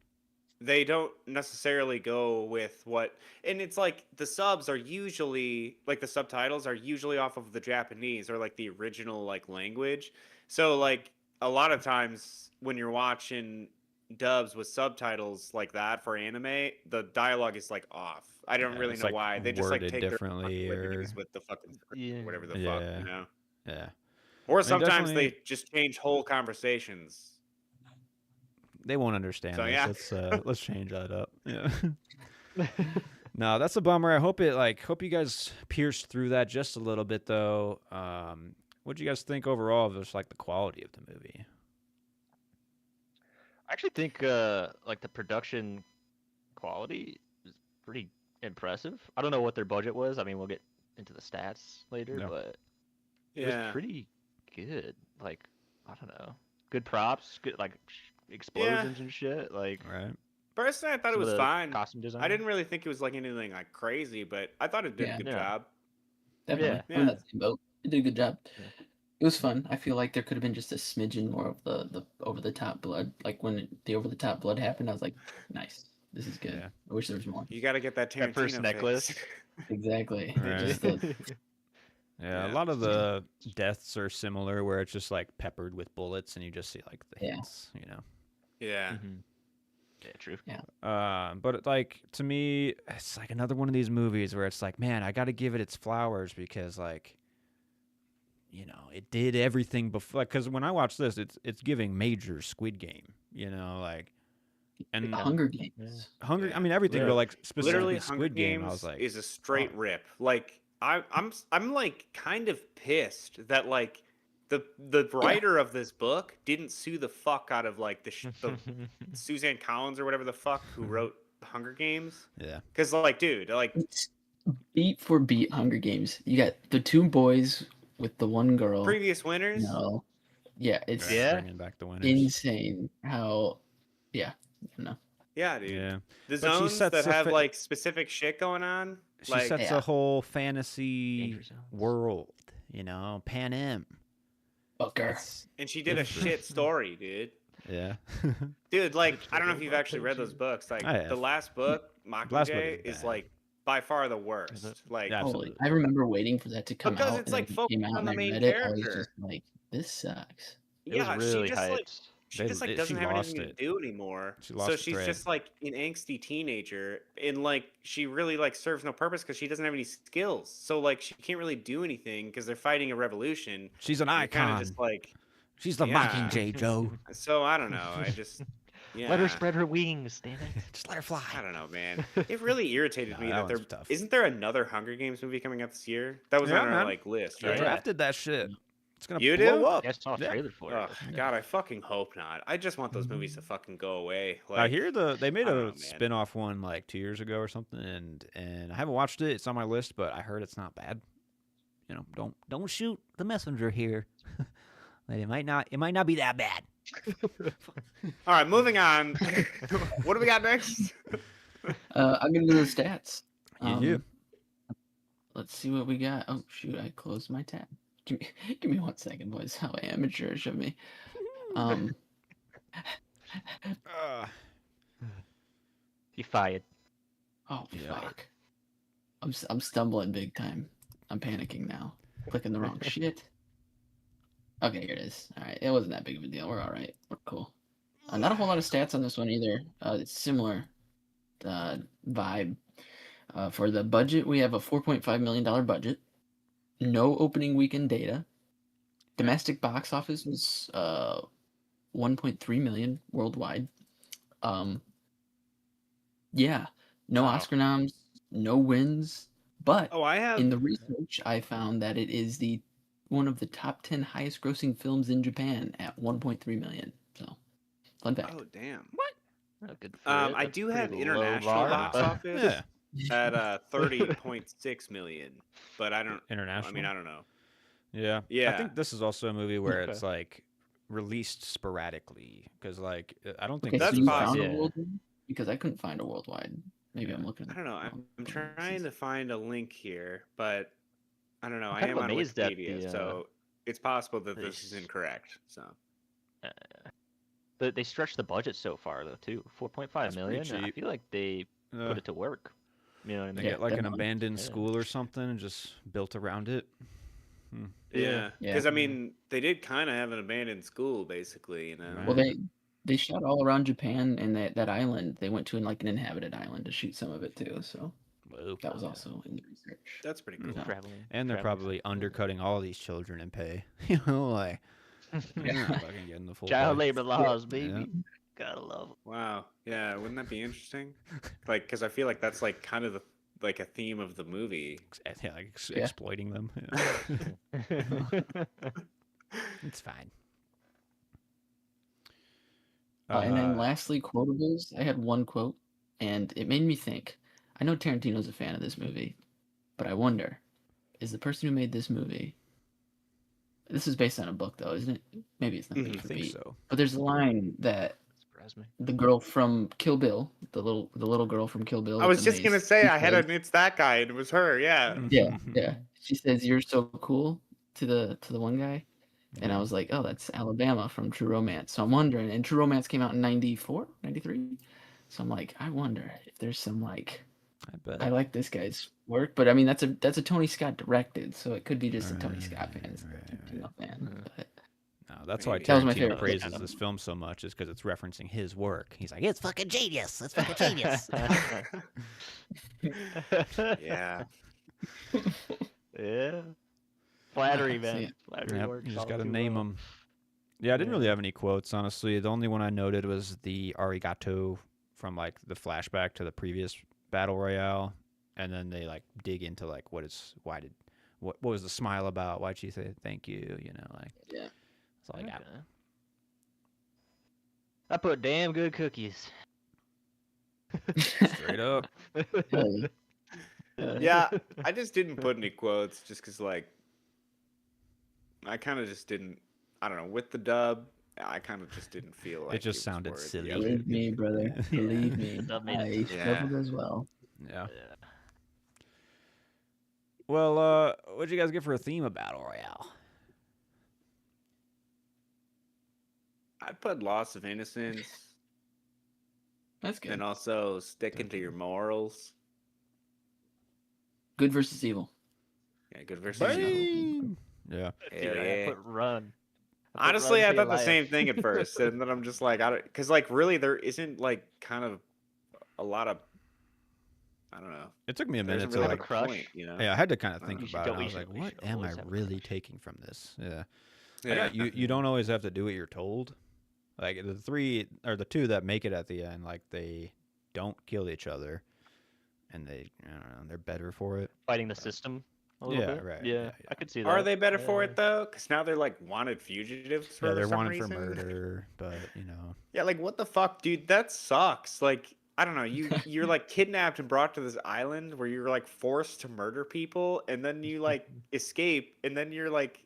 Speaker 3: they don't necessarily go with what, and it's like the subs are usually like the subtitles are usually off of the Japanese or like the original like language. So like a lot of times when you're watching dubs with subtitles like that for anime, the dialogue is like off. I don't
Speaker 2: Yeah,
Speaker 3: really
Speaker 2: it's,
Speaker 3: know
Speaker 2: like,
Speaker 3: why. They just like
Speaker 2: worded
Speaker 3: take
Speaker 2: differently
Speaker 3: their
Speaker 2: or-
Speaker 3: liberties with the fucking script,
Speaker 1: Yeah.
Speaker 3: whatever the
Speaker 2: Yeah.
Speaker 3: fuck, you know.
Speaker 2: yeah,
Speaker 3: Or
Speaker 2: mean,
Speaker 3: sometimes
Speaker 2: definitely-
Speaker 3: they just change whole conversations.
Speaker 2: they won't understand
Speaker 3: So,
Speaker 2: this.
Speaker 3: yeah.
Speaker 2: Let's change that up. Yeah. No, that's a bummer. I hope you guys pierced through that just a little bit though. What do you guys think overall of just like the quality of the movie?
Speaker 1: I actually think like the production quality is pretty impressive. I don't know what their budget was. I mean, we'll get into the stats later,
Speaker 2: Yeah.
Speaker 1: but it was pretty good. Like, I don't know, good props, good like explosions and shit. Like,
Speaker 2: Right.
Speaker 3: Personally, I thought it
Speaker 1: some of
Speaker 3: was
Speaker 1: the
Speaker 3: fine.
Speaker 1: costume design.
Speaker 3: I didn't really think it was like anything like crazy, but I thought it did
Speaker 4: Yeah.
Speaker 3: a good
Speaker 1: Yeah.
Speaker 3: job.
Speaker 4: Definitely.
Speaker 3: Yeah.
Speaker 4: I'm in that same boat. It did a good job.
Speaker 1: Yeah.
Speaker 4: It was fun. I feel like there could have been just a smidgen more of the over the top blood. Like when the over the top blood happened, I was like, nice. This is good.
Speaker 2: Yeah.
Speaker 4: I wish there was more.
Speaker 3: You got to get that Tarantino
Speaker 1: That first
Speaker 3: fix.
Speaker 1: necklace.
Speaker 4: Exactly.
Speaker 2: Right.
Speaker 4: Just the,
Speaker 2: Yeah,
Speaker 3: Yeah.
Speaker 2: a lot of the deaths are similar, where it's just like peppered with bullets, and you just see like the
Speaker 4: Yeah.
Speaker 2: hits, you know.
Speaker 3: Yeah.
Speaker 1: Mhm. Yeah, true.
Speaker 2: But like to me, it's like another one of these movies where it's like, man, I got to give it its flowers because like, you know, it did everything before. Because when I watch this, it's giving major Squid Game, you know, like, and
Speaker 4: the Hunger Games.
Speaker 2: Hunger.
Speaker 3: Yeah.
Speaker 2: I mean everything, but
Speaker 1: Literally.
Speaker 2: like specifically
Speaker 3: Literally, Hunger
Speaker 2: Squid Game,
Speaker 3: Games
Speaker 2: I was like,
Speaker 3: is a straight
Speaker 2: fuck.
Speaker 3: rip. Like I'm like kind of pissed that like the writer of this book didn't sue the fuck out of like the Suzanne Collins or whatever the fuck who wrote Hunger Games.
Speaker 2: yeah,
Speaker 3: Because like, dude, like
Speaker 4: It's beat for beat Hunger Games. You got the two boys with the one girl.
Speaker 3: previous winners.
Speaker 4: No. Yeah, it's
Speaker 2: right,
Speaker 1: Yeah.
Speaker 2: bringing back the winners.
Speaker 4: insane how. Yeah. No.
Speaker 3: Yeah, dude.
Speaker 2: Yeah,
Speaker 3: The
Speaker 2: But she
Speaker 3: zones
Speaker 2: sets
Speaker 3: that
Speaker 2: the
Speaker 3: have
Speaker 2: fa-
Speaker 3: like specific shit going on.
Speaker 2: she
Speaker 3: Like,
Speaker 2: sets
Speaker 4: Yeah.
Speaker 2: a whole fantasy
Speaker 1: Danger zones.
Speaker 2: world, you know, Pan Am.
Speaker 4: Fucker.
Speaker 3: and she did a
Speaker 2: different.
Speaker 3: shit story, dude.
Speaker 2: Yeah.
Speaker 3: Dude, like
Speaker 1: Which
Speaker 3: I don't know
Speaker 1: was
Speaker 3: if you've
Speaker 1: about
Speaker 3: actually read those
Speaker 1: Beijing.
Speaker 3: books. Like
Speaker 2: I have.
Speaker 3: the last book,
Speaker 2: last book
Speaker 3: Mockingjay,
Speaker 2: is
Speaker 3: is
Speaker 2: bad.
Speaker 3: like by far the worst.
Speaker 1: it?
Speaker 3: Like
Speaker 2: Yeah.
Speaker 4: Holy,
Speaker 2: Absolutely.
Speaker 4: I remember waiting for that to come
Speaker 3: Because
Speaker 4: out.
Speaker 3: it's,
Speaker 4: and
Speaker 3: like,
Speaker 4: then it came
Speaker 3: focused
Speaker 4: out
Speaker 3: on
Speaker 4: and
Speaker 3: the
Speaker 4: I
Speaker 3: main
Speaker 4: read it. I was
Speaker 3: character.
Speaker 4: just like, this sucks.
Speaker 1: It was
Speaker 3: yeah,
Speaker 1: really
Speaker 3: she just like
Speaker 1: hyped.
Speaker 3: she just like
Speaker 2: she
Speaker 3: doesn't have
Speaker 2: lost
Speaker 3: anything to
Speaker 2: it.
Speaker 3: do anymore.
Speaker 2: She lost
Speaker 3: So
Speaker 2: the
Speaker 3: she's
Speaker 2: thread.
Speaker 3: just like an angsty teenager, and like she really like serves no purpose because she doesn't have any skills. So like she can't really do anything because they're fighting a revolution.
Speaker 2: She's an
Speaker 3: Kind
Speaker 2: icon.
Speaker 3: of just like
Speaker 2: She's the
Speaker 3: Yeah.
Speaker 2: Mockingjay, Joe.
Speaker 3: so. I don't know. I just yeah.
Speaker 1: Let her spread her wings, damn it.
Speaker 2: Just let her fly.
Speaker 3: I don't know, man. It really irritated
Speaker 2: Nah,
Speaker 3: me
Speaker 2: that
Speaker 3: that there
Speaker 2: one's tough.
Speaker 3: isn't there another Hunger Games movie coming out this year. That was
Speaker 2: Yeah,
Speaker 3: on our
Speaker 2: man.
Speaker 3: like list,
Speaker 2: I
Speaker 3: right?
Speaker 1: Yeah.
Speaker 2: drafted that shit. It's gonna
Speaker 3: You
Speaker 2: blow
Speaker 3: do?
Speaker 2: up.
Speaker 1: I saw a
Speaker 2: Yeah.
Speaker 1: trailer for
Speaker 3: Oh
Speaker 1: it.
Speaker 3: God, I fucking hope not. I just want those movies to fucking go away.
Speaker 2: I
Speaker 3: Like,
Speaker 2: hear they made
Speaker 3: I
Speaker 2: a
Speaker 3: don't know, man.
Speaker 2: spin-off one like 2 years ago or something, and I haven't watched it. It's on my list, but I heard it's not bad. You know, don't shoot the messenger here. Like, it might not be that bad.
Speaker 3: All right, moving on. What do we got next?
Speaker 4: I'm gonna do the stats.
Speaker 2: Yeah.
Speaker 4: Let's see what we got. Oh shoot, I closed my tab. Give me 1 second, boys. How amateurish of me. Um,
Speaker 1: You fired.
Speaker 4: oh
Speaker 2: Yeah.
Speaker 4: fuck. I'm stumbling big time. I'm panicking now. Clicking the wrong shit. Okay, here it is. All right, it wasn't that big of a deal. We're all right. We're cool. Not a whole lot of stats on this one either. It's similar vibe. For the budget, we have a $4.5 million budget. No opening weekend data. Domestic box office was 1.3 million worldwide. Yeah, no
Speaker 3: Wow.
Speaker 4: Oscar noms, no wins. But
Speaker 3: Oh, I have.
Speaker 4: in the research, I found that it is the one of the top 10 highest grossing films in Japan at 1.3 million. So, fun fact.
Speaker 3: Oh damn.
Speaker 1: Oh, good for it.
Speaker 3: I
Speaker 1: That's
Speaker 3: do
Speaker 1: a
Speaker 3: have
Speaker 1: pretty low
Speaker 3: international
Speaker 1: bar,
Speaker 3: box
Speaker 1: but-
Speaker 3: office
Speaker 2: Yeah.
Speaker 3: at 30.6 million, but I don't. I
Speaker 2: International.
Speaker 3: mean, I don't know.
Speaker 2: Yeah. I
Speaker 3: Yeah.
Speaker 2: think this is also a movie where
Speaker 1: Okay.
Speaker 2: it's like released sporadically because like I don't think
Speaker 4: Okay,
Speaker 2: this
Speaker 3: That's
Speaker 4: so
Speaker 2: is
Speaker 4: you
Speaker 2: like
Speaker 4: found a
Speaker 1: Yeah.
Speaker 4: worldwide? Because I couldn't find a worldwide. Maybe I'm looking.
Speaker 3: I don't know. I'm
Speaker 4: looking at
Speaker 3: trying
Speaker 4: this.
Speaker 3: to find a link here, but I don't know.
Speaker 1: I'm
Speaker 3: I
Speaker 1: kind
Speaker 3: am
Speaker 1: of
Speaker 3: on
Speaker 1: amazed at
Speaker 3: Wikipedia,
Speaker 1: the,
Speaker 3: so it's possible that this is
Speaker 1: this-
Speaker 3: incorrect. So
Speaker 1: they stretched the budget so far though too. 4.5
Speaker 2: That's pretty
Speaker 1: million. I
Speaker 2: cheap.
Speaker 1: feel like they put it to work. You know what I
Speaker 2: They
Speaker 1: mean?
Speaker 2: get like an
Speaker 4: definitely.
Speaker 2: abandoned
Speaker 1: Yeah.
Speaker 2: school or something and just built around it.
Speaker 3: yeah,
Speaker 4: Yeah.
Speaker 3: because I mean, they did kind of have an abandoned school, basically. You know.
Speaker 4: Well,
Speaker 2: Right.
Speaker 4: they shot all around Japan and that island. They went to like an inhabited island to shoot some of it too. So
Speaker 2: Whoa.
Speaker 4: that was
Speaker 1: Okay.
Speaker 4: also in the research.
Speaker 3: That's pretty cool.
Speaker 4: Yeah.
Speaker 1: Traveling.
Speaker 2: And they're
Speaker 1: traveling
Speaker 2: probably
Speaker 1: school.
Speaker 2: undercutting all these children in pay. You know, like they're not fucking getting the full
Speaker 1: Child
Speaker 2: pay.
Speaker 1: labor laws,
Speaker 2: Yeah.
Speaker 1: baby. Gotta love 'em.
Speaker 3: Wow. Yeah. Wouldn't that be interesting? Like, because I feel like that's like kind of like a theme of the movie.
Speaker 2: Yeah, like
Speaker 4: Yeah.
Speaker 2: exploiting them. Yeah. It's fine.
Speaker 4: And then lastly, quotables. I had one quote, and it made me think. I know Tarantino's a fan of this movie, but I wonder, is the person who made this movie? This is based on a book, though, isn't it? Maybe it's not
Speaker 3: Mhm.
Speaker 4: Beat
Speaker 2: I
Speaker 4: for
Speaker 2: think
Speaker 4: Beat.
Speaker 2: so.
Speaker 4: But there's a line that
Speaker 1: Surprise me.
Speaker 4: the girl from Kill Bill, the little girl from Kill Bill.
Speaker 3: I
Speaker 4: with
Speaker 3: was
Speaker 4: the
Speaker 3: just gonna
Speaker 4: mace,
Speaker 3: say
Speaker 4: she
Speaker 3: I had
Speaker 4: says-
Speaker 3: an it's that guy and it was her. Yeah.
Speaker 4: Yeah. She says, "You're so cool" to the one guy, and I was like, "Oh, that's Alabama from True Romance." So I'm wondering, and True Romance came out in 94, 93. So I'm like, I wonder if there's some like,
Speaker 2: I bet.
Speaker 4: I like this guy's work, but I mean that's a Tony Scott directed, so it could be just a Tony
Speaker 2: Right,
Speaker 4: Scott fan, it's a
Speaker 2: right,
Speaker 4: Tarantino fan. But
Speaker 2: No, that's why
Speaker 3: Maybe.
Speaker 4: That was my
Speaker 2: Tarantino
Speaker 4: favorite
Speaker 2: praises
Speaker 1: quote.
Speaker 2: this film so much is because it's referencing his work. He's like, it's fucking genius. It's fucking genius.
Speaker 3: Yeah.
Speaker 1: Yeah. Flattery,
Speaker 4: See
Speaker 1: man.
Speaker 4: it.
Speaker 1: Flattery
Speaker 2: Yep,
Speaker 1: works
Speaker 2: you just
Speaker 1: all
Speaker 2: got to
Speaker 1: too
Speaker 2: name
Speaker 1: well.
Speaker 2: them. Yeah, I didn't really
Speaker 1: Yeah.
Speaker 2: have any quotes, honestly. The only one I noted was the arigato from like the flashback to the previous battle royale, and then they like dig into like what was the smile about? Why'd she say thank you? You know, like
Speaker 4: Yeah.
Speaker 2: that's all I got.
Speaker 1: Okay. I put damn good cookies.
Speaker 2: Straight up.
Speaker 4: Hey.
Speaker 3: Yeah. I just didn't put any quotes just because, like, I kind of just didn't. I don't know. With the dub, I kind of just didn't feel like
Speaker 2: just
Speaker 3: was
Speaker 2: sounded
Speaker 3: worthy
Speaker 2: silly.
Speaker 3: of it.
Speaker 4: Believe me, brother. Believe me.
Speaker 1: That made it
Speaker 4: I
Speaker 1: sound-
Speaker 3: Yeah.
Speaker 4: struggled as well.
Speaker 2: Yeah.
Speaker 1: Yeah.
Speaker 2: Well, what'd you guys get for a theme of battle royale?
Speaker 3: I put loss of innocence
Speaker 4: That's good.
Speaker 3: and also sticking to your morals.
Speaker 4: Good versus evil.
Speaker 3: Yeah, good versus evil.
Speaker 2: Bang! Yeah.
Speaker 3: Hell
Speaker 1: Dude, I
Speaker 3: yeah.
Speaker 1: put run. I put
Speaker 3: Honestly,
Speaker 1: run
Speaker 3: I
Speaker 1: for your
Speaker 3: thought the
Speaker 1: life.
Speaker 3: same thing at first, and then I'm just like, I don't, because like really there isn't like kind of a lot of, I don't know.
Speaker 2: It took me a
Speaker 3: There
Speaker 2: minute
Speaker 3: isn't
Speaker 2: to
Speaker 3: really
Speaker 1: have
Speaker 2: like
Speaker 1: a crush?
Speaker 3: point, you know?
Speaker 2: yeah, I had to kind of think
Speaker 3: You
Speaker 1: should
Speaker 2: about
Speaker 1: go-
Speaker 2: it. I
Speaker 1: we
Speaker 2: was
Speaker 1: should-
Speaker 2: like,
Speaker 1: we
Speaker 2: what
Speaker 1: should
Speaker 2: am I
Speaker 1: always have a
Speaker 2: really
Speaker 1: crush.
Speaker 2: taking from this? Yeah.
Speaker 3: Yeah.
Speaker 2: You don't always have to do what you're told. Like the two that make it at the end, like they don't kill each other, and I don't know, they're better for it.
Speaker 1: Fighting the system a little
Speaker 2: Yeah,
Speaker 1: bit.
Speaker 2: right,
Speaker 1: Yeah,
Speaker 2: yeah,
Speaker 1: I could see that.
Speaker 3: Are they better for
Speaker 1: Yeah.
Speaker 3: it though? Because now they're like wanted fugitives for
Speaker 2: Yeah, they're
Speaker 3: some
Speaker 2: wanted
Speaker 3: reason.
Speaker 2: for murder, but you know,
Speaker 3: Yeah, like what the fuck, dude? That sucks. Like I don't know. You're like kidnapped and brought to this island where you're like forced to murder people, and then you like escape, and then you're like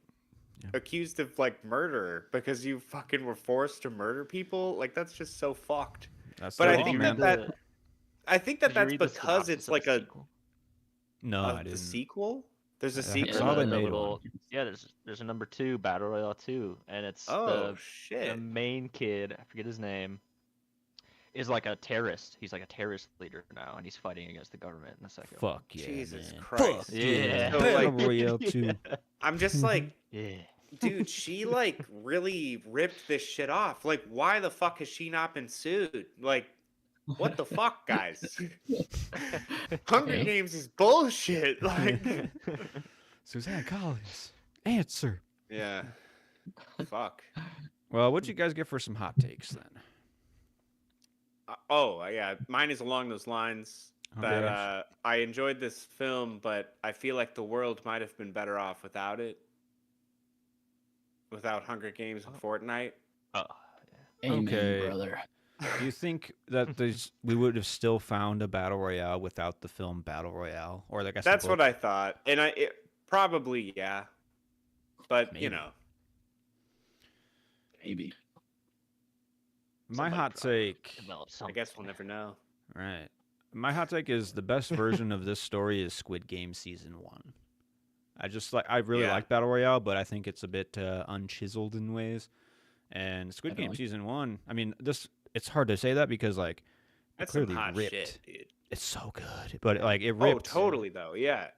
Speaker 2: Yeah.
Speaker 3: accused of like murder because you fucking were forced to murder people. Like that's just so fucked.
Speaker 2: that's
Speaker 3: But
Speaker 2: the
Speaker 3: I
Speaker 2: law,
Speaker 3: think
Speaker 2: man.
Speaker 3: that I think that
Speaker 1: Did you
Speaker 3: that's
Speaker 1: read the
Speaker 3: because
Speaker 1: synopsis
Speaker 3: it's
Speaker 1: of
Speaker 3: like
Speaker 1: the
Speaker 3: a
Speaker 1: sequel?
Speaker 2: No, I
Speaker 3: the
Speaker 2: didn't.
Speaker 3: sequel. There's a
Speaker 2: I
Speaker 3: sequel.
Speaker 2: saw they
Speaker 1: the
Speaker 2: made
Speaker 1: little,
Speaker 2: one.
Speaker 1: Yeah, there's a number 2 battle royale 2, and it's
Speaker 3: Oh
Speaker 1: the
Speaker 3: shit!
Speaker 1: main kid. I forget his name. Is like a terrorist. He's like a terrorist leader now, and he's fighting against the government in the second.
Speaker 2: Fuck yeah,
Speaker 3: Jesus
Speaker 2: man.
Speaker 3: Christ.
Speaker 2: Fuck
Speaker 1: Yeah.
Speaker 3: So,
Speaker 2: Battle
Speaker 3: like-
Speaker 2: Royale 2.
Speaker 3: I'm just like,
Speaker 1: Yeah.
Speaker 3: dude, she like really ripped this shit off. Like, why the fuck has she not been sued? Like, what the fuck, guys? Hunger
Speaker 4: Okay.
Speaker 3: Games is bullshit. Like,
Speaker 2: Suzanne Collins, answer.
Speaker 3: yeah, fuck.
Speaker 2: Well, what'd you guys get for some hot takes then?
Speaker 3: Yeah, mine is along those lines.
Speaker 2: Okay.
Speaker 3: That I enjoyed this film, but I feel like the world might have been better off without it. without Hunger Games and Fortnite.
Speaker 1: Oh,
Speaker 4: Amen,
Speaker 2: Okay.
Speaker 4: brother.
Speaker 2: Do you think that we would have still found a battle royale without the film Battle Royale, or like I said,
Speaker 3: That's what I thought, and probably yeah, but
Speaker 2: Maybe.
Speaker 4: Maybe.
Speaker 2: My
Speaker 1: somebody
Speaker 2: hot
Speaker 1: probably
Speaker 2: take.
Speaker 1: developed
Speaker 3: I
Speaker 1: something.
Speaker 3: guess we'll never know.
Speaker 2: Right. My hot take is the best version of this story is Squid Game season 1. I really
Speaker 3: Yeah.
Speaker 2: like Battle Royale, but I think it's a bit unchiseled in ways. And Squid Game
Speaker 4: Definitely.
Speaker 2: season 1, I mean, it's hard to say that because like it
Speaker 3: That's some
Speaker 2: clearly
Speaker 3: hot
Speaker 2: ripped.
Speaker 3: shit, dude.
Speaker 2: It's so good, but like it
Speaker 3: Oh,
Speaker 2: ripped
Speaker 3: totally though. Yeah,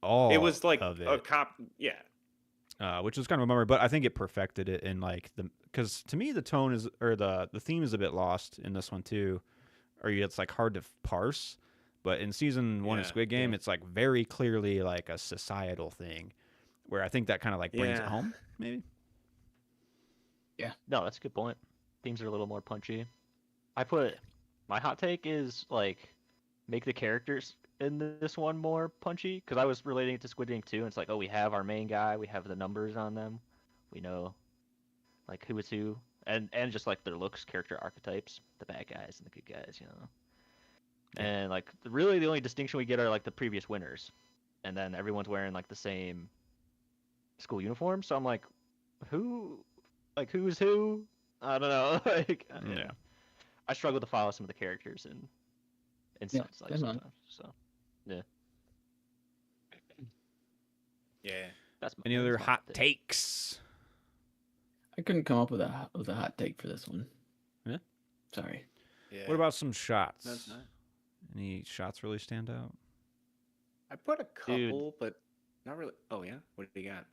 Speaker 2: all
Speaker 3: it was like
Speaker 2: of
Speaker 3: a
Speaker 2: it.
Speaker 3: cop. Yeah,
Speaker 2: Which is kind of a bummer, but I think it perfected it in like because to me the tone is or the theme is a bit lost in this one too, or it's like hard to parse. But in season 1 of
Speaker 3: Yeah,
Speaker 2: Squid Game, it's like very clearly like a societal thing, where I think that kind of like brings it
Speaker 3: Yeah.
Speaker 2: home, maybe.
Speaker 1: No, that's a good point. Themes are a little more punchy. My hot take is like make the characters in this one more punchy because I was relating it to Squid Game too. And it's like, oh, we have our main guy, we have the numbers on them, we know like who is who, and just like their looks, character archetypes, the bad guys and the good guys, you know.
Speaker 2: Yeah.
Speaker 1: And like really the only distinction we get are like the previous winners, and then everyone's wearing like the same school uniform. So I'm like, who's who? I don't know. Like, you
Speaker 2: Yeah.
Speaker 1: know, I struggle to follow some of the characters in
Speaker 4: Yeah,
Speaker 1: Sun's life
Speaker 4: definitely.
Speaker 1: sometimes. So
Speaker 3: yeah.
Speaker 1: that's
Speaker 2: Any
Speaker 1: that's
Speaker 2: other
Speaker 1: my
Speaker 2: hot
Speaker 1: take.
Speaker 2: takes?
Speaker 4: I couldn't come up with a hot take for this one.
Speaker 2: Yeah?
Speaker 4: Sorry.
Speaker 3: Yeah.
Speaker 2: What about some shots?
Speaker 3: That's nice.
Speaker 2: Any shots really stand out?
Speaker 3: I put a
Speaker 1: Dude.
Speaker 3: couple, but not really. Oh yeah, what do you got?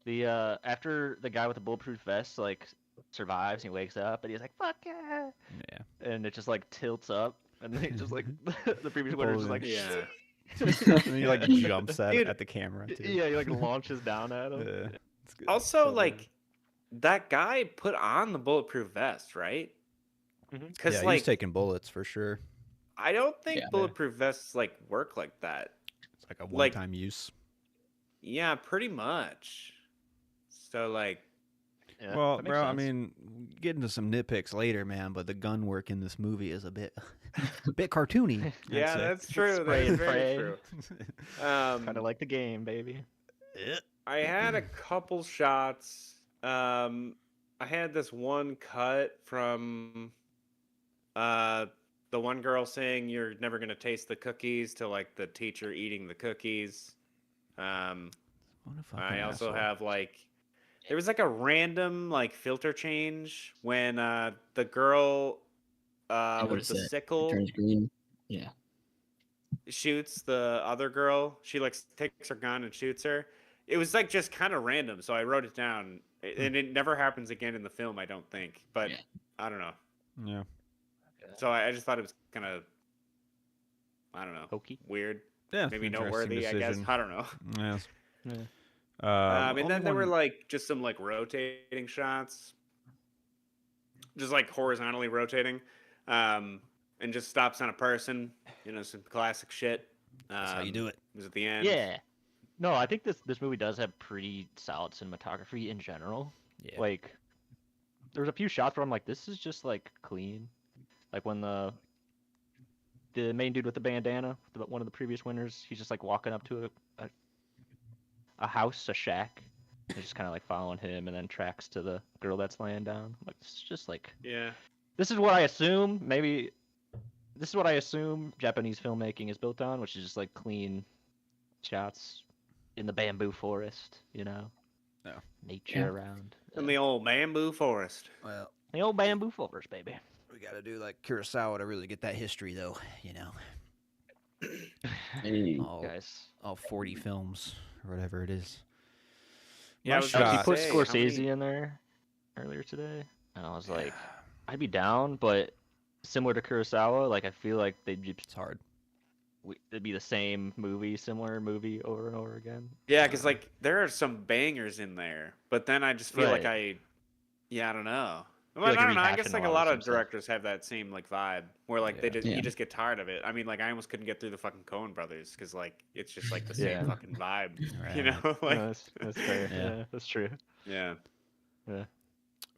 Speaker 1: The after the guy with the bulletproof vest like survives, and he wakes up and he's like, "Fuck yeah!"
Speaker 2: Yeah.
Speaker 1: and it just like tilts up, and then he just like the previous winner just like
Speaker 3: Yeah.
Speaker 2: And then he like jumps
Speaker 3: Dude.
Speaker 2: at the camera too.
Speaker 1: yeah, he like launches down at him.
Speaker 2: Yeah. It's good.
Speaker 3: Also,
Speaker 1: So
Speaker 3: like that guy put on the bulletproof vest, right?
Speaker 1: Mhm.
Speaker 3: Because
Speaker 2: Yeah,
Speaker 3: like
Speaker 2: he's taking bullets for sure.
Speaker 3: I don't think
Speaker 4: Yeah.
Speaker 3: bulletproof vests like work like that.
Speaker 2: It's like a
Speaker 3: Like-
Speaker 2: one-time use.
Speaker 3: Yeah, pretty much. So like,
Speaker 1: Yeah,
Speaker 2: Well,
Speaker 1: that makes
Speaker 2: bro, I
Speaker 1: sense.
Speaker 2: mean, get into some nitpicks later, man, but the gun work in this movie is a bit cartoony. I'd
Speaker 3: yeah,
Speaker 2: say.
Speaker 3: that's true.
Speaker 1: Spray
Speaker 3: That's
Speaker 1: and
Speaker 3: very
Speaker 1: pray.
Speaker 3: true.
Speaker 1: kind of like the game, baby.
Speaker 3: I had a couple shots. I had this one cut from the one girl saying you're never gonna taste the cookies to like the teacher eating the cookies.
Speaker 2: What a fucking
Speaker 3: I also
Speaker 2: asshole.
Speaker 3: have like there was like a random like filter change when the girl with
Speaker 4: noticed
Speaker 3: the
Speaker 4: that. It
Speaker 3: sickle
Speaker 4: turns green. Yeah.
Speaker 3: shoots the other girl. She like takes her gun and shoots her. It was like just kind of random, so I wrote it down. And it never happens again in the film, I don't think. But
Speaker 4: Yeah.
Speaker 3: I don't know.
Speaker 2: Yeah.
Speaker 3: So I just thought it was kind of, I don't know,
Speaker 1: Hokey.
Speaker 3: weird.
Speaker 2: Yeah.
Speaker 3: Maybe
Speaker 2: interesting
Speaker 3: noteworthy, I guess.
Speaker 2: decision.
Speaker 3: I don't know.
Speaker 2: Yes.
Speaker 1: Yeah.
Speaker 3: And
Speaker 2: only
Speaker 3: then there were
Speaker 2: one-
Speaker 3: like just some like rotating shots, just like horizontally rotating, and just stops on a person. You know, some classic shit.
Speaker 2: That's how you do it.
Speaker 3: Was at the end.
Speaker 1: Yeah. No, I think this movie does have pretty solid cinematography in general.
Speaker 2: Yeah.
Speaker 1: Like, there's a few shots where I'm like, this is just like clean. Like when the main dude with the bandana, one of the previous winners, he's just like walking up to a house, a shack, and just kind of like following him, and then tracks to the girl that's laying down. Like, this is just like,
Speaker 3: Yeah.
Speaker 1: this is what I assume. Maybe this is what I assume Japanese filmmaking is built on, which is just like clean shots in the bamboo forest, you know,
Speaker 2: Yeah.
Speaker 1: nature
Speaker 4: Yeah.
Speaker 1: around.
Speaker 3: In the old bamboo forest.
Speaker 2: Well,
Speaker 1: The old bamboo forest, baby.
Speaker 2: we got to do like Kurosawa to really get that history, though. You know,
Speaker 4: Hey.
Speaker 1: Guys,
Speaker 2: all 40 films or whatever it is.
Speaker 3: Yeah, I
Speaker 2: My
Speaker 3: was
Speaker 1: like,
Speaker 3: about
Speaker 1: he
Speaker 3: to
Speaker 2: shot.
Speaker 1: put
Speaker 3: say, how
Speaker 1: Scorsese
Speaker 3: many-
Speaker 1: in there earlier today, and I was like, I'd be down, but similar to Kurosawa, like I feel like
Speaker 2: It's hard.
Speaker 1: it'd be the same movie, similar movie over and over again.
Speaker 3: Yeah, because like there are some bangers in there, but then I just feel like
Speaker 1: Right.
Speaker 3: I don't know. Well,
Speaker 1: like
Speaker 3: I
Speaker 1: you're
Speaker 3: don't know. I guess
Speaker 1: rehashing
Speaker 3: like
Speaker 1: a
Speaker 3: a
Speaker 1: lot
Speaker 3: lot
Speaker 1: of
Speaker 3: of
Speaker 1: the same stuff.
Speaker 3: directors have that same like vibe, where like they
Speaker 2: Yeah.
Speaker 3: just
Speaker 4: Yeah.
Speaker 3: you just get tired of it. I mean, like I almost couldn't get through the fucking Coen Brothers because like it's just like the same
Speaker 1: Yeah.
Speaker 3: fucking vibe,
Speaker 2: Right.
Speaker 3: you know? Like,
Speaker 1: No, that's fair.
Speaker 2: Yeah.
Speaker 1: Yeah, that's true.
Speaker 3: yeah.
Speaker 1: Yeah.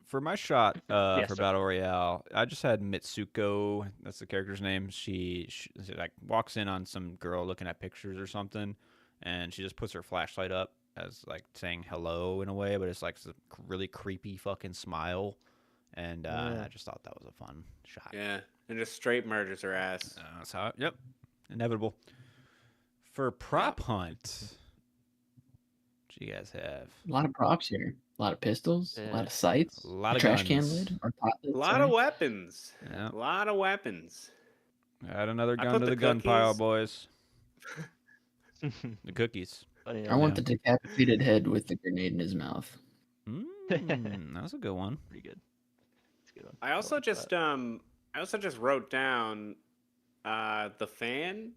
Speaker 2: For my shot
Speaker 1: Yeah,
Speaker 2: for
Speaker 1: sorry.
Speaker 2: Battle Royale, I just had Mitsuko. That's the character's name. She like walks in on some girl looking at pictures or something, and she just puts her flashlight up as like saying hello in a way, but it's like a really creepy fucking smile. And
Speaker 1: Yeah.
Speaker 2: I just thought that was a fun shot.
Speaker 3: Yeah, and just straight murders her ass.
Speaker 2: That's how. Yep, inevitable. For prop hunt, what do you guys have?
Speaker 4: A lot of props here. A lot of pistols. A lot
Speaker 1: Yeah.
Speaker 4: of sights.
Speaker 2: A lot
Speaker 4: a
Speaker 2: of
Speaker 4: trash can
Speaker 2: guns.
Speaker 4: lid or pot lid.
Speaker 3: A lot
Speaker 4: sorry.
Speaker 3: of weapons.
Speaker 2: Yeah.
Speaker 3: A lot of weapons.
Speaker 2: Add another
Speaker 3: I
Speaker 2: gun
Speaker 3: put
Speaker 2: to
Speaker 3: the
Speaker 2: the gun pile,
Speaker 3: cookies-
Speaker 2: boys. The cookies.
Speaker 1: Funny
Speaker 4: I want the decapitated head with the grenade in his mouth.
Speaker 2: That was a good one.
Speaker 1: Pretty good. That's a good one.
Speaker 3: I also
Speaker 1: like
Speaker 3: just
Speaker 1: that.
Speaker 3: I also just wrote down the fan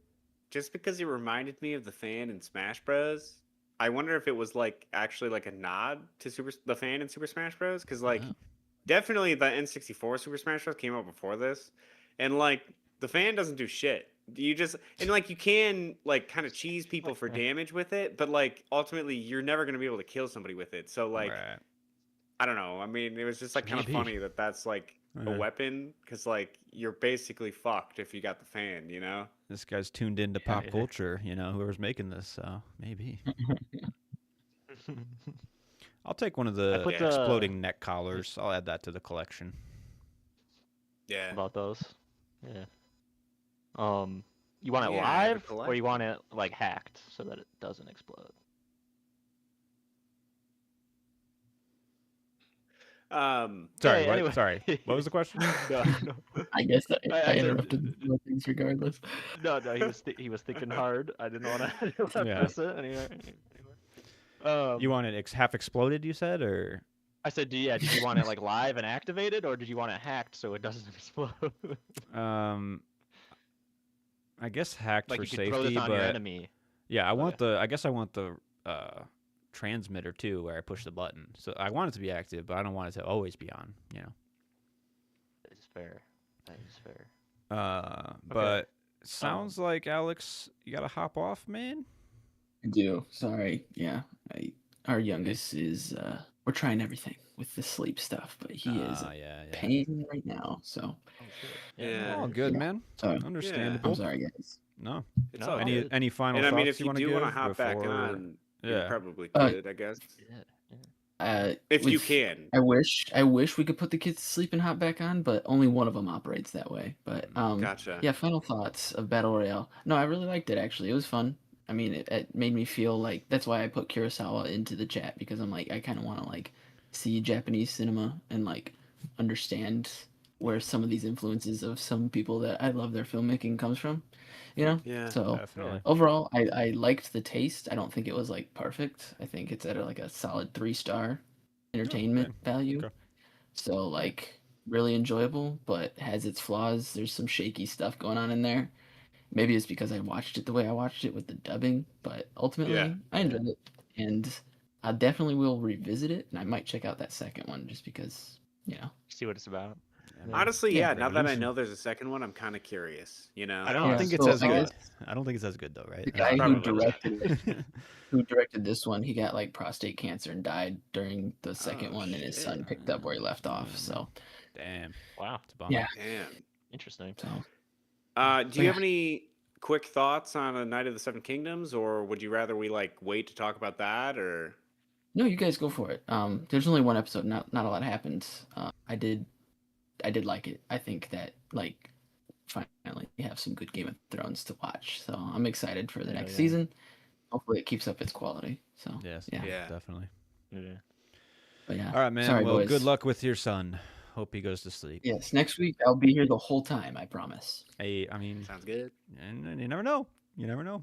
Speaker 3: just because he reminded me of the fan in Smash Bros. I wonder if it was like actually like a nod to the fan in Super Smash Bros. Because like
Speaker 2: Oh.
Speaker 3: definitely the N64 Super Smash Bros. Came out before this, and like the fan doesn't do shit. You just and like you can like kind of cheese people for damage with it, but like ultimately you're never gonna be able to kill somebody with it. So like
Speaker 2: Right.
Speaker 3: I don't know. I mean, it was just like kind of
Speaker 2: Maybe.
Speaker 3: funny that that's like a
Speaker 2: Yeah.
Speaker 3: weapon because like you're basically fucked if you got the fan, you know?
Speaker 2: This guy's tuned into
Speaker 1: Yeah,
Speaker 2: pop
Speaker 1: yeah.
Speaker 2: culture, whoever's making this, so maybe. I'll take one of the
Speaker 1: put
Speaker 3: the-
Speaker 2: exploding neck collars. I'll add that to the collection.
Speaker 3: Yeah.
Speaker 1: About those. Yeah. You want it
Speaker 3: Yeah, I have a
Speaker 1: live or you want it like hacked so that it doesn't explode?
Speaker 2: Sorry,
Speaker 1: Yeah,
Speaker 2: what?
Speaker 1: anyway.
Speaker 2: Sorry. What was the question?
Speaker 1: No, no.
Speaker 4: I guess I
Speaker 1: said-
Speaker 4: interrupted the things regardless.
Speaker 1: No, he was thinking hard. I didn't want to
Speaker 2: Yeah.
Speaker 1: miss it anyway.
Speaker 2: You want it half exploded, you said, or?
Speaker 1: I said, did you want it like live and activated, or did you want it hacked so it doesn't explode?
Speaker 2: I guess hacked
Speaker 1: Like
Speaker 2: for
Speaker 1: you could throw
Speaker 2: safety,
Speaker 1: this on your
Speaker 2: but
Speaker 1: enemy.
Speaker 2: yeah, I want
Speaker 1: Okay.
Speaker 2: the. I guess I want the transmitter too, where I push the button. So I want it to be active, but I don't want it to always be on.
Speaker 1: That is fair. That is fair.
Speaker 2: But sounds like Alex, you gotta hop off, man.
Speaker 4: I do. Sorry. Yeah. Our youngest is we're trying everything with the sleep stuff, but he is
Speaker 2: yeah.
Speaker 4: paying right now. So
Speaker 1: Oh shit.
Speaker 3: Yeah.
Speaker 2: Oh, good,
Speaker 4: Yeah.
Speaker 2: man.
Speaker 4: So
Speaker 2: Understandable.
Speaker 4: I'm sorry, guys.
Speaker 2: No.
Speaker 3: It's
Speaker 1: No,
Speaker 3: all
Speaker 1: any-
Speaker 3: good.
Speaker 2: Any final
Speaker 3: And I
Speaker 2: thoughts
Speaker 3: mean, if
Speaker 2: you
Speaker 3: you
Speaker 2: want to
Speaker 3: do
Speaker 2: give
Speaker 3: want to hop back
Speaker 2: before-
Speaker 3: on, you
Speaker 2: Yeah.
Speaker 3: probably
Speaker 4: Uh,
Speaker 3: could, I guess.
Speaker 1: Yeah.
Speaker 3: If you
Speaker 4: with-
Speaker 3: can.
Speaker 4: I wish we could put the kids to sleep and hop back on, but only one of them operates that way. But
Speaker 3: Gotcha.
Speaker 4: yeah, final thoughts of Battle Royale. No, I really liked it actually. It was fun. I mean, it made me feel like that's why I put Kurosawa into the chat because I'm like I kind of want to like see Japanese cinema and like understand where some of these influences of some people that I love their filmmaking comes from,
Speaker 3: Yeah.
Speaker 4: So
Speaker 2: Definitely.
Speaker 4: overall, I liked the taste. I don't think it was like perfect. I think it's at like a solid 3-star entertainment value.
Speaker 2: Okay.
Speaker 4: So like really enjoyable, but has its flaws. There's some shaky stuff going on in there. Maybe it's because I watched it the way I watched it with the dubbing, but ultimately
Speaker 3: Yeah.
Speaker 4: I enjoyed it, and I definitely will revisit it, and I might check out that second one just because
Speaker 1: See what it's about. Yeah.
Speaker 3: Honestly,
Speaker 4: Yeah.
Speaker 3: yeah, now that I
Speaker 2: Revolution.
Speaker 3: know there's a second one, I'm kind of curious,
Speaker 2: I don't
Speaker 4: Yeah,
Speaker 2: think it's
Speaker 4: so
Speaker 2: as
Speaker 4: I
Speaker 2: good.
Speaker 4: guess
Speaker 2: I don't think it's as good though, right?
Speaker 4: the
Speaker 2: That's
Speaker 4: guy
Speaker 2: the
Speaker 4: who
Speaker 2: problem.
Speaker 4: directed this one, he got like prostate cancer and died during the second
Speaker 3: Oh,
Speaker 4: one, and his son
Speaker 3: shit.
Speaker 4: picked up where he left off. So
Speaker 2: Damn,
Speaker 1: Wow.
Speaker 2: it's a bummer.
Speaker 4: yeah,
Speaker 3: Damn.
Speaker 1: Interesting.
Speaker 4: so
Speaker 3: Do you have any quick thoughts on A Night of the Seven Kingdoms, or would you rather we like wait to talk about that, or?
Speaker 4: no, you guys go for it. There's only one episode, not a lot happens. I did like it. I think that like finally we have some good Game of Thrones to watch. So I'm excited for the
Speaker 1: Yeah,
Speaker 4: next
Speaker 1: yeah.
Speaker 4: season. Hopefully it keeps up its quality. So
Speaker 2: Yes,
Speaker 4: yeah.
Speaker 3: Yeah.
Speaker 2: definitely.
Speaker 1: Yeah.
Speaker 4: But yeah.
Speaker 2: All right, man.
Speaker 4: Sorry,
Speaker 2: well,
Speaker 4: boys.
Speaker 2: good luck with your son. Hope he goes to sleep.
Speaker 4: Yes, next week I'll be here the whole time. I promise.
Speaker 2: Hey, I mean,
Speaker 3: Sounds good.
Speaker 2: and you never know. You never know.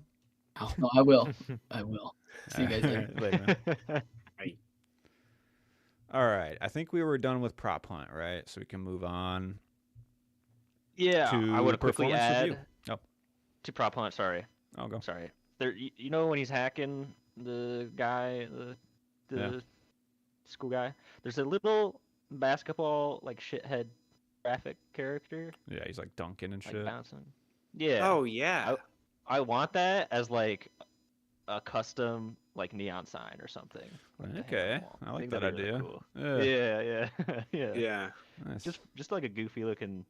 Speaker 4: Oh, no, I will. I will. See you guys later.
Speaker 2: Later, man.
Speaker 3: Right.
Speaker 2: All right. I think we were done with prop hunt, right? So we can move on
Speaker 1: Yeah,
Speaker 2: to
Speaker 1: I would quickly
Speaker 2: performance
Speaker 1: add
Speaker 2: review. Oh,
Speaker 1: to prop hunt. Sorry,
Speaker 2: I'll go.
Speaker 1: sorry. There, you know when he's hacking the guy, the
Speaker 2: Yeah.
Speaker 1: school guy. There's a little basketball like shithead graphic character
Speaker 2: Yeah, he's like dunking and
Speaker 1: like
Speaker 2: shit.
Speaker 1: bouncing. Yeah.
Speaker 3: Oh yeah.
Speaker 1: I want that as like a custom like neon sign or something. Like, to hang on the
Speaker 2: Okay,
Speaker 1: wall.
Speaker 2: I like
Speaker 1: think
Speaker 2: that
Speaker 1: that'd be really
Speaker 2: idea.
Speaker 1: cool.
Speaker 2: Yeah,
Speaker 1: Yeah, yeah.
Speaker 3: Yeah.
Speaker 2: nice.
Speaker 1: Just like a goofy looking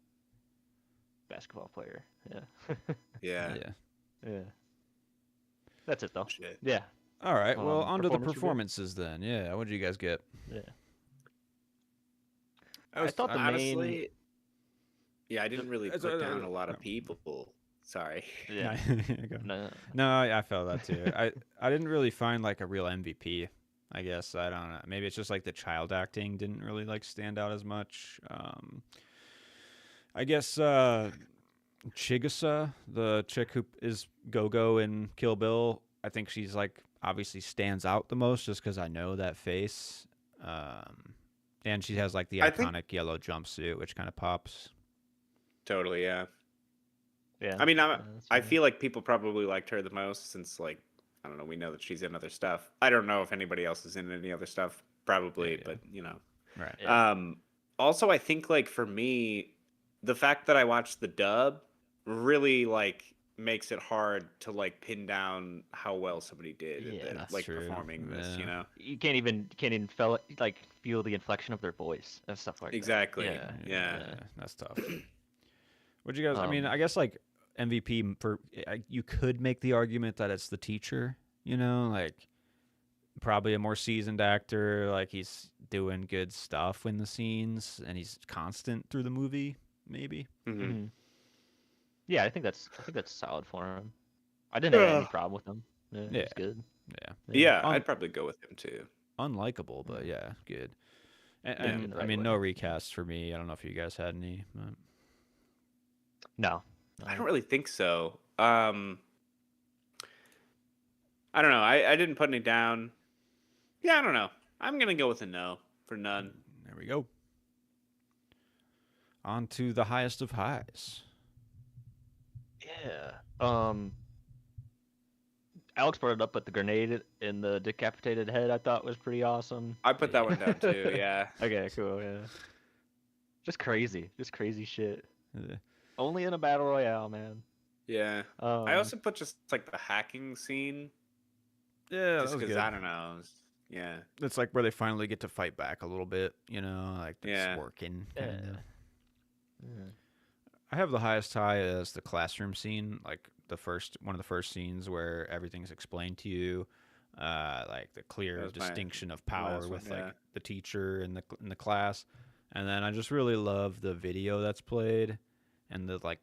Speaker 1: basketball player. Yeah.
Speaker 3: Yeah.
Speaker 2: Yeah.
Speaker 1: Yeah. That's it though.
Speaker 3: Shit.
Speaker 1: Yeah.
Speaker 2: All right, well, on to the
Speaker 1: Performance review?
Speaker 2: performances then. Yeah, what did you guys get?
Speaker 1: Yeah.
Speaker 3: I
Speaker 1: thought the main
Speaker 3: honestly, yeah, I didn't really
Speaker 2: It's,
Speaker 3: put down a lot of people. Sorry.
Speaker 1: yeah.
Speaker 2: Go.
Speaker 1: No.
Speaker 2: No, I felt that too. I didn't really find like a real MVP. I guess I don't know. Maybe it's just like the child acting didn't really like stand out as much. I guess Chigusa, the chick who is Go-Go in Kill Bill, I think she's like obviously stands out the most just because I know that face. And she has like the
Speaker 3: I think-
Speaker 2: iconic yellow jumpsuit, which kind of pops.
Speaker 3: Totally, yeah.
Speaker 1: Yeah.
Speaker 3: I mean,
Speaker 1: that's
Speaker 3: I
Speaker 1: fair.
Speaker 3: feel like people probably liked her the most since, like, I don't know, we know that she's in other stuff. I don't know if anybody else is in any other stuff, probably,
Speaker 2: Yeah.
Speaker 3: but, you know.
Speaker 2: Right.
Speaker 1: Yeah.
Speaker 3: Also, I think, like, for me, the fact that I watched the dub really, like, makes it hard to, like, pin down how well somebody did
Speaker 1: Yeah,
Speaker 3: at,
Speaker 2: that's
Speaker 3: like,
Speaker 2: true.
Speaker 3: performing this, you
Speaker 2: Yeah.
Speaker 3: know?
Speaker 1: You can't even feel the inflection of their voice and stuff like
Speaker 3: Exactly.
Speaker 1: that.
Speaker 3: Yeah.
Speaker 2: That's tough. Would you guys? I mean,
Speaker 1: Um,
Speaker 2: I guess like MVP for you could make the argument that it's the teacher. You know, like probably a more seasoned actor. Like he's doing good stuff in the scenes, and he's constant through the movie. Maybe.
Speaker 3: Hmm.
Speaker 1: Mhm. Yeah, I think that's solid for him. I didn't have any
Speaker 3: Yeah.
Speaker 1: problem with him. Yeah,
Speaker 2: Yeah.
Speaker 1: he's good.
Speaker 2: Yeah.
Speaker 3: Yeah,
Speaker 2: Un-
Speaker 3: I'd probably go with him, too.
Speaker 2: Unlikable, but yeah, good. And,
Speaker 3: Yeah.
Speaker 2: and
Speaker 1: In the
Speaker 2: I
Speaker 1: right
Speaker 2: mean,
Speaker 1: way.
Speaker 2: no recast for me. I don't know if you guys had any. But...
Speaker 1: No.
Speaker 3: I don't really think so. I don't know. I didn't put any down. Yeah, I don't know. I'm gonna go with a no for none.
Speaker 2: There we go. On to the highest of highs.
Speaker 1: Yeah. Alex brought it up, but the grenade in the decapitated head I thought was pretty awesome.
Speaker 3: I put that one down too. Yeah.
Speaker 1: Okay, cool. Yeah. Just crazy shit.
Speaker 2: Uh,
Speaker 1: Only in a battle royale, man.
Speaker 3: Yeah. I also put just like the hacking scene,
Speaker 2: Yeah,
Speaker 3: just
Speaker 2: that was
Speaker 3: because
Speaker 2: good.
Speaker 3: I don't know. Yeah.
Speaker 2: It's like where they finally get to fight back a little bit, you know, like it's
Speaker 3: Yeah.
Speaker 2: working.
Speaker 1: Yeah.
Speaker 2: Kinda.
Speaker 1: Yeah.
Speaker 2: I have the highest high as the classroom scene, like one of the first scenes where everything's explained to you, like the clear
Speaker 3: That was my
Speaker 2: distinction of power
Speaker 3: last one,
Speaker 2: with like
Speaker 3: yeah.
Speaker 2: the teacher and the class, and then I just really love the video that's played, and the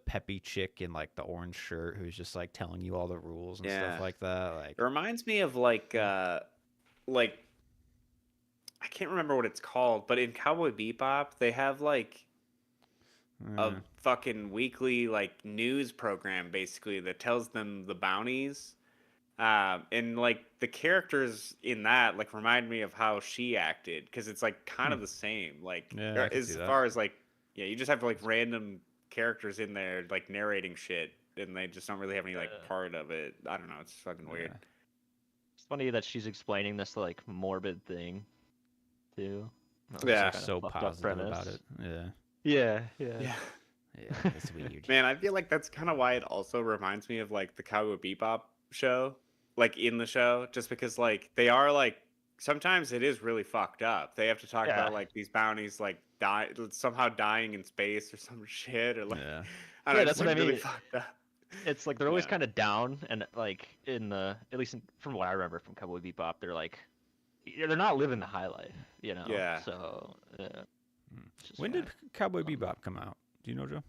Speaker 2: peppy chick in like the orange shirt who's just like telling you all the rules and
Speaker 3: Yeah.
Speaker 2: stuff like that. Like,
Speaker 3: It reminds me of like I can't remember what it's called, but in Cowboy Bebop they have like a fucking weekly like news program basically that tells them the bounties. And like the characters in that like remind me of how she acted because it's like kind of the same. Like
Speaker 2: Yeah, I can see
Speaker 3: as
Speaker 2: that.
Speaker 3: far as like you just have like random characters in there like narrating shit and they just don't really have any like part of it. I don't know. It's fucking weird.
Speaker 2: Yeah.
Speaker 1: It's funny that she's explaining this like morbid thing, too.
Speaker 3: Yeah.
Speaker 1: Kinda
Speaker 2: So
Speaker 1: fucked up
Speaker 2: positive about
Speaker 1: premise.
Speaker 2: it. Yeah.
Speaker 1: Yeah.
Speaker 3: Yeah.
Speaker 2: Yeah, it's weird.
Speaker 3: Man, I feel like that's kind of why it also reminds me of like the Cowboy Bebop show, like in the show, just because like they are like sometimes it is really fucked up. They have to talk
Speaker 1: Yeah.
Speaker 3: about like these bounties like somehow dying in space or some shit or like
Speaker 1: Yeah,
Speaker 3: I don't know,
Speaker 1: that's
Speaker 3: just,
Speaker 1: what
Speaker 3: like,
Speaker 1: I
Speaker 3: really
Speaker 1: mean.
Speaker 3: fucked up.
Speaker 1: It's like they're always
Speaker 3: Yeah.
Speaker 1: kind of down, and like at least from what I remember from Cowboy Bebop, they're like, they're not living the high life, you know.
Speaker 3: Yeah.
Speaker 1: So yeah. It's just
Speaker 2: When
Speaker 1: kinda
Speaker 2: did Cowboy
Speaker 1: bummer.
Speaker 2: Bebop come out? Do you know, Joe?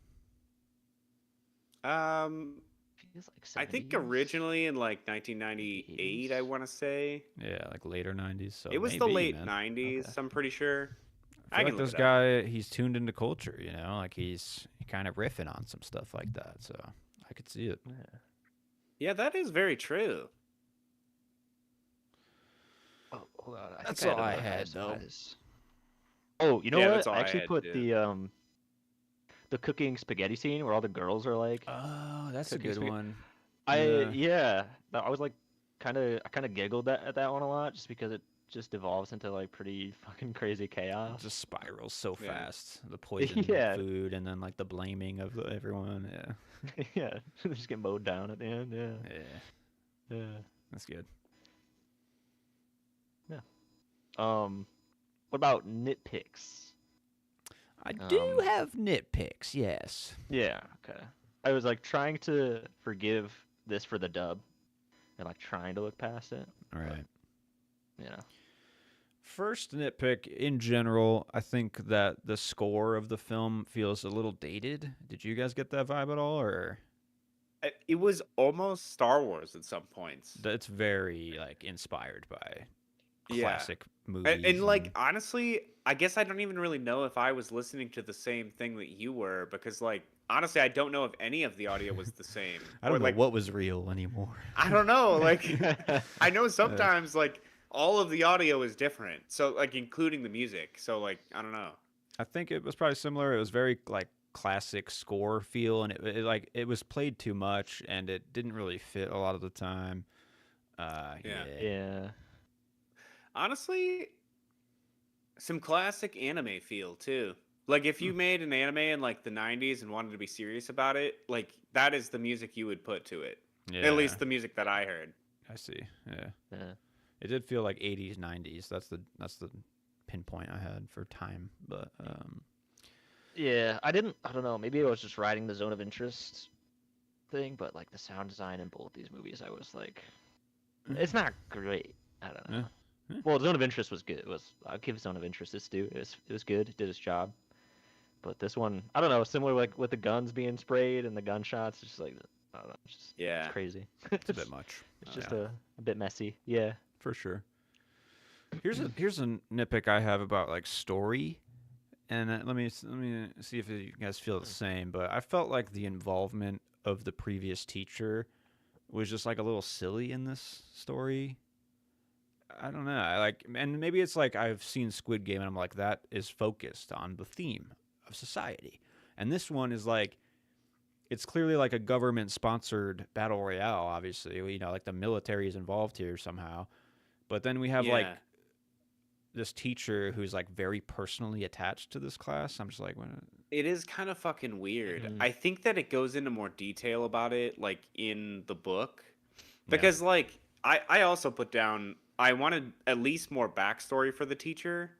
Speaker 1: Feels like
Speaker 3: I think
Speaker 1: 70s?
Speaker 3: originally in like 1998, I
Speaker 1: 80s?
Speaker 3: want to say
Speaker 2: Yeah, like later '90s. So
Speaker 3: it was the
Speaker 2: maybe,
Speaker 3: late
Speaker 2: man.
Speaker 3: 90s.
Speaker 1: Okay.
Speaker 3: I'm pretty sure.
Speaker 2: I feel
Speaker 3: can
Speaker 2: like
Speaker 3: look
Speaker 2: this
Speaker 3: it up.
Speaker 2: guy, he's tuned into culture, you know, like he's kind of riffing on some stuff like that. So I could see it.
Speaker 1: Yeah.
Speaker 3: Yeah, that is very true.
Speaker 1: Oh, hold on. I
Speaker 2: That's
Speaker 1: think
Speaker 2: all I
Speaker 1: another
Speaker 2: had,
Speaker 1: highest
Speaker 2: though.
Speaker 1: highs. Oh, you know
Speaker 3: Yeah,
Speaker 1: what?
Speaker 3: that's all
Speaker 1: I
Speaker 3: I
Speaker 1: actually
Speaker 3: had,
Speaker 1: put
Speaker 3: too.
Speaker 1: the cooking spaghetti scene where all the girls are like
Speaker 2: Oh, that's a
Speaker 1: Cooking
Speaker 2: good
Speaker 1: spaghetti-
Speaker 2: one.
Speaker 1: I was like I kind of giggled at that one a lot just because it just devolves into like pretty fucking crazy
Speaker 2: It
Speaker 1: chaos.
Speaker 2: just spirals so
Speaker 3: Yeah.
Speaker 2: fast. The poison
Speaker 1: Yeah.
Speaker 2: food and then like the blaming of everyone. Yeah.
Speaker 1: Yeah, they just get mowed down at the end. Yeah,
Speaker 2: Yeah.
Speaker 1: yeah.
Speaker 2: That's good.
Speaker 1: What about nitpicks?
Speaker 2: I do have nitpicks, yes.
Speaker 1: Yeah, okay. I was like trying to forgive this for the dub and like trying to look past it.
Speaker 2: All right.
Speaker 1: You know.
Speaker 2: First nitpick in general, I think that the score of the film feels a little dated. Did you guys get that vibe at all, or
Speaker 3: It was almost Star Wars at some points.
Speaker 2: that's very like inspired by
Speaker 3: Yeah.
Speaker 2: classic movies?
Speaker 3: And like honestly, I guess I don't even really know if I was listening to the same thing that you were, because like honestly, I don't know if any of the audio was the same.
Speaker 2: I don't
Speaker 3: Or,
Speaker 2: know
Speaker 3: like,
Speaker 2: what was real anymore.
Speaker 3: I don't know. Like I know sometimes like all of the audio is different. So like including the music. So like I don't know.
Speaker 2: I think it was probably similar. It was very like classic score feel, and it was played too much, and it didn't really fit a lot of the time.
Speaker 3: Yeah.
Speaker 1: Yeah.
Speaker 3: Honestly, some classic anime feel too. Like if you made an anime in like the 90s and wanted to be serious about it, like that is the music you would put to it.
Speaker 2: Yeah,
Speaker 3: At least the music that I heard.
Speaker 2: I see. Yeah,
Speaker 1: Yeah.
Speaker 2: it did feel like 80s, 90s. That's the pinpoint I had for time. But
Speaker 1: Yeah, I don't know, maybe I was just riding the zone of interest thing, but like the sound design in both these movies, I was like, it's not great. I don't know.
Speaker 2: Yeah.
Speaker 1: Well, zone of interest was good. I'll give zone of interest its due. It was good. It did its job. But this one, I don't know, similar like with the guns being sprayed and the gunshots, it's just like I don't know,
Speaker 3: Yeah.
Speaker 1: it's crazy.
Speaker 2: it's a bit much.
Speaker 1: It's just a bit messy. Yeah.
Speaker 2: For sure. Here's a nitpick I have about like story, and let me see if you guys feel the same. But I felt like the involvement of the previous teacher was just like a little silly in this story. I don't know. And maybe it's like I've seen Squid Game, and I'm like, that is focused on the theme of society, and this one is like, it's clearly like a government sponsored battle royale. Obviously, you know, like the military is involved here somehow. But then we have like this teacher who's like very personally attached to this class. I'm just like, what?
Speaker 3: It is kind of fucking weird.
Speaker 1: Mhm.
Speaker 3: I think that it goes into more detail about it like in the book. Because like I also put down I wanted at least more backstory for the teacher.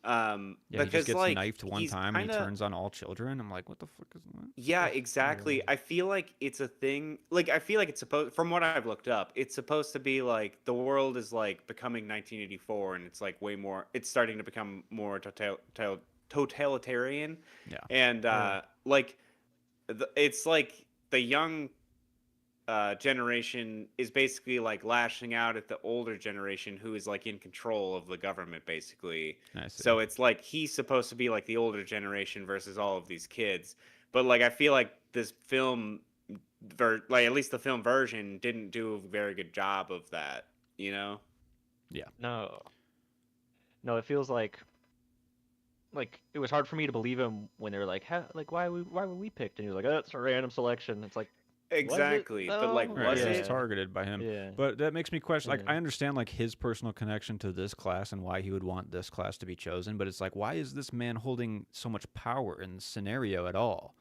Speaker 2: Yeah,
Speaker 3: because
Speaker 2: he just gets
Speaker 3: like
Speaker 2: knifed one
Speaker 3: he's
Speaker 2: time and he
Speaker 3: kinda-
Speaker 2: turns on all children. I'm like, what the fuck is that?
Speaker 3: Yeah, exactly. I feel like it's a thing. Like I feel like it's supposed, from what I've looked up, it's supposed to be like the world is like becoming 1984, and it's like way more. It's starting to become more totalitarian,
Speaker 2: Yeah.
Speaker 3: and like it's like the young generation is basically like lashing out at the older generation who is like in control of the government, basically.
Speaker 2: I see.
Speaker 3: So it's like he's supposed to be like the older generation versus all of these kids. But like I feel like this film, like at least the film version, didn't do a very good job of that. You know?
Speaker 1: No. No, it feels like it was hard for me to believe him when they were like, why were we picked? And he was like, oh, it's a random selection. It's like,
Speaker 3: Exactly. But like,
Speaker 1: though?
Speaker 2: Right,
Speaker 3: was
Speaker 2: yeah,
Speaker 3: it?
Speaker 2: it's targeted by him.
Speaker 1: yeah.
Speaker 2: But that makes me question. Like,
Speaker 1: Yeah.
Speaker 2: I understand like his personal connection to this class and why he would want this class to be chosen. But it's like, why is this man holding so much power in the scenario at all?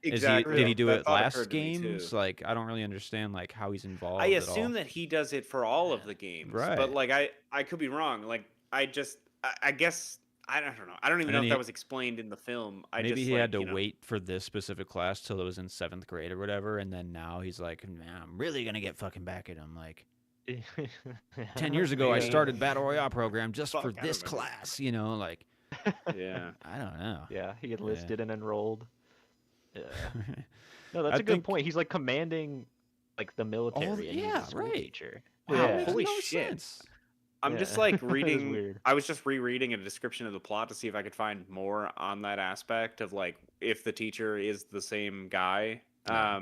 Speaker 3: Exactly.
Speaker 2: Did he do
Speaker 3: That
Speaker 2: it
Speaker 3: thought
Speaker 2: last
Speaker 3: occurred to me, too.
Speaker 2: games? Like, I don't really understand like how he's involved.
Speaker 3: I
Speaker 2: at
Speaker 3: assume
Speaker 2: all.
Speaker 3: that he does it for all of the games,
Speaker 2: Right.
Speaker 3: but like I could be wrong. Like I guess I don't know. I don't even
Speaker 2: And
Speaker 3: know
Speaker 2: then
Speaker 3: if
Speaker 2: he-
Speaker 3: that was explained in the film.
Speaker 2: Maybe he had to wait for this specific class till it was in 7th grade or whatever, and then now he's like, man, I'm really gonna get fucking back at him. Like 10 years ago, I
Speaker 1: Yeah.
Speaker 2: started Battle Royale program just
Speaker 3: Fuck,
Speaker 2: for
Speaker 3: I
Speaker 2: this
Speaker 3: remember.
Speaker 2: class. You know, like
Speaker 3: Yeah.
Speaker 2: I don't know.
Speaker 1: Yeah, he enlisted and enrolled. Yeah. No,
Speaker 2: I
Speaker 1: that's a good
Speaker 2: think-
Speaker 1: point. He's like commanding like the military, and he's
Speaker 2: yeah,
Speaker 1: a school
Speaker 2: right.
Speaker 1: teacher.
Speaker 3: Wow,
Speaker 2: That
Speaker 1: Yeah.
Speaker 2: makes
Speaker 3: holy
Speaker 2: no
Speaker 3: shit.
Speaker 2: sense.
Speaker 3: I'm
Speaker 1: Yeah.
Speaker 3: just like
Speaker 1: That is
Speaker 3: reading.
Speaker 1: weird.
Speaker 3: I was just rereading a description of the plot to see if I could find more on that aspect of like if the teacher is the same guy.
Speaker 2: Yeah.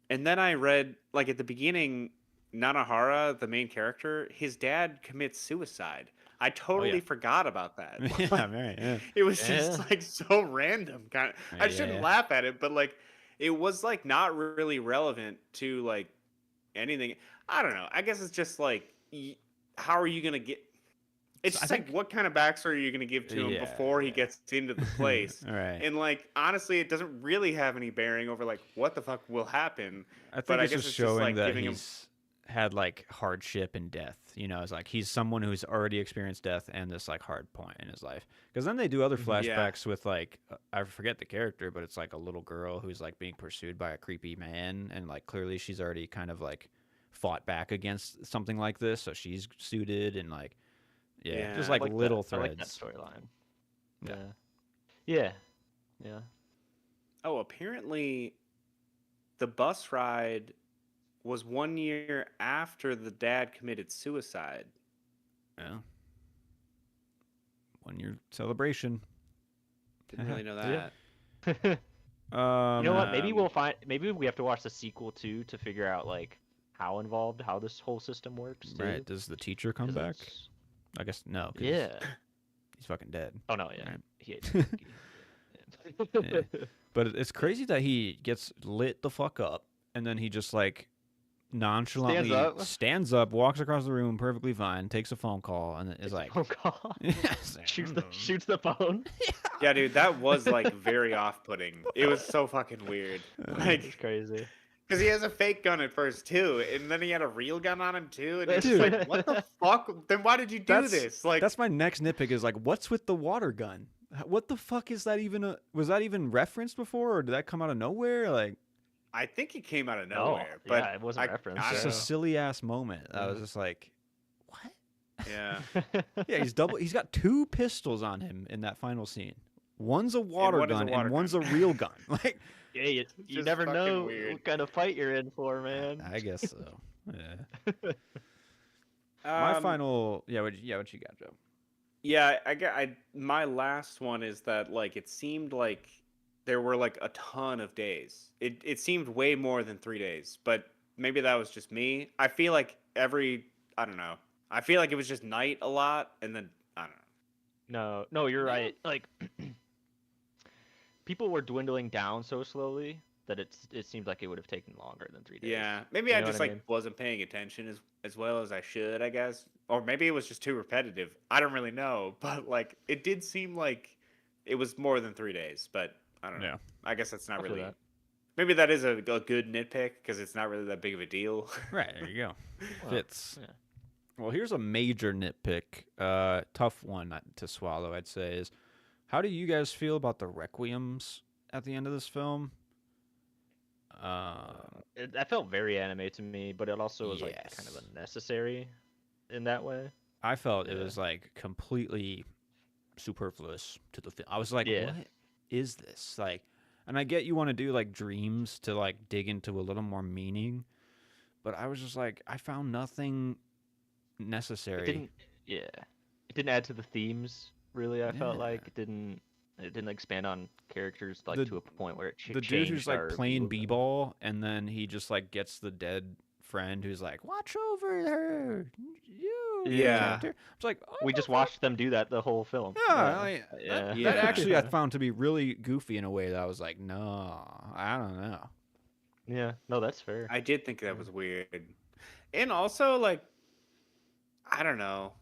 Speaker 3: And then I read like at the beginning, Nanahara, the main character, his dad commits suicide. I totally forgot about that.
Speaker 2: Yeah, right. Yeah.
Speaker 3: It was
Speaker 1: Yeah.
Speaker 3: just like so random. Kind of, I shouldn't
Speaker 2: Yeah.
Speaker 3: laugh at it, but like it was like not really relevant to like anything. I don't know. I guess it's just like how are you gonna get? It's
Speaker 2: So I
Speaker 3: just like
Speaker 2: think-
Speaker 3: what kind of backstory are you gonna give to him
Speaker 2: Yeah,
Speaker 3: before he
Speaker 2: yeah.
Speaker 3: gets into the place?
Speaker 2: All right.
Speaker 3: And like honestly, it doesn't really have any bearing over like what the fuck will happen.
Speaker 2: I think
Speaker 3: but I
Speaker 2: it's
Speaker 3: guess
Speaker 2: just
Speaker 3: it's just,
Speaker 2: showing
Speaker 3: like,
Speaker 2: that
Speaker 3: giving him-
Speaker 2: he's had like hardship and death. You know, it's like he's someone who's already experienced death and this like hard point in his life. Because then they do other
Speaker 1: Mhm.
Speaker 3: Yeah.
Speaker 2: flashbacks with like I forget the character, but it's like a little girl who's like being pursued by a creepy man, and like clearly she's already kind of like fought back against something like this, so she's suited and like just
Speaker 3: Yeah.
Speaker 2: like
Speaker 1: I like
Speaker 2: little
Speaker 1: that. I like that
Speaker 2: threads.
Speaker 1: storyline.
Speaker 2: Yeah.
Speaker 1: Yeah. Yeah.
Speaker 3: Oh, apparently the bus ride was 1 year after the dad committed suicide.
Speaker 2: Yeah. 1 year celebration.
Speaker 3: Didn't really know
Speaker 1: Yeah.
Speaker 3: that.
Speaker 1: You know what? Maybe
Speaker 3: Um,
Speaker 1: we'll find. Maybe we have to watch the sequel too to figure out like how involved, how this whole system works too.
Speaker 2: Right. Does the teacher come
Speaker 1: 'cause
Speaker 2: back?
Speaker 1: it's-
Speaker 2: I guess no. 'Cause
Speaker 1: Yeah.
Speaker 2: He's fucking dead.
Speaker 1: Oh no. Yeah.
Speaker 2: Right.
Speaker 1: He ate the cookie.
Speaker 2: Yeah. But it's crazy that he gets lit the fuck up and then he just like nonchalantly stands up, walks across the room perfectly fine, takes a phone call, and is like,
Speaker 1: oh god.
Speaker 2: Yes,
Speaker 1: Shoots the phone.
Speaker 3: yeah, dude, that was like very off-putting. It was so fucking weird.
Speaker 1: It's
Speaker 3: Like,
Speaker 1: crazy.
Speaker 3: because he has a fake gun at first too, and then he had a real gun on him too, and it's
Speaker 2: Dude.
Speaker 3: just like, what the fuck? Then why did you do
Speaker 2: That's-
Speaker 3: this? Like,
Speaker 2: That's my next nitpick is like, what's with the water gun? What the fuck is that even? Was that even referenced before, or did that come out of nowhere? Like,
Speaker 3: I think it came out of
Speaker 1: No,
Speaker 3: nowhere, but
Speaker 1: yeah, it wasn't referenced.
Speaker 3: I
Speaker 2: it's
Speaker 3: don't
Speaker 2: just a
Speaker 3: know.
Speaker 2: silly ass moment. I was
Speaker 1: Mhm.
Speaker 2: just like, what?
Speaker 3: Yeah,
Speaker 2: Yeah, he's got 2 pistols on him in that final scene. One's a water
Speaker 3: one is a
Speaker 2: gun
Speaker 3: water
Speaker 2: and one's a
Speaker 3: gun.
Speaker 2: real gun. Like,
Speaker 1: Yeah, you
Speaker 3: just
Speaker 1: never
Speaker 3: fucking
Speaker 1: know
Speaker 3: weird.
Speaker 1: what kind of fight you're in for, man.
Speaker 2: I guess so. Yeah. My final, what you got, Joe?
Speaker 3: Yeah, my last one is that like it seemed like there were like a ton of days. It seemed way more than 3 days, but maybe that was just me. I feel like I don't know. I feel like it was just night a lot, and then I don't know.
Speaker 1: No, you're
Speaker 3: Yeah.
Speaker 1: right. Like people were dwindling down so slowly that it seemed like it would have taken longer than 3 days.
Speaker 3: Yeah, maybe
Speaker 1: You
Speaker 3: I
Speaker 1: know
Speaker 3: just
Speaker 1: what I
Speaker 3: like
Speaker 1: mean?
Speaker 3: wasn't paying attention as well as I should, I guess, or maybe it was just too repetitive. I don't really know, but like it did seem like it was more than 3 days. But I don't know.
Speaker 2: Yeah.
Speaker 3: I guess that's not
Speaker 1: I'll feel
Speaker 3: really.
Speaker 1: that.
Speaker 3: Maybe that is a good nitpick because it's not really that big of a deal.
Speaker 2: Right, there you go.
Speaker 1: Well,
Speaker 2: Fits.
Speaker 1: yeah.
Speaker 2: Well, here's a major nitpick. Tough one to swallow, I'd say, is how do you guys feel about the requiems at the end of this film?
Speaker 1: That felt very anime to me, but it also was like kind of
Speaker 2: Yes.
Speaker 1: unnecessary in that way.
Speaker 2: I felt it
Speaker 1: Yeah.
Speaker 2: was like completely superfluous to the film. I was like,
Speaker 1: Yeah.
Speaker 2: what is this? Like, and I get you want to do like dreams to like dig into a little more meaning, but I was just like, I found nothing necessary.
Speaker 1: It didn't add to the themes really. I felt like
Speaker 2: Yeah.
Speaker 1: it didn't expand on characters like
Speaker 2: The-
Speaker 1: to a point where it
Speaker 2: The dude
Speaker 1: changed
Speaker 2: who's like
Speaker 1: our
Speaker 2: playing
Speaker 1: view of them.
Speaker 2: b-ball and then he just like gets the dead friend who's like, watch over her, you
Speaker 3: Yeah.
Speaker 2: protect her." I was like,
Speaker 1: We
Speaker 2: "Oh,
Speaker 1: just
Speaker 2: fuck."
Speaker 1: watched them do that the whole film.
Speaker 2: Yeah,
Speaker 1: Yeah.
Speaker 2: That
Speaker 3: Yeah.
Speaker 2: actually I found to be really goofy in a way that I was like, no, I don't know.
Speaker 1: Yeah, no, that's fair.
Speaker 3: I did think that was weird, and also like, I don't know.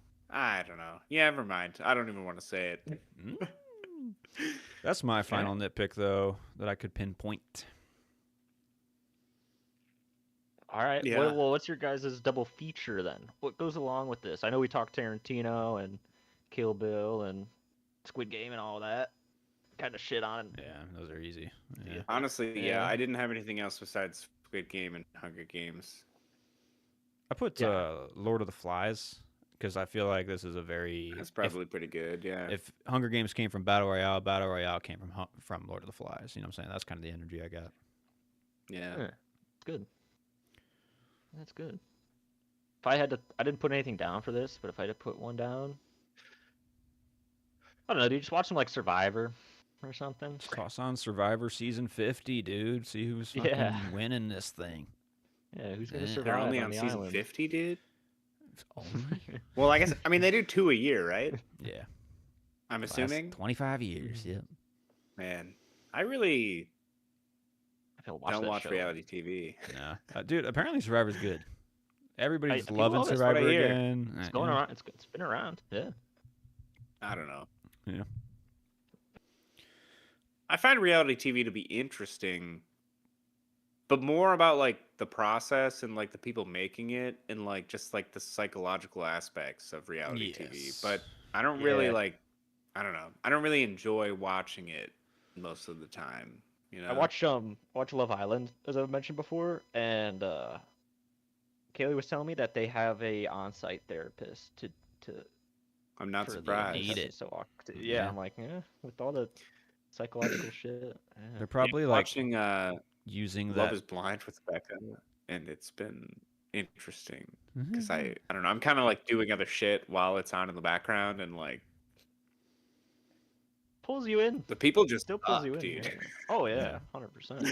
Speaker 3: Yeah, never mind. I don't even want to say it.
Speaker 2: Mm. That's my final nitpick though that I could pinpoint.
Speaker 1: All right.
Speaker 3: Yeah.
Speaker 1: Well, what's your guys' double feature then? What goes along with this? I know we talked Tarantino and Kill Bill and Squid Game and all that. Kind of shit on.
Speaker 2: Yeah, those are easy. Yeah.
Speaker 3: Honestly, yeah,
Speaker 1: Yeah.
Speaker 3: I didn't have anything else besides Squid Game and Hunger Games.
Speaker 2: I put
Speaker 1: Yeah.
Speaker 2: Lord of the Flies because I feel like this is a very
Speaker 3: That's probably pretty good. Yeah.
Speaker 2: if Hunger Games came from Battle Royale came from Lord of the Flies. You know what I'm saying? That's kind of the energy I got.
Speaker 3: Yeah.
Speaker 1: Yeah. It's good. That's good. If I didn't put anything down for this, but if I had to put one down, I don't know, dude. Just watch some like Survivor or something.
Speaker 2: Just toss on Survivor season 50, dude. See who's fucking
Speaker 1: Yeah.
Speaker 2: winning this thing.
Speaker 1: Yeah, who's gonna
Speaker 2: Yeah.
Speaker 1: survive
Speaker 3: They're only on
Speaker 1: the
Speaker 3: season
Speaker 1: island?
Speaker 3: 50, dude.
Speaker 2: Only?
Speaker 3: Well, I guess they do 2 a year, right?
Speaker 2: Yeah.
Speaker 3: I'm
Speaker 2: Last
Speaker 3: assuming.
Speaker 2: 25 years. Yep.
Speaker 3: Man, I really
Speaker 1: I feel watch
Speaker 3: don't
Speaker 1: that
Speaker 3: watch
Speaker 1: show.
Speaker 3: reality TV.
Speaker 2: Nah. Dude, apparently Survivor's good. Everybody's
Speaker 1: people
Speaker 2: loving
Speaker 1: love it.
Speaker 3: That's what I
Speaker 2: Survivor
Speaker 3: hear.
Speaker 2: again.
Speaker 1: It's going around. It's been around. Yeah.
Speaker 3: I don't know.
Speaker 2: Yeah.
Speaker 3: I find reality TV to be interesting, but more about like the process and like the people making it and like just like the psychological aspects of reality TV.
Speaker 2: Yes.
Speaker 3: But I don't really
Speaker 1: Yeah.
Speaker 3: like. I don't know. I don't really enjoy watching it most of the time. You
Speaker 1: I
Speaker 3: know.
Speaker 1: watch Love Island as I mentioned before, and Kaylee was telling me that they have a on-site therapist to
Speaker 3: I'm not
Speaker 1: for the
Speaker 3: surprised.
Speaker 2: Need
Speaker 1: because
Speaker 2: it.
Speaker 1: it's so awkward. Yeah,
Speaker 2: Yeah.
Speaker 1: I'm like, with all the psychological shit. Yeah.
Speaker 2: They're
Speaker 3: Yeah,
Speaker 2: probably like
Speaker 3: watching
Speaker 2: using
Speaker 3: Love
Speaker 2: that.
Speaker 3: is Blind with Becca, and it's been interesting because
Speaker 2: Mhm.
Speaker 3: I don't know. I'm kind of like doing other shit while it's on in the background, and like
Speaker 1: Pulls you in.
Speaker 3: the people just
Speaker 1: Still pulls you
Speaker 3: suck,
Speaker 1: in.
Speaker 3: dude.
Speaker 1: Yeah. Oh
Speaker 2: Yeah.
Speaker 1: yeah, 100%.
Speaker 2: The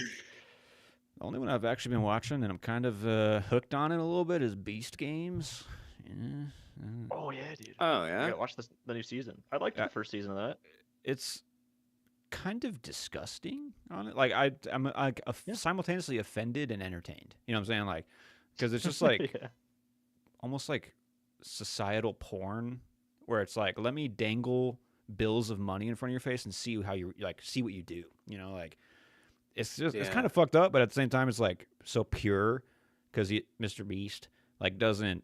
Speaker 2: only one I've actually been watching and I'm kind of hooked on it a little bit is Beast Games. Yeah.
Speaker 1: Oh yeah, dude.
Speaker 3: Oh
Speaker 1: I
Speaker 3: yeah.
Speaker 1: gotta watch the new season. I liked
Speaker 2: Yeah.
Speaker 1: the first season of that.
Speaker 2: It's kind of disgusting on it. Like I'm like
Speaker 1: Yeah.
Speaker 2: simultaneously offended and entertained. You know what I'm saying? Like, because it's just like
Speaker 1: Yeah.
Speaker 2: almost like societal porn, where it's like, let me dangle bills of money in front of your face and see how you like see what you do. You know, like it's just it's kind
Speaker 3: Yeah.
Speaker 2: of fucked up, but at the same time, it's like so pure because Mr. Beast like doesn't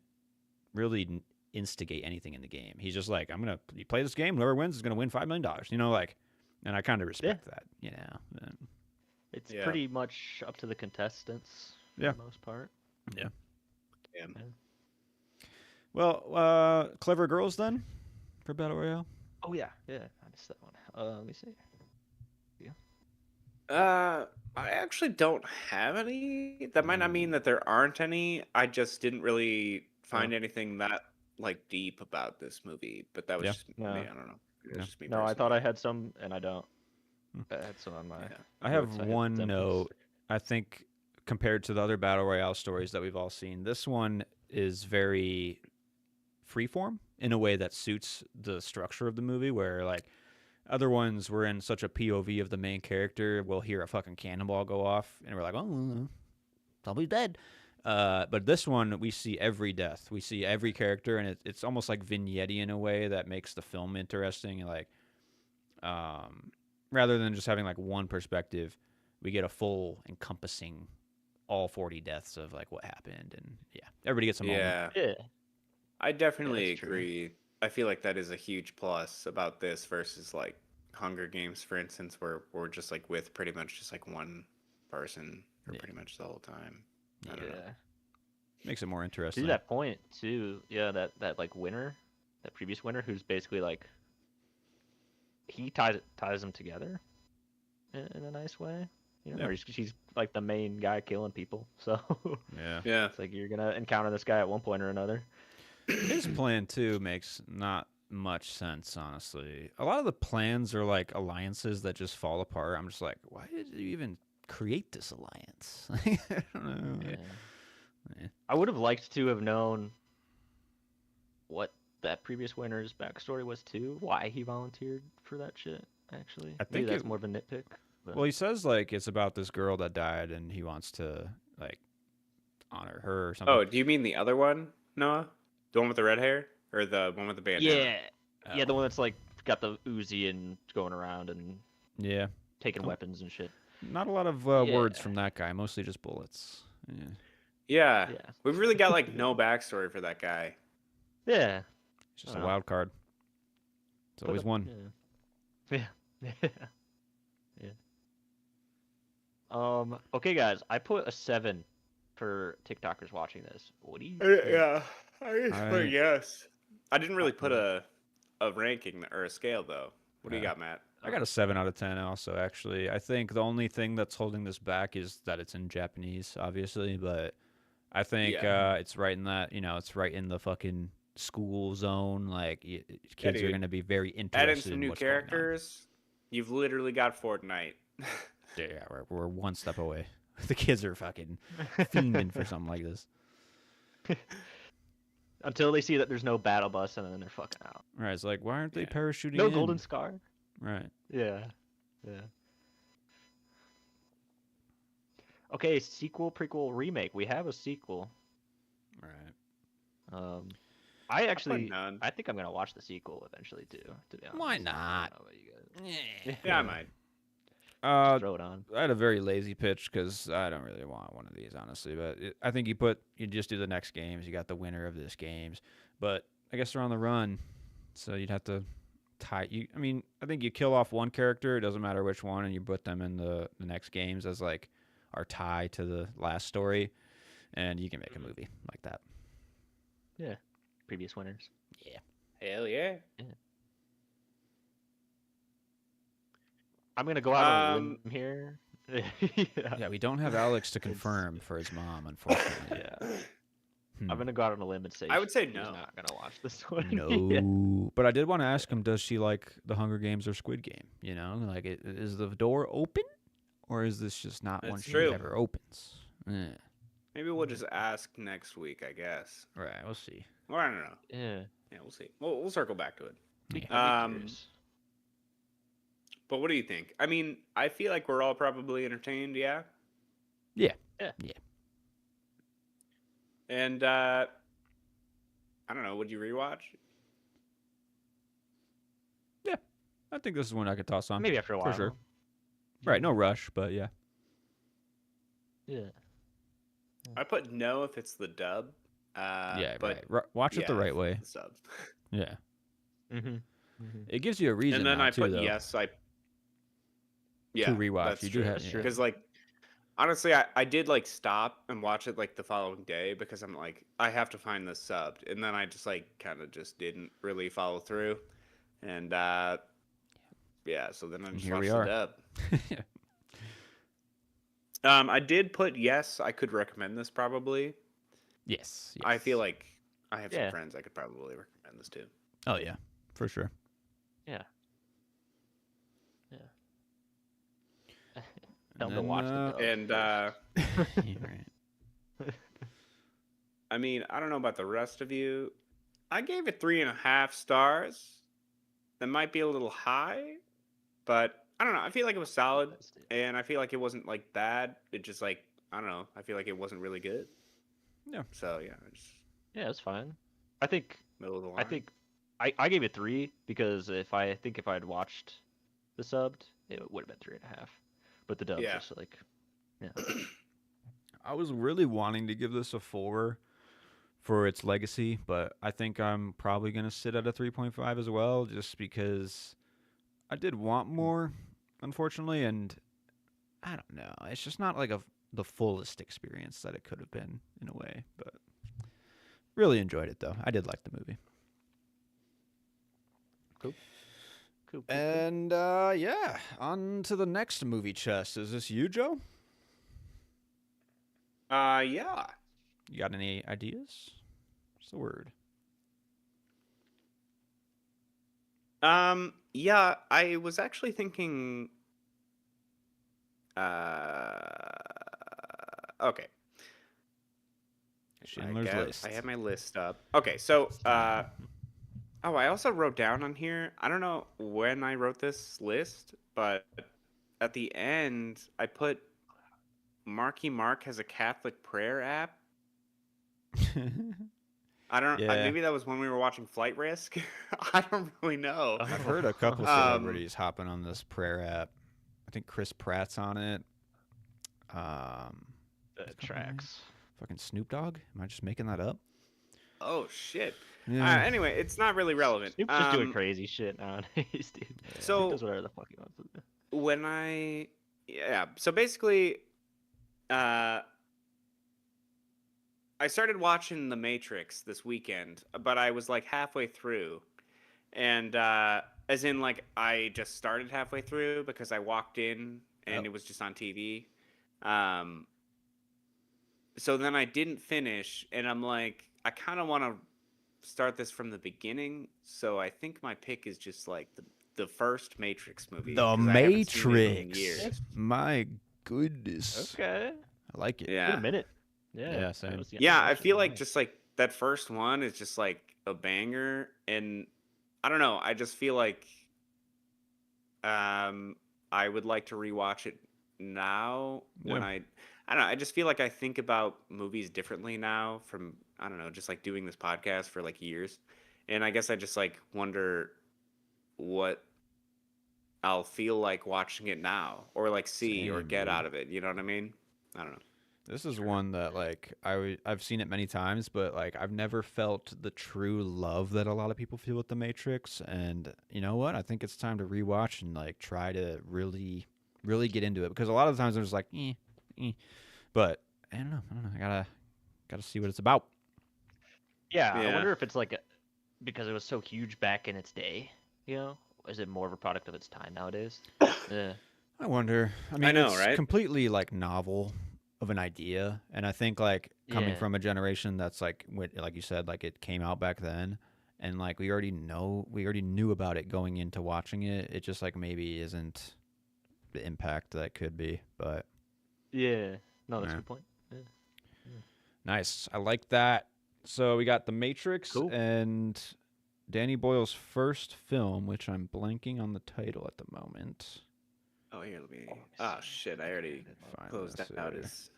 Speaker 2: really instigate anything in the game. He's just like, I'm gonna you play this game, whoever wins is gonna win $5 million. You know, like, and I kind of respect that. You know,
Speaker 1: It's
Speaker 3: Yeah.
Speaker 1: pretty much up to the contestants for
Speaker 2: Yeah.
Speaker 1: the most part.
Speaker 3: Yeah.
Speaker 2: well, clever girls then for Battle Royale.
Speaker 1: Oh yeah, yeah. I missed that one. Let me see.
Speaker 3: I actually don't have any. That might not mean that there aren't any. I just didn't really find anything that like deep about this movie. But that was
Speaker 2: Yeah.
Speaker 3: just
Speaker 1: No.
Speaker 3: me. I don't know. It was
Speaker 2: Yeah.
Speaker 3: just me.
Speaker 1: No, I thought I
Speaker 3: personally.
Speaker 1: had some, and I don't.
Speaker 2: Hmm.
Speaker 1: I had some on my.
Speaker 3: Yeah.
Speaker 2: I have
Speaker 1: notes, hit
Speaker 2: one
Speaker 1: examples.
Speaker 2: note. I think compared to the other Battle Royale stories that we've all seen, this one is very freeform in a way that suits the structure of the movie, where like other ones were in such a POV of the main character, we'll hear a fucking cannonball go off, and we're like, oh, somebody's dead. But this one, we see every death. We see every character, and it's almost like vignette in a way that makes the film interesting. Like, rather than just having like one perspective, we get a full encompassing all 40 deaths of like what happened, and yeah, everybody gets a moment.
Speaker 3: Yeah.
Speaker 1: Yeah.
Speaker 3: I definitely
Speaker 1: that's true.
Speaker 3: agree. I feel like that is a huge plus about this versus like Hunger Games, for instance, where we're just like with pretty much just like one person for
Speaker 2: Yeah.
Speaker 3: pretty much the whole time. I don't know.
Speaker 1: Yeah.
Speaker 2: Makes it more
Speaker 1: To
Speaker 2: interesting.
Speaker 1: that point too, yeah, that like winner, that previous winner, who's basically like he ties them together in a nice way, you know.
Speaker 2: Yeah.
Speaker 1: Or she's like the main guy killing people, so
Speaker 2: Yeah.
Speaker 3: Yeah.
Speaker 1: it's like you're gonna encounter this guy at one point or another.
Speaker 2: His plan too makes not much sense, honestly. A lot of the plans are like alliances that just fall apart. I'm just like, why did you even create this alliance? I don't know.
Speaker 1: Yeah.
Speaker 2: Yeah.
Speaker 1: I would have liked to have known what that previous winner's backstory was too, why he volunteered for that shit. Actually,
Speaker 2: I
Speaker 1: maybe
Speaker 2: think
Speaker 1: that's
Speaker 2: it-
Speaker 1: more of a nitpick. But...
Speaker 2: Well, he says like it's about this girl that died, and he wants to like honor her or something.
Speaker 3: Oh, do you mean the other one, Noah? The one with the red hair, or the one with the bandana?
Speaker 1: yeah, yeah, the
Speaker 2: Oh.
Speaker 1: one that's like got the Uzi and going around and
Speaker 2: Yeah.
Speaker 1: taking
Speaker 2: Oh.
Speaker 1: weapons and shit.
Speaker 2: Not a lot of
Speaker 1: Yeah.
Speaker 2: words from that guy. Mostly just bullets. Yeah.
Speaker 3: Yeah.
Speaker 1: Yeah,
Speaker 3: We've really got like no backstory for that guy.
Speaker 1: yeah.
Speaker 2: It's just
Speaker 1: I
Speaker 2: a
Speaker 1: don't know.
Speaker 2: wild card. It's always one.
Speaker 1: Yeah. Yeah. Yeah. Okay, guys, I put a 7 for TikTokers watching this. What do you? think?
Speaker 3: Yeah, I guess
Speaker 2: I-
Speaker 3: yes. I didn't really put a ranking or a scale though. What do you
Speaker 2: Yeah.
Speaker 3: got, Matt?
Speaker 2: I got a 7 out of 10 also, actually. I think the only thing that's holding this back is that it's in Japanese, obviously, but I think
Speaker 3: Yeah.
Speaker 2: it's right in that, it's right in the fucking school zone. Like, kids are
Speaker 3: dude.
Speaker 2: going to be very
Speaker 3: Add in
Speaker 2: interested
Speaker 3: some
Speaker 2: in
Speaker 3: new
Speaker 2: what's going on.
Speaker 3: characters. You've literally got Fortnite.
Speaker 2: Yeah, we're one step away. The kids are fucking fiending for something like this.
Speaker 1: Until they see that there's no battle bus, and then they're fucking out.
Speaker 2: Right, it's like, why aren't they
Speaker 3: Yeah.
Speaker 2: parachuting
Speaker 1: No
Speaker 2: in?
Speaker 1: golden scar.
Speaker 2: Right.
Speaker 1: Yeah. Yeah. Okay, sequel, prequel, remake. We have a sequel.
Speaker 2: Right.
Speaker 1: I actually,
Speaker 3: none.
Speaker 1: I think I'm gonna watch the sequel eventually too. To be honest.
Speaker 2: Why
Speaker 1: I don't
Speaker 2: not?
Speaker 1: know about you guys.
Speaker 3: Yeah, I might.
Speaker 2: Uh,
Speaker 1: throw it on.
Speaker 2: I had a very lazy pitch because I don't really want one of these, honestly. But I think you just do the next games. You got the winner of this games, but I guess they're on the run, so you'd have to tie. I mean, I think you kill off one character. It doesn't matter which one, and you put them in the next games as like our tie to the last story, and you can make a movie like that.
Speaker 1: Yeah, previous winners.
Speaker 2: Yeah.
Speaker 3: Hell yeah.
Speaker 1: I'm gonna go out on a limb here. Yeah.
Speaker 2: Yeah, we don't have Alex to confirm for his mom, unfortunately.
Speaker 1: Yeah.
Speaker 2: Hmm.
Speaker 1: I'm gonna go out on a limb and say
Speaker 3: I would say
Speaker 1: she's
Speaker 3: no.
Speaker 1: not gonna watch this one.
Speaker 2: No,
Speaker 1: Yeah.
Speaker 2: but I did want to ask him: does she like the Hunger Games or Squid Game? You know, like is the door open, or is this just not one
Speaker 3: That's
Speaker 2: she
Speaker 3: true.
Speaker 2: ever opens? Yeah.
Speaker 3: Maybe we'll just ask next week, I guess.
Speaker 2: Right, we'll see.
Speaker 3: Or I don't know.
Speaker 1: Yeah.
Speaker 3: Yeah, we'll see. We'll circle back to it.
Speaker 2: Yeah.
Speaker 1: I'd be
Speaker 3: Um,
Speaker 1: curious.
Speaker 3: But what do you think? I mean, I feel like we're all probably entertained, yeah?
Speaker 2: Yeah.
Speaker 1: Yeah.
Speaker 2: Yeah.
Speaker 3: And, I don't know, would you rewatch?
Speaker 2: I think this is one I could toss on.
Speaker 1: Maybe after a while.
Speaker 2: for sure. Right, no rush, but yeah.
Speaker 1: Yeah.
Speaker 3: I put no if it's the dub.
Speaker 2: Yeah,
Speaker 3: but
Speaker 2: right. Watch it the
Speaker 3: yeah,
Speaker 2: right
Speaker 3: if
Speaker 2: way.
Speaker 3: it's the sub.
Speaker 2: Yeah.
Speaker 1: Mm-hmm.
Speaker 2: It gives you a reason
Speaker 3: And then
Speaker 2: now,
Speaker 3: I
Speaker 2: too,
Speaker 3: put
Speaker 2: though,
Speaker 3: yes.
Speaker 2: to rewatch.
Speaker 3: That's
Speaker 2: You
Speaker 3: true.
Speaker 2: do have
Speaker 1: That's true.
Speaker 3: Because like honestly, I did like stop and watch it like the following day because I'm like I have to find this subbed, and then I just like kind of just didn't really follow through, and yeah, so then I just
Speaker 2: here
Speaker 3: watched
Speaker 2: we
Speaker 3: the
Speaker 2: are.
Speaker 3: dub. I did put yes. I could recommend this probably.
Speaker 2: yes.
Speaker 3: I feel like I have some
Speaker 1: Yeah.
Speaker 3: friends I could probably recommend this to.
Speaker 2: Oh yeah, for sure.
Speaker 1: Yeah. Yeah.
Speaker 2: And
Speaker 1: Tell them to
Speaker 2: then,
Speaker 1: watch the dub.
Speaker 3: And
Speaker 2: yeah, right.
Speaker 3: I mean, I don't know about the rest of you. I gave it 3.5 stars. That might be a little high, but I don't know. I feel like it was solid, and I feel like it wasn't like bad. It just like I don't know. I feel like it wasn't really good.
Speaker 2: Yeah.
Speaker 3: So yeah, just
Speaker 1: Yeah, it's fine. I think
Speaker 3: middle of the line.
Speaker 1: I think I gave it 3 because if I had watched the subbed, it would have been 3.5. But the dub's
Speaker 3: Yeah.
Speaker 1: just like, yeah.
Speaker 2: I was really wanting to give this a 4 for its legacy, but I think I'm probably going to sit at a 3.5 as well, just because I did want more, unfortunately, and I don't know. It's just not like the fullest experience that it could have been in a way, but really enjoyed it though. I did like the movie.
Speaker 1: Cool.
Speaker 2: And yeah, on to the next movie chest. Is this you, Joe?
Speaker 3: Yeah.
Speaker 2: You got any ideas? What's the word?
Speaker 3: Yeah, I was actually thinking. Okay.
Speaker 2: Schindler's List.
Speaker 3: I have my list up. Okay, so oh, I also wrote down on here. I don't know when I wrote this list, but at the end I put Marky Mark has a Catholic prayer app. I don't.
Speaker 2: Yeah.
Speaker 3: Maybe that was when we were watching Flight Risk. I don't really know.
Speaker 2: I've heard a couple celebrities hopping on this prayer app. I think Chris Pratt's on it.
Speaker 1: The tracks.
Speaker 2: Fucking Snoop Dogg? Am I just making that up?
Speaker 3: Oh shit.
Speaker 2: Yeah.
Speaker 3: Anyway, it's not really relevant.
Speaker 1: Snoop's just doing crazy shit nowadays, dude.
Speaker 3: So-
Speaker 1: He does whatever the fuck he wants to do.
Speaker 3: When so basically I started watching The Matrix this weekend, but I was like halfway through, and as in like I just started halfway through because I walked in and it was just on TV. So then I didn't finish, and I'm like, I kind of want to start this from the beginning. So I think my pick is just like the first Matrix movie.
Speaker 2: The
Speaker 3: 'cause I haven't seen it in
Speaker 2: Matrix.
Speaker 3: years.
Speaker 2: My goodness.
Speaker 1: Okay.
Speaker 2: I like it.
Speaker 1: Been
Speaker 3: Yeah.
Speaker 1: a minute. Yeah.
Speaker 2: Yeah, same.
Speaker 1: That was the
Speaker 3: Yeah, I
Speaker 1: animation,
Speaker 3: feel like
Speaker 1: nice.
Speaker 3: just like that first one is just like a banger, and I don't know. I just feel like I would like to rewatch it now when
Speaker 2: Yeah.
Speaker 3: I don't know. I just feel like I think about movies differently now from I don't know, just like doing this podcast for like years, and I guess I just like wonder what I'll feel like watching it now, or like see or
Speaker 2: Same,
Speaker 3: get
Speaker 2: dude.
Speaker 3: out of it. You know what I mean? I don't know.
Speaker 2: This is one that like I've seen it many times, but like I've never felt the true love that a lot of people feel with The Matrix. And you know what? I think it's time to rewatch and like try to really get into it, because a lot of the times I'm just like, eh. But I don't know. I gotta see what it's about.
Speaker 1: Yeah, I
Speaker 3: Yeah.
Speaker 1: wonder if it's like because it was so huge back in its day. You know, is it more of a product of its time nowadays? Yeah.
Speaker 2: I wonder. I mean,
Speaker 3: know,
Speaker 2: it's
Speaker 3: right?
Speaker 2: completely like novel of an idea, and I think like coming
Speaker 1: Yeah.
Speaker 2: from a generation that's like, like you said, like it came out back then, and like we already knew about it going into watching it. It just like maybe isn't the impact that it could be, but
Speaker 1: Yeah. No, that's a
Speaker 2: yeah.
Speaker 1: good point. Yeah.
Speaker 2: Nice. I like that. So we got The Matrix
Speaker 1: Cool.
Speaker 2: and Danny Boyle's first film, which I'm blanking on the title at the moment.
Speaker 3: Oh, here, let me.
Speaker 1: Let me
Speaker 3: Oh
Speaker 1: see.
Speaker 3: shit! I already
Speaker 2: Find
Speaker 3: closed
Speaker 2: this
Speaker 3: out
Speaker 2: here.
Speaker 3: his.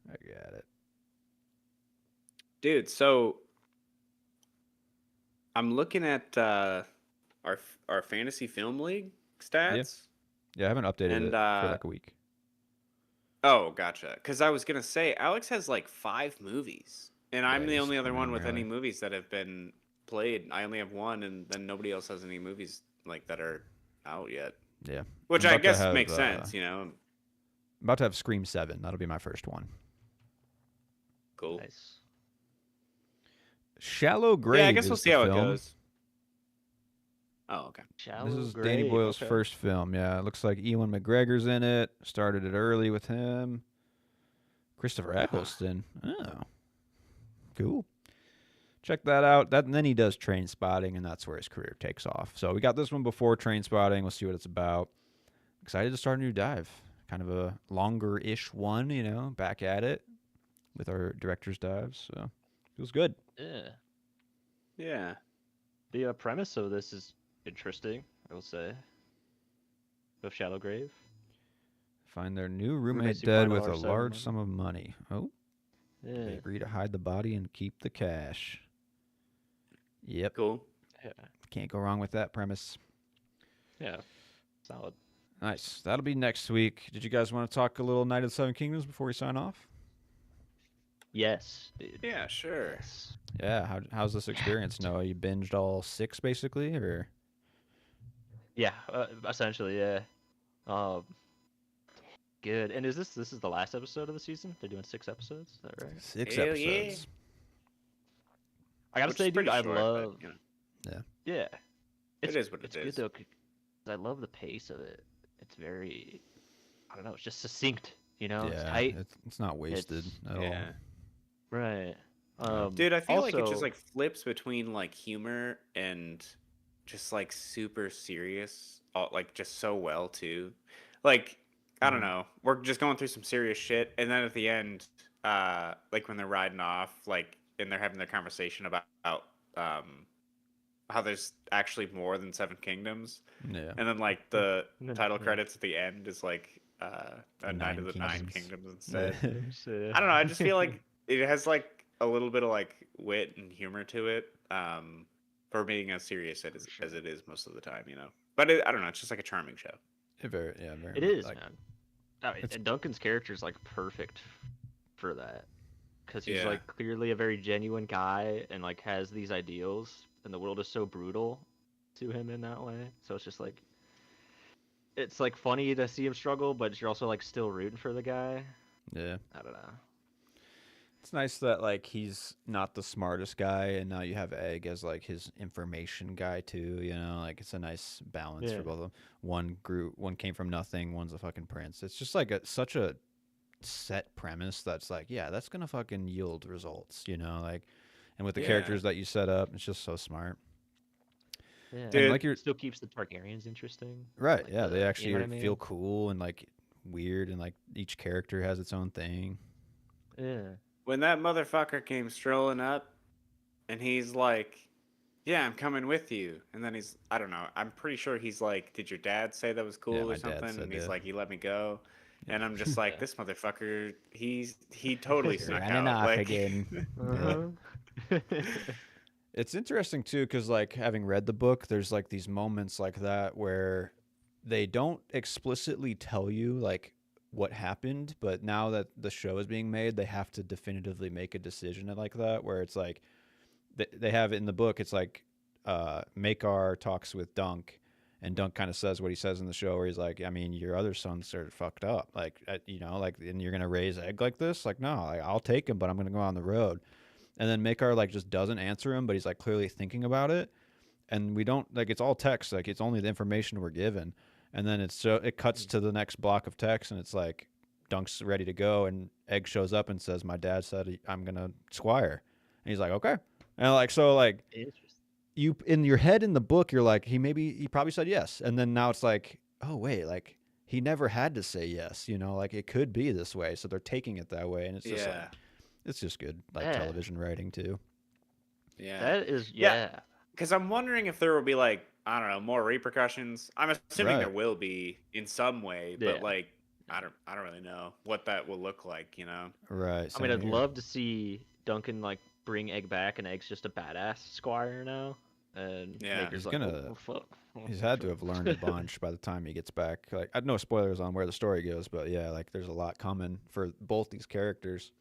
Speaker 2: I got it.
Speaker 3: Dude, so I'm looking at our fantasy film league stats,
Speaker 2: Yeah, I haven't updated
Speaker 3: and
Speaker 2: it for like a week.
Speaker 3: oh, gotcha. Because I was gonna say Alex has like 5 movies, and I'm
Speaker 2: Yeah,
Speaker 3: the
Speaker 2: he's
Speaker 3: only other
Speaker 2: coming
Speaker 3: one
Speaker 2: in
Speaker 3: with any
Speaker 2: early.
Speaker 3: movies that have been played. I only have one, and then nobody else has any movies like that are out yet.
Speaker 2: Yeah.
Speaker 3: Which
Speaker 2: I'm
Speaker 3: I
Speaker 2: about to
Speaker 3: guess
Speaker 2: have
Speaker 3: makes sense, you know.
Speaker 2: about to have Scream 7. That'll be my first one.
Speaker 3: Cool.
Speaker 1: Nice.
Speaker 2: Shallow
Speaker 3: Yeah, I
Speaker 2: Grave
Speaker 3: guess we'll
Speaker 2: is
Speaker 3: see
Speaker 2: the
Speaker 3: how it
Speaker 2: film.
Speaker 3: goes. Oh, okay.
Speaker 2: This
Speaker 1: Shallow
Speaker 2: is Danny
Speaker 1: grave.
Speaker 2: Boyle's
Speaker 1: Okay.
Speaker 2: first film. Yeah, it looks like Ewan McGregor's in it. Started it early with him. Christopher
Speaker 3: Huh.
Speaker 2: Eccleston. Oh, cool. Check that out. That and then he does Train Spotting, and that's where his career takes off. So we got this one before Train Spotting. We'll see what it's about. Excited to start a new dive. Kind of a longer-ish one, you know. Back at it with our director's dives. So feels good.
Speaker 1: Yeah.
Speaker 3: Yeah.
Speaker 1: The premise of this is interesting, I will say. Of Shallow Grave.
Speaker 2: Find their new
Speaker 1: Makes
Speaker 2: roommate
Speaker 1: you
Speaker 2: dead
Speaker 1: find a
Speaker 2: with a
Speaker 1: large sum of
Speaker 2: large
Speaker 1: money.
Speaker 2: sum of money. Oh, they
Speaker 1: Yeah.
Speaker 2: agree to hide the body and keep the cash. Yep.
Speaker 3: Cool.
Speaker 1: Yeah.
Speaker 2: Can't go wrong with that premise.
Speaker 1: Yeah. Solid.
Speaker 2: Nice. That'll be next week. Did you guys want to talk a little Night of the Seven Kingdoms before we sign off?
Speaker 1: Yes, dude.
Speaker 3: Yeah, sure.
Speaker 1: Yes.
Speaker 2: Yeah. How's this experience, Noah? You binged all 6 basically, or?
Speaker 1: Yeah. Essentially, yeah. Um. Good. And is this is the last episode of the season? They're doing 6 episodes. Is that right?
Speaker 2: 6
Speaker 3: Hell yeah.
Speaker 2: episodes.
Speaker 1: I gotta
Speaker 3: Which
Speaker 1: say,
Speaker 3: is pretty
Speaker 1: dude, I
Speaker 3: short, but,
Speaker 1: love.
Speaker 3: you know,
Speaker 1: Yeah.
Speaker 3: it is what
Speaker 1: It's
Speaker 3: it
Speaker 1: good
Speaker 3: is.
Speaker 1: though. 'Cause I love the pace of it. It's very. I don't know. It's just succinct. You know. It's
Speaker 2: Yeah.
Speaker 1: tight.
Speaker 2: It's not wasted
Speaker 1: It's
Speaker 2: at all.
Speaker 3: Yeah.
Speaker 1: right.
Speaker 2: Yeah.
Speaker 3: Dude, I feel like it just
Speaker 1: Also-
Speaker 3: like flips between like humor and just like super serious, like just so well too. Like I don't
Speaker 1: Mhm.
Speaker 3: know, we're just going through some serious shit, and then at the end, like when they're riding off, like and they're having their conversation about um how there's actually more than 7 kingdoms,
Speaker 2: Yeah.
Speaker 3: and then like the
Speaker 1: And then-
Speaker 3: title
Speaker 1: yeah.
Speaker 3: credits at the end is like a Night of the 9 Kingdoms instead.
Speaker 1: Yeah.
Speaker 3: I don't know. I just feel like it has like a little bit of like wit and humor to it, for being as serious as it is most of the time, you know. But I don't know. It's just like a charming show.
Speaker 2: Very
Speaker 1: It is,
Speaker 2: like,
Speaker 1: man. I mean,
Speaker 2: it's-
Speaker 1: and Duncan's character is like perfect for that because he's
Speaker 3: Yeah.
Speaker 1: like clearly a very genuine guy and like has these ideals, and the world is so brutal to him in that way. So it's just like it's like funny to see him struggle, but you're also like still rooting for the guy.
Speaker 2: Yeah.
Speaker 1: I don't know.
Speaker 2: It's nice that like he's not the smartest guy, and now you have Egg as like his information guy too. You know, like it's a nice balance
Speaker 1: Yeah.
Speaker 2: for both of them. One came from nothing. One's a fucking prince. It's just like such a set premise that's like, yeah, that's gonna fucking yield results. You know, like, and with the
Speaker 3: Yeah.
Speaker 2: characters that you set up, it's just so smart.
Speaker 1: Yeah.
Speaker 3: Dude.
Speaker 2: like you're-
Speaker 1: still keeps the Targaryens interesting.
Speaker 2: Right?
Speaker 1: Like
Speaker 2: Yeah,
Speaker 1: the-
Speaker 2: they actually
Speaker 1: you know what I
Speaker 2: feel
Speaker 1: mean?
Speaker 2: cool and like weird, and like each character has its own thing.
Speaker 1: Yeah.
Speaker 3: When that motherfucker came strolling up, and he's like, "Yeah, I'm coming with you," and then I don't know. I'm pretty sure he's like, "Did your dad say that was cool
Speaker 2: Yeah,
Speaker 3: or
Speaker 2: my dad
Speaker 3: something?"
Speaker 2: said
Speaker 3: And he's
Speaker 2: that.
Speaker 3: like, "He let me go." And I'm just like,
Speaker 1: Yeah.
Speaker 3: this motherfucker, he totally snuck
Speaker 2: Running
Speaker 3: out.
Speaker 2: off
Speaker 3: Like,
Speaker 2: again.
Speaker 1: Uh-huh.
Speaker 2: It's interesting too, because like having read the book, there's like these moments like that where they don't explicitly tell you like what happened, but now that the show is being made, they have to definitively make a decision like that. Where it's like they have it in the book. It's like Makar talks with Dunk, and Dunk kind of says what he says in the show, where he's like, I mean, your other sons are fucked up, like you know, like, and you're gonna raise Egg like this, like no, like, I'll take him, but I'm gonna go on the road. And then Makar like just doesn't answer him, but he's like clearly thinking about it. And we don't like it's all text, like it's only the information we're given. And then it cuts to the next block of text, and it's like Dunk's ready to go, and Egg shows up and says, "My dad said I'm gonna Squire," and he's like, "Okay," and like so like
Speaker 1: Interesting.
Speaker 2: you in your head in the book you're like he probably said yes, and then now it's like, oh wait, like he never had to say yes, you know, like it could be this way, so they're taking it that way, and it's just like it's just good like
Speaker 1: Yeah.
Speaker 2: television writing too.
Speaker 3: Yeah.
Speaker 1: That is
Speaker 3: Yeah.
Speaker 1: yeah.
Speaker 3: Because I'm wondering if there will be like, I don't know, more repercussions. I'm assuming there
Speaker 2: Right.
Speaker 3: will be in some way, but
Speaker 1: Yeah.
Speaker 3: like I don't really know what that will look like, you know.
Speaker 2: Right.
Speaker 1: I mean,
Speaker 2: same
Speaker 1: I'd
Speaker 2: here.
Speaker 1: love to see Duncan like bring Egg back, and Egg's just a badass squire now. And
Speaker 3: Yeah.
Speaker 1: Maker's
Speaker 2: He's
Speaker 1: like,
Speaker 2: gonna-
Speaker 1: oh, fuck.
Speaker 2: He's had to have learned a bunch by the time he gets back. Like, I no spoilers on where the story goes, but yeah, like there's a lot coming for both these characters.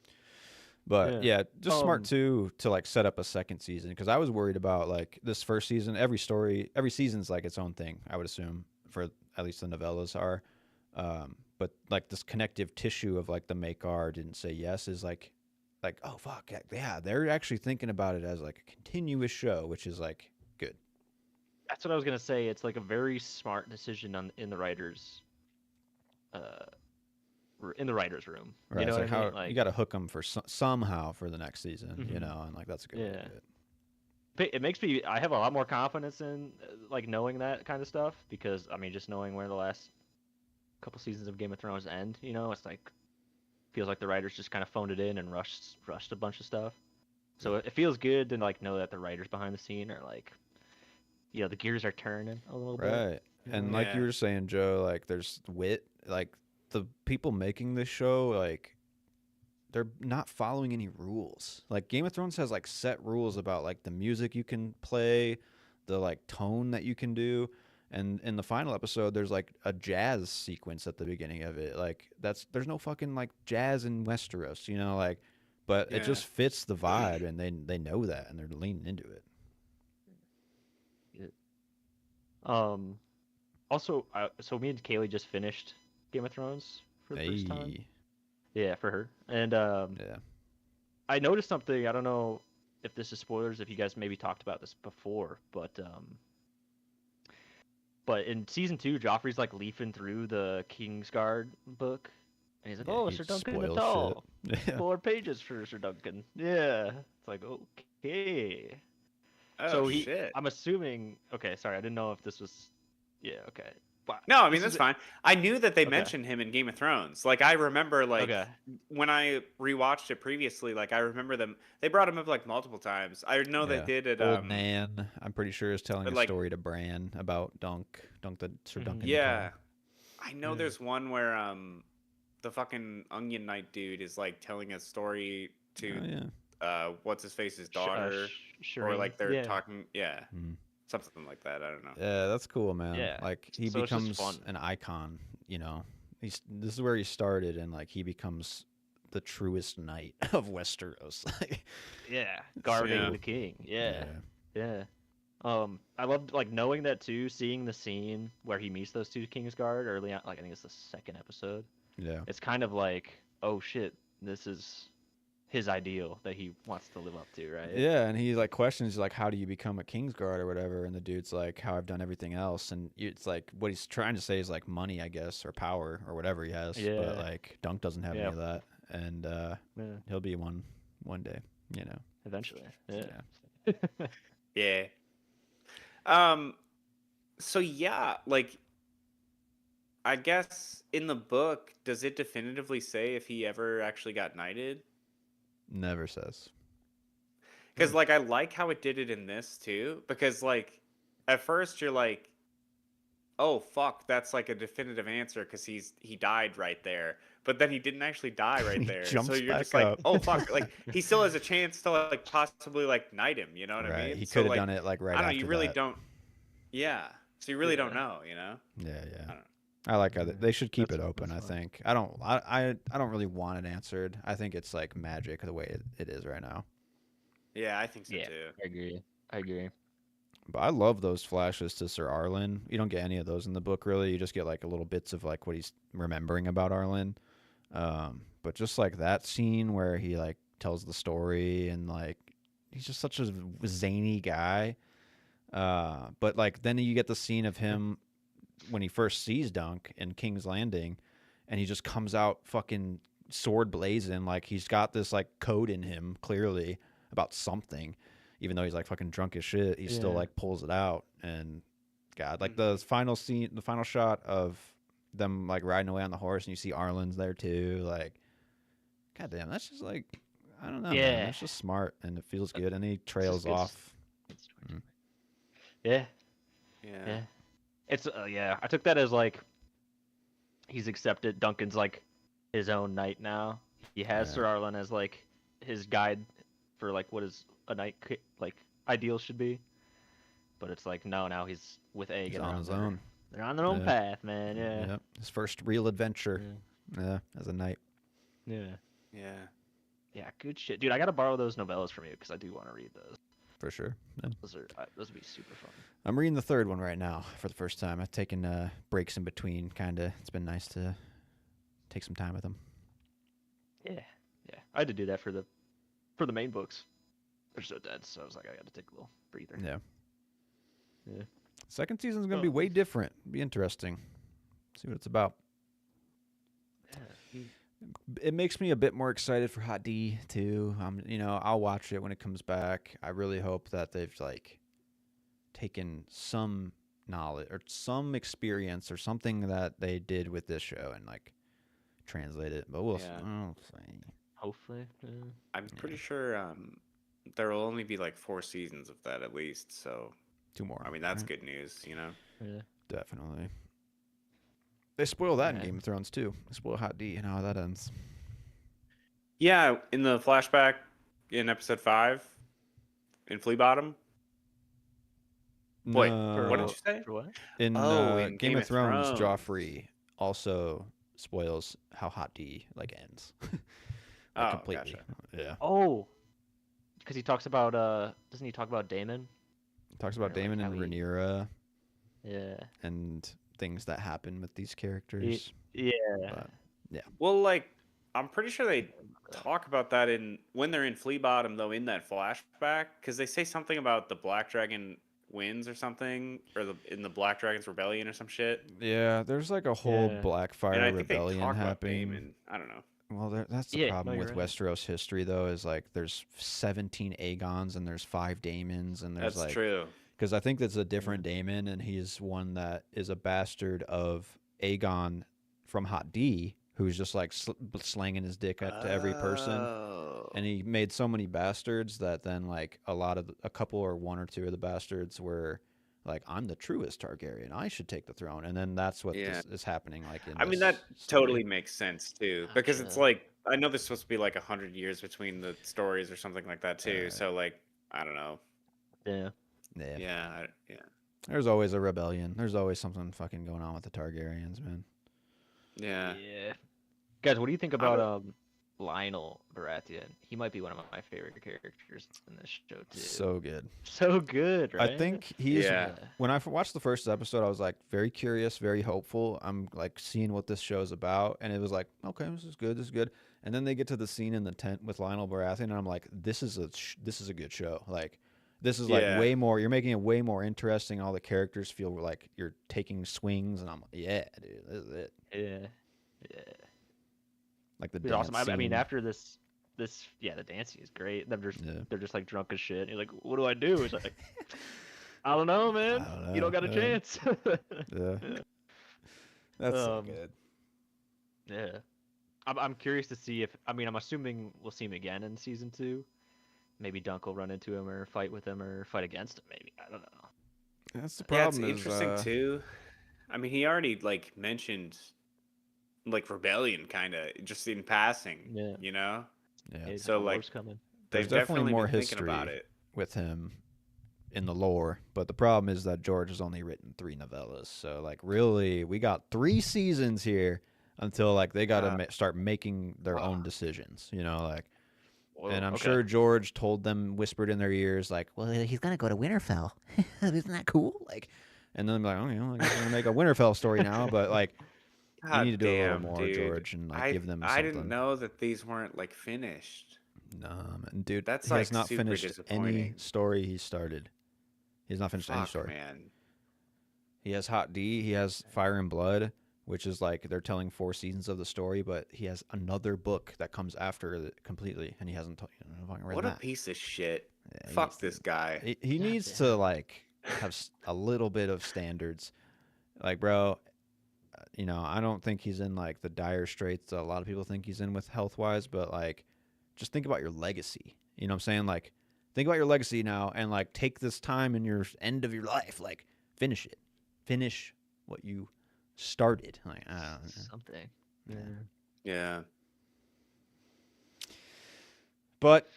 Speaker 2: But
Speaker 1: Yeah.
Speaker 2: yeah, just smart
Speaker 1: Um,
Speaker 2: too to like set up a second season, because I was worried about like this first season. Every season's like its own thing. I would assume for at least the novellas are. But like this connective tissue of like the Makar didn't say yes is like oh fuck yeah, they're actually thinking about it as like a continuous show, which is like good.
Speaker 1: That's what I was gonna say. It's like a very smart decision in the writers, uh, in the writers' room.
Speaker 2: Right.
Speaker 1: You know
Speaker 2: It's
Speaker 1: what
Speaker 2: like
Speaker 1: I mean?
Speaker 2: how
Speaker 1: Like,
Speaker 2: you got to hook them for somehow for the next season, you
Speaker 1: Mhm.
Speaker 2: know, and like that's a good way to
Speaker 1: Yeah.
Speaker 2: do it.
Speaker 1: it makes me. I have a lot more confidence in like knowing that kind of stuff, because I mean, just knowing where the last couple seasons of Game of Thrones end. You know, it's like feels like the writers just kind of phoned it in and rushed a bunch of stuff. So it feels good to like know that the writers behind the scene are like, you know, the gears are turning a little bit.
Speaker 2: Right. And like you
Speaker 3: Yeah.
Speaker 2: were saying, Joe, like there's wit, like the people making this show, like they're not following any rules. Like Game of Thrones has like set rules about like the music you can play, the like tone that you can do. And in the final episode, there's like a jazz sequence at the beginning of it. Like there's no fucking like jazz in Westeros, you know, like, but it
Speaker 3: Yeah.
Speaker 2: just fits the vibe, and they know that, and they're leaning into it.
Speaker 1: Also, so me and Kaylee just finished Game of Thrones for the first time.
Speaker 2: Hey,
Speaker 1: Yeah, for her. And
Speaker 2: yeah.
Speaker 1: I noticed something. I don't know if this is spoilers, if you guys maybe talked about this before, but in season 2, Joffrey's like leafing through the Kingsguard book, and he's like,
Speaker 2: Yeah,
Speaker 1: "Oh,
Speaker 2: he
Speaker 1: Sir Duncan
Speaker 2: spoils
Speaker 1: Natal,
Speaker 2: shit. Yeah.
Speaker 1: 4 pages for Sir Duncan." Yeah, it's like okay.
Speaker 3: Oh
Speaker 1: So
Speaker 3: shit.
Speaker 1: I'm assuming. Okay, sorry, I didn't know if this was. Yeah, okay. But
Speaker 3: No, I mean
Speaker 1: this
Speaker 3: that's
Speaker 1: is-
Speaker 3: fine. I knew that they
Speaker 1: Okay.
Speaker 3: mentioned him in Game of Thrones. Like I remember, like
Speaker 1: Okay.
Speaker 3: when I rewatched it previously, like I remember them. They brought him up like multiple times. I know they
Speaker 2: Yeah.
Speaker 3: did it.
Speaker 2: Old Nan, I'm pretty sure, is telling
Speaker 3: but,
Speaker 2: a
Speaker 3: like-
Speaker 2: story to Bran about Dunk the Sir
Speaker 1: Mhm.
Speaker 2: Duncan.
Speaker 3: Yeah,
Speaker 2: Natal.
Speaker 3: I know.
Speaker 1: Yeah.
Speaker 3: There's one where the fucking Onion Knight dude is like telling a story to
Speaker 2: Oh, yeah.
Speaker 3: what's his face's daughter, or
Speaker 1: Shireen.
Speaker 3: like they're
Speaker 1: Yeah.
Speaker 3: talking. Yeah,
Speaker 2: Mhm.
Speaker 3: something like that. I don't know.
Speaker 2: Yeah, that's cool, man.
Speaker 1: Yeah.
Speaker 2: Like he
Speaker 1: So it's just
Speaker 2: becomes
Speaker 1: fun.
Speaker 2: an icon. You know, this is where he started, and like he becomes the truest knight of Westeros.
Speaker 1: Yeah, guarding
Speaker 3: Yeah.
Speaker 1: the king. Yeah. I loved like knowing that too, seeing the scene where he meets those 2 Kingsguard early on, like I think it's the 2nd episode.
Speaker 2: Yeah.
Speaker 1: It's kind of like, oh shit, this is his ideal that he wants to live up to, right?
Speaker 2: Yeah, and he like questions like, how do you become a Kingsguard or whatever, and the dude's like, how I've done everything else, and it's like what he's trying to say is like money, I guess, or power or whatever he has.
Speaker 1: Yeah.
Speaker 2: But like Dunk doesn't have any
Speaker 1: Yeah.
Speaker 2: of that, and
Speaker 1: Yeah,
Speaker 2: he'll be one day. You know.
Speaker 1: eventually. Yeah.
Speaker 3: Yeah. So yeah, like I guess in the book, does it definitively say if he ever actually got knighted?
Speaker 2: Never says.
Speaker 3: Because like I like how it did it in this too. Because like at first you're like, oh fuck, that's like a definitive answer because he died right there. but then he didn't actually die right
Speaker 2: He
Speaker 3: there. So
Speaker 2: jumps
Speaker 3: you're
Speaker 2: back
Speaker 3: just like,
Speaker 2: up.
Speaker 3: oh fuck, like he still has a chance to like possibly like knight him. You know what I
Speaker 2: Right.
Speaker 3: mean?
Speaker 2: He
Speaker 3: So
Speaker 2: could have
Speaker 3: like,
Speaker 2: done it like right
Speaker 3: I don't know.
Speaker 2: after
Speaker 3: You really
Speaker 2: that.
Speaker 3: don't. Yeah. So you really don't
Speaker 1: Yeah.
Speaker 3: know. You know?
Speaker 2: Yeah,
Speaker 3: I
Speaker 2: yeah.
Speaker 3: don't know.
Speaker 2: I like how they should keep it
Speaker 1: That's-
Speaker 2: open. I
Speaker 1: that's fun.
Speaker 2: think. I don't really want it answered. I think it's like magic the way it is right now.
Speaker 3: Yeah, I think so
Speaker 1: Yeah,
Speaker 3: too.
Speaker 1: I agree.
Speaker 2: But I love those flashes to Sir Arlen. You don't get any of those in the book, really. You just get like a little bits of like what he's remembering about Arlen. But just like that scene where he like tells the story and like he's just such a zany guy. But like then you get the scene of him when he first sees Dunk in King's Landing, and he just comes out fucking sword blazing, like he's got this like code in him clearly about something. Even though he's like fucking drunk as shit, he still
Speaker 1: Yeah.
Speaker 2: like pulls it out. And God, like the final scene, the final shot of them like riding away on the horse, and you see Arlen's there too. Like, goddamn, that's just like I don't know, man.
Speaker 1: Yeah.
Speaker 2: That's just smart, and it feels good. And he
Speaker 1: just
Speaker 2: trails
Speaker 1: good
Speaker 2: off.
Speaker 1: Good story.
Speaker 2: Mm.
Speaker 1: Yeah,
Speaker 3: Yeah.
Speaker 1: yeah. It's yeah. I took that as like he's accepted. Duncan's like his own knight now. He has
Speaker 2: Yeah.
Speaker 1: Sir Arlen as like his guide for like what is a knight like ideal should be. But it's like no, now he's with Aegon.
Speaker 2: He's on his own.
Speaker 1: They're on their own
Speaker 2: Yeah.
Speaker 1: path, man. Yeah.
Speaker 2: Yep. His first real adventure.
Speaker 1: Yeah.
Speaker 2: Yeah, as a knight.
Speaker 1: Yeah.
Speaker 3: Yeah.
Speaker 1: Yeah. Good shit, dude. I gotta borrow those novellas from you because I do want to read those.
Speaker 2: For sure. Yeah.
Speaker 1: Those would be super fun.
Speaker 2: I'm reading the third one right now for the first time. I've taken breaks in between, kind of. It's been nice to take some time with them.
Speaker 1: Yeah. Yeah. I had to do that for the main books. They're so dead, so I was like, I got to take a little breather.
Speaker 2: Yeah.
Speaker 1: Yeah.
Speaker 2: Second season's going to be way different. Be interesting. See what it's about.
Speaker 1: Yeah.
Speaker 2: It makes me a bit more excited for Hot D too. I'll watch it when it comes back. I really hope that they've like taken some knowledge or some experience or something that they did with this show and like translate it. But we'll
Speaker 3: Yeah.
Speaker 2: see.
Speaker 1: Hopefully. Yeah.
Speaker 3: I'm pretty sure there will only be like 4 seasons of that at least. So
Speaker 2: 2 more.
Speaker 3: I mean that's
Speaker 2: right?
Speaker 3: good news, you know.
Speaker 1: Yeah.
Speaker 2: Definitely. They spoil that in
Speaker 1: Yeah.
Speaker 2: Game of Thrones too. They spoil Hot D and how that ends.
Speaker 3: Yeah, in the flashback in episode 5 in Flea Bottom. Wait,
Speaker 2: No,
Speaker 3: what did you say?
Speaker 1: For what?
Speaker 2: in,
Speaker 3: in
Speaker 2: Game of Thrones,
Speaker 3: Thrones.
Speaker 2: Joffrey also spoils how Hot D like ends.
Speaker 3: Oh,
Speaker 2: completely.
Speaker 3: gotcha.
Speaker 2: Yeah.
Speaker 1: Oh. Because he talks about doesn't he talk about Damon?
Speaker 2: Talks about
Speaker 1: Or, like,
Speaker 2: Daemon
Speaker 1: how
Speaker 2: and
Speaker 1: he-
Speaker 2: Rhaenyra
Speaker 1: Yeah.
Speaker 2: and things that happen with these characters.
Speaker 1: Yeah.
Speaker 2: But
Speaker 3: Well, like I'm pretty sure they talk about that when they're in Flea Bottom though in that flashback because they say something about the Black Dragon wins or something or in the Black Dragon's rebellion or some shit.
Speaker 2: yeah, there's like a whole
Speaker 1: Yeah.
Speaker 2: Blackfire
Speaker 3: And I think they
Speaker 2: rebellion
Speaker 3: talk about
Speaker 2: happening.
Speaker 3: Daemon. I don't know.
Speaker 2: Well, that's the
Speaker 1: Yeah,
Speaker 2: problem
Speaker 1: no,
Speaker 2: with
Speaker 1: you're right.
Speaker 2: Westeros history, though, is like there's 17 Aegons and there's 5 Daemons, and there's
Speaker 3: That's
Speaker 2: like
Speaker 3: true.
Speaker 2: because I think that's a different Daemon, and he's one that is a bastard of Aegon from Hot D, who's just like slanging his dick at to every person,
Speaker 3: Oh.
Speaker 2: and he made so many bastards that then like a couple or 1 or 2 of the bastards were like, I'm the truest Targaryen, I should take the throne, and then that's what
Speaker 3: Yeah.
Speaker 2: this is happening. Like, in
Speaker 3: I mean
Speaker 2: this
Speaker 3: that
Speaker 2: story.
Speaker 3: totally makes sense too because it's
Speaker 1: Gotcha.
Speaker 3: like I know there's supposed to be like 100 years between the stories or something like that too.
Speaker 2: Right.
Speaker 3: So like I don't know.
Speaker 1: Yeah.
Speaker 2: Yeah.
Speaker 3: Yeah.
Speaker 2: There's always a rebellion. There's always something fucking going on with the Targaryens, man.
Speaker 3: Yeah.
Speaker 1: Yeah. Guys, what do you think about Lionel Baratheon? He might be one of my favorite characters in this show too.
Speaker 2: So good.
Speaker 1: So good, right?
Speaker 2: I think he's.
Speaker 3: Yeah.
Speaker 2: When I watched the first episode, I was like very curious, very hopeful. I'm like seeing what this show's about, and it was like, okay, this is good, this is good. And then they get to the scene in the tent with Lionel Baratheon, and I'm like, this is a good show. Like, this is like
Speaker 3: Yeah.
Speaker 2: way more. You're making it way more interesting. All the characters feel like you're taking swings, and I'm like, yeah, dude, this is it.
Speaker 1: Yeah. Yeah.
Speaker 2: Like the
Speaker 1: It's
Speaker 2: dance
Speaker 1: awesome. I mean,
Speaker 2: scene.
Speaker 1: after this, the dancing is great.
Speaker 2: Yeah.
Speaker 1: They're just like drunk as shit. And you're like, what do I do? It's like, I don't know, man.
Speaker 2: I don't
Speaker 1: You don't
Speaker 2: know,
Speaker 1: got a
Speaker 2: yeah.
Speaker 1: chance.
Speaker 2: Yeah. That's so
Speaker 1: Um,
Speaker 2: good.
Speaker 1: Yeah. I'm curious to see if I'm assuming we'll see him again in season 2. Maybe Dunk will run into him or fight with him or fight against him. Maybe I don't know.
Speaker 2: That's the
Speaker 3: Yeah, it's
Speaker 2: problem.
Speaker 3: interesting too. I mean, he already like mentioned like rebellion, kind of just in passing.
Speaker 1: Yeah.
Speaker 3: You know,
Speaker 2: Yeah.
Speaker 1: He's
Speaker 3: So,
Speaker 1: got
Speaker 3: like,
Speaker 1: wars coming.
Speaker 2: There's
Speaker 3: they've
Speaker 2: definitely more
Speaker 3: been thinking about
Speaker 2: history
Speaker 3: it.
Speaker 2: with him in the lore, but the problem is that George has only written 3 novellas. So like really, we got 3 seasons here until like they got to start making their own decisions, you know, like.
Speaker 1: Whoa,
Speaker 2: And I'm
Speaker 1: okay.
Speaker 2: sure George told them, whispered in their ears, like, "Well, he's gonna go to Winterfell. Isn't that cool?" Like, and then I'm like, "Okay, well, I guess we're gonna make a Winterfell story now." But like, you need to do a little more,
Speaker 3: dude.
Speaker 2: George, and like give them
Speaker 3: I
Speaker 2: something.
Speaker 3: didn't know that these weren't like finished.
Speaker 2: No, man, dude,
Speaker 3: That's
Speaker 2: he has
Speaker 3: like
Speaker 2: not
Speaker 3: super
Speaker 2: finished any
Speaker 3: disappointing.
Speaker 2: story he started. He's not finished any
Speaker 3: Fuck,
Speaker 2: story.
Speaker 3: man.
Speaker 2: He has Hot D. He has Fire and Blood, which is like they're telling 4 seasons of the story, but he has another book that comes after it completely, and he hasn't fucking read
Speaker 3: What
Speaker 2: that.
Speaker 3: a piece of shit.
Speaker 2: Yeah, he
Speaker 3: Fuck
Speaker 2: needs to-
Speaker 3: this guy.
Speaker 2: He
Speaker 1: God
Speaker 2: needs
Speaker 1: damn.
Speaker 2: to like have a little bit of standards. Like, bro, you know, I don't think he's in like the dire straits that a lot of people think he's in with health wise, but like, just think about your legacy. You know what I'm saying? Like, think about your legacy now, and like take this time in your end of your life, like finish it, finish what you started. Like,
Speaker 1: Something.
Speaker 2: Yeah.
Speaker 3: Yeah.
Speaker 2: But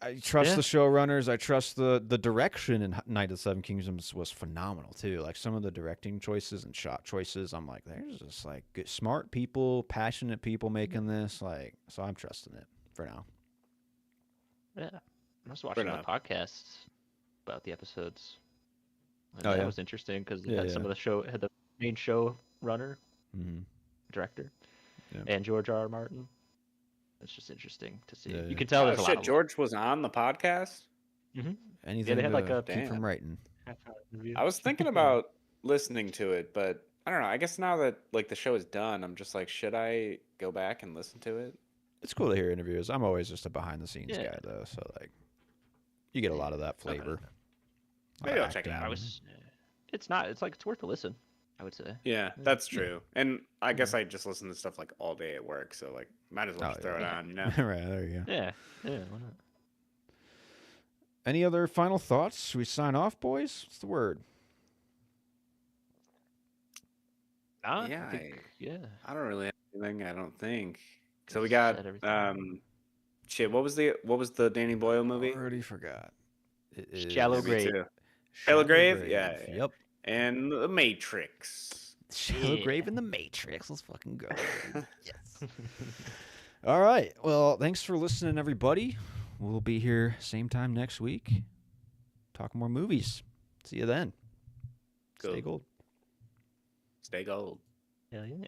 Speaker 2: I trust
Speaker 1: Yeah.
Speaker 2: the showrunners. I trust the direction in Night of the Seven Kingdoms was phenomenal too. Like some of the directing choices and shot choices, I'm like, there's just like good, smart people, passionate people making this. Like, so I'm trusting it for now.
Speaker 1: Yeah. I was watching the
Speaker 3: enough.
Speaker 1: podcasts about the episodes. And
Speaker 2: Oh,
Speaker 1: that
Speaker 2: yeah?
Speaker 1: was interesting because
Speaker 2: Yeah,
Speaker 1: some
Speaker 2: yeah.
Speaker 1: of the show had the main show runner,
Speaker 2: Mm-hmm.
Speaker 1: director,
Speaker 2: Yeah.
Speaker 1: and George R. R. Martin. It's just interesting to see.
Speaker 2: Yeah, yeah.
Speaker 1: You can tell
Speaker 3: Oh
Speaker 1: there's a lot
Speaker 3: shit,
Speaker 1: of
Speaker 3: George was on the podcast.
Speaker 2: Anything
Speaker 1: they had
Speaker 2: to
Speaker 1: like a
Speaker 2: keep from
Speaker 3: Damn.
Speaker 2: writing.
Speaker 1: half-hour interview.
Speaker 3: I was thinking about listening to it, but I don't know. I guess now that like the show is done, I'm just like, should I go back and listen to it?
Speaker 2: It's cool to hear interviews. I'm always just a behind the scenes
Speaker 1: Yeah.
Speaker 2: guy though, so like you get a lot of that flavor.
Speaker 3: Maybe I'll check it
Speaker 2: Acting.
Speaker 3: out.
Speaker 1: I was. It's not. It's like it's worth a listen. I would say.
Speaker 3: Yeah, that's true. And I guess I just listen to stuff like all day at work, so like might as well
Speaker 2: Oh,
Speaker 3: just throw it
Speaker 1: yeah.
Speaker 3: on, you know?
Speaker 2: Right, there you go.
Speaker 1: Yeah. Yeah. Why not?
Speaker 2: Any other final thoughts? Should we sign off, boys? What's the word?
Speaker 1: Nah,
Speaker 3: Yeah,
Speaker 1: I think, yeah.
Speaker 3: I don't really have anything, I don't think. So we
Speaker 1: Just
Speaker 3: got
Speaker 1: said everything.
Speaker 3: shit, what was the Danny Boyle movie?
Speaker 2: Already forgot. It is
Speaker 1: Shallow
Speaker 3: Me
Speaker 1: Grave.
Speaker 3: too.
Speaker 2: Shallow
Speaker 3: Grave? Yeah, yeah.
Speaker 2: Yep.
Speaker 3: And The Matrix.
Speaker 2: Shallow
Speaker 1: Yeah.
Speaker 2: Grave in the Matrix. Let's fucking go. Yes. All right. Well, thanks for listening, everybody. We'll be here same time next week. Talk more movies. See you then. Stay
Speaker 3: Cool.
Speaker 2: gold.
Speaker 3: Stay gold.
Speaker 1: Hell yeah.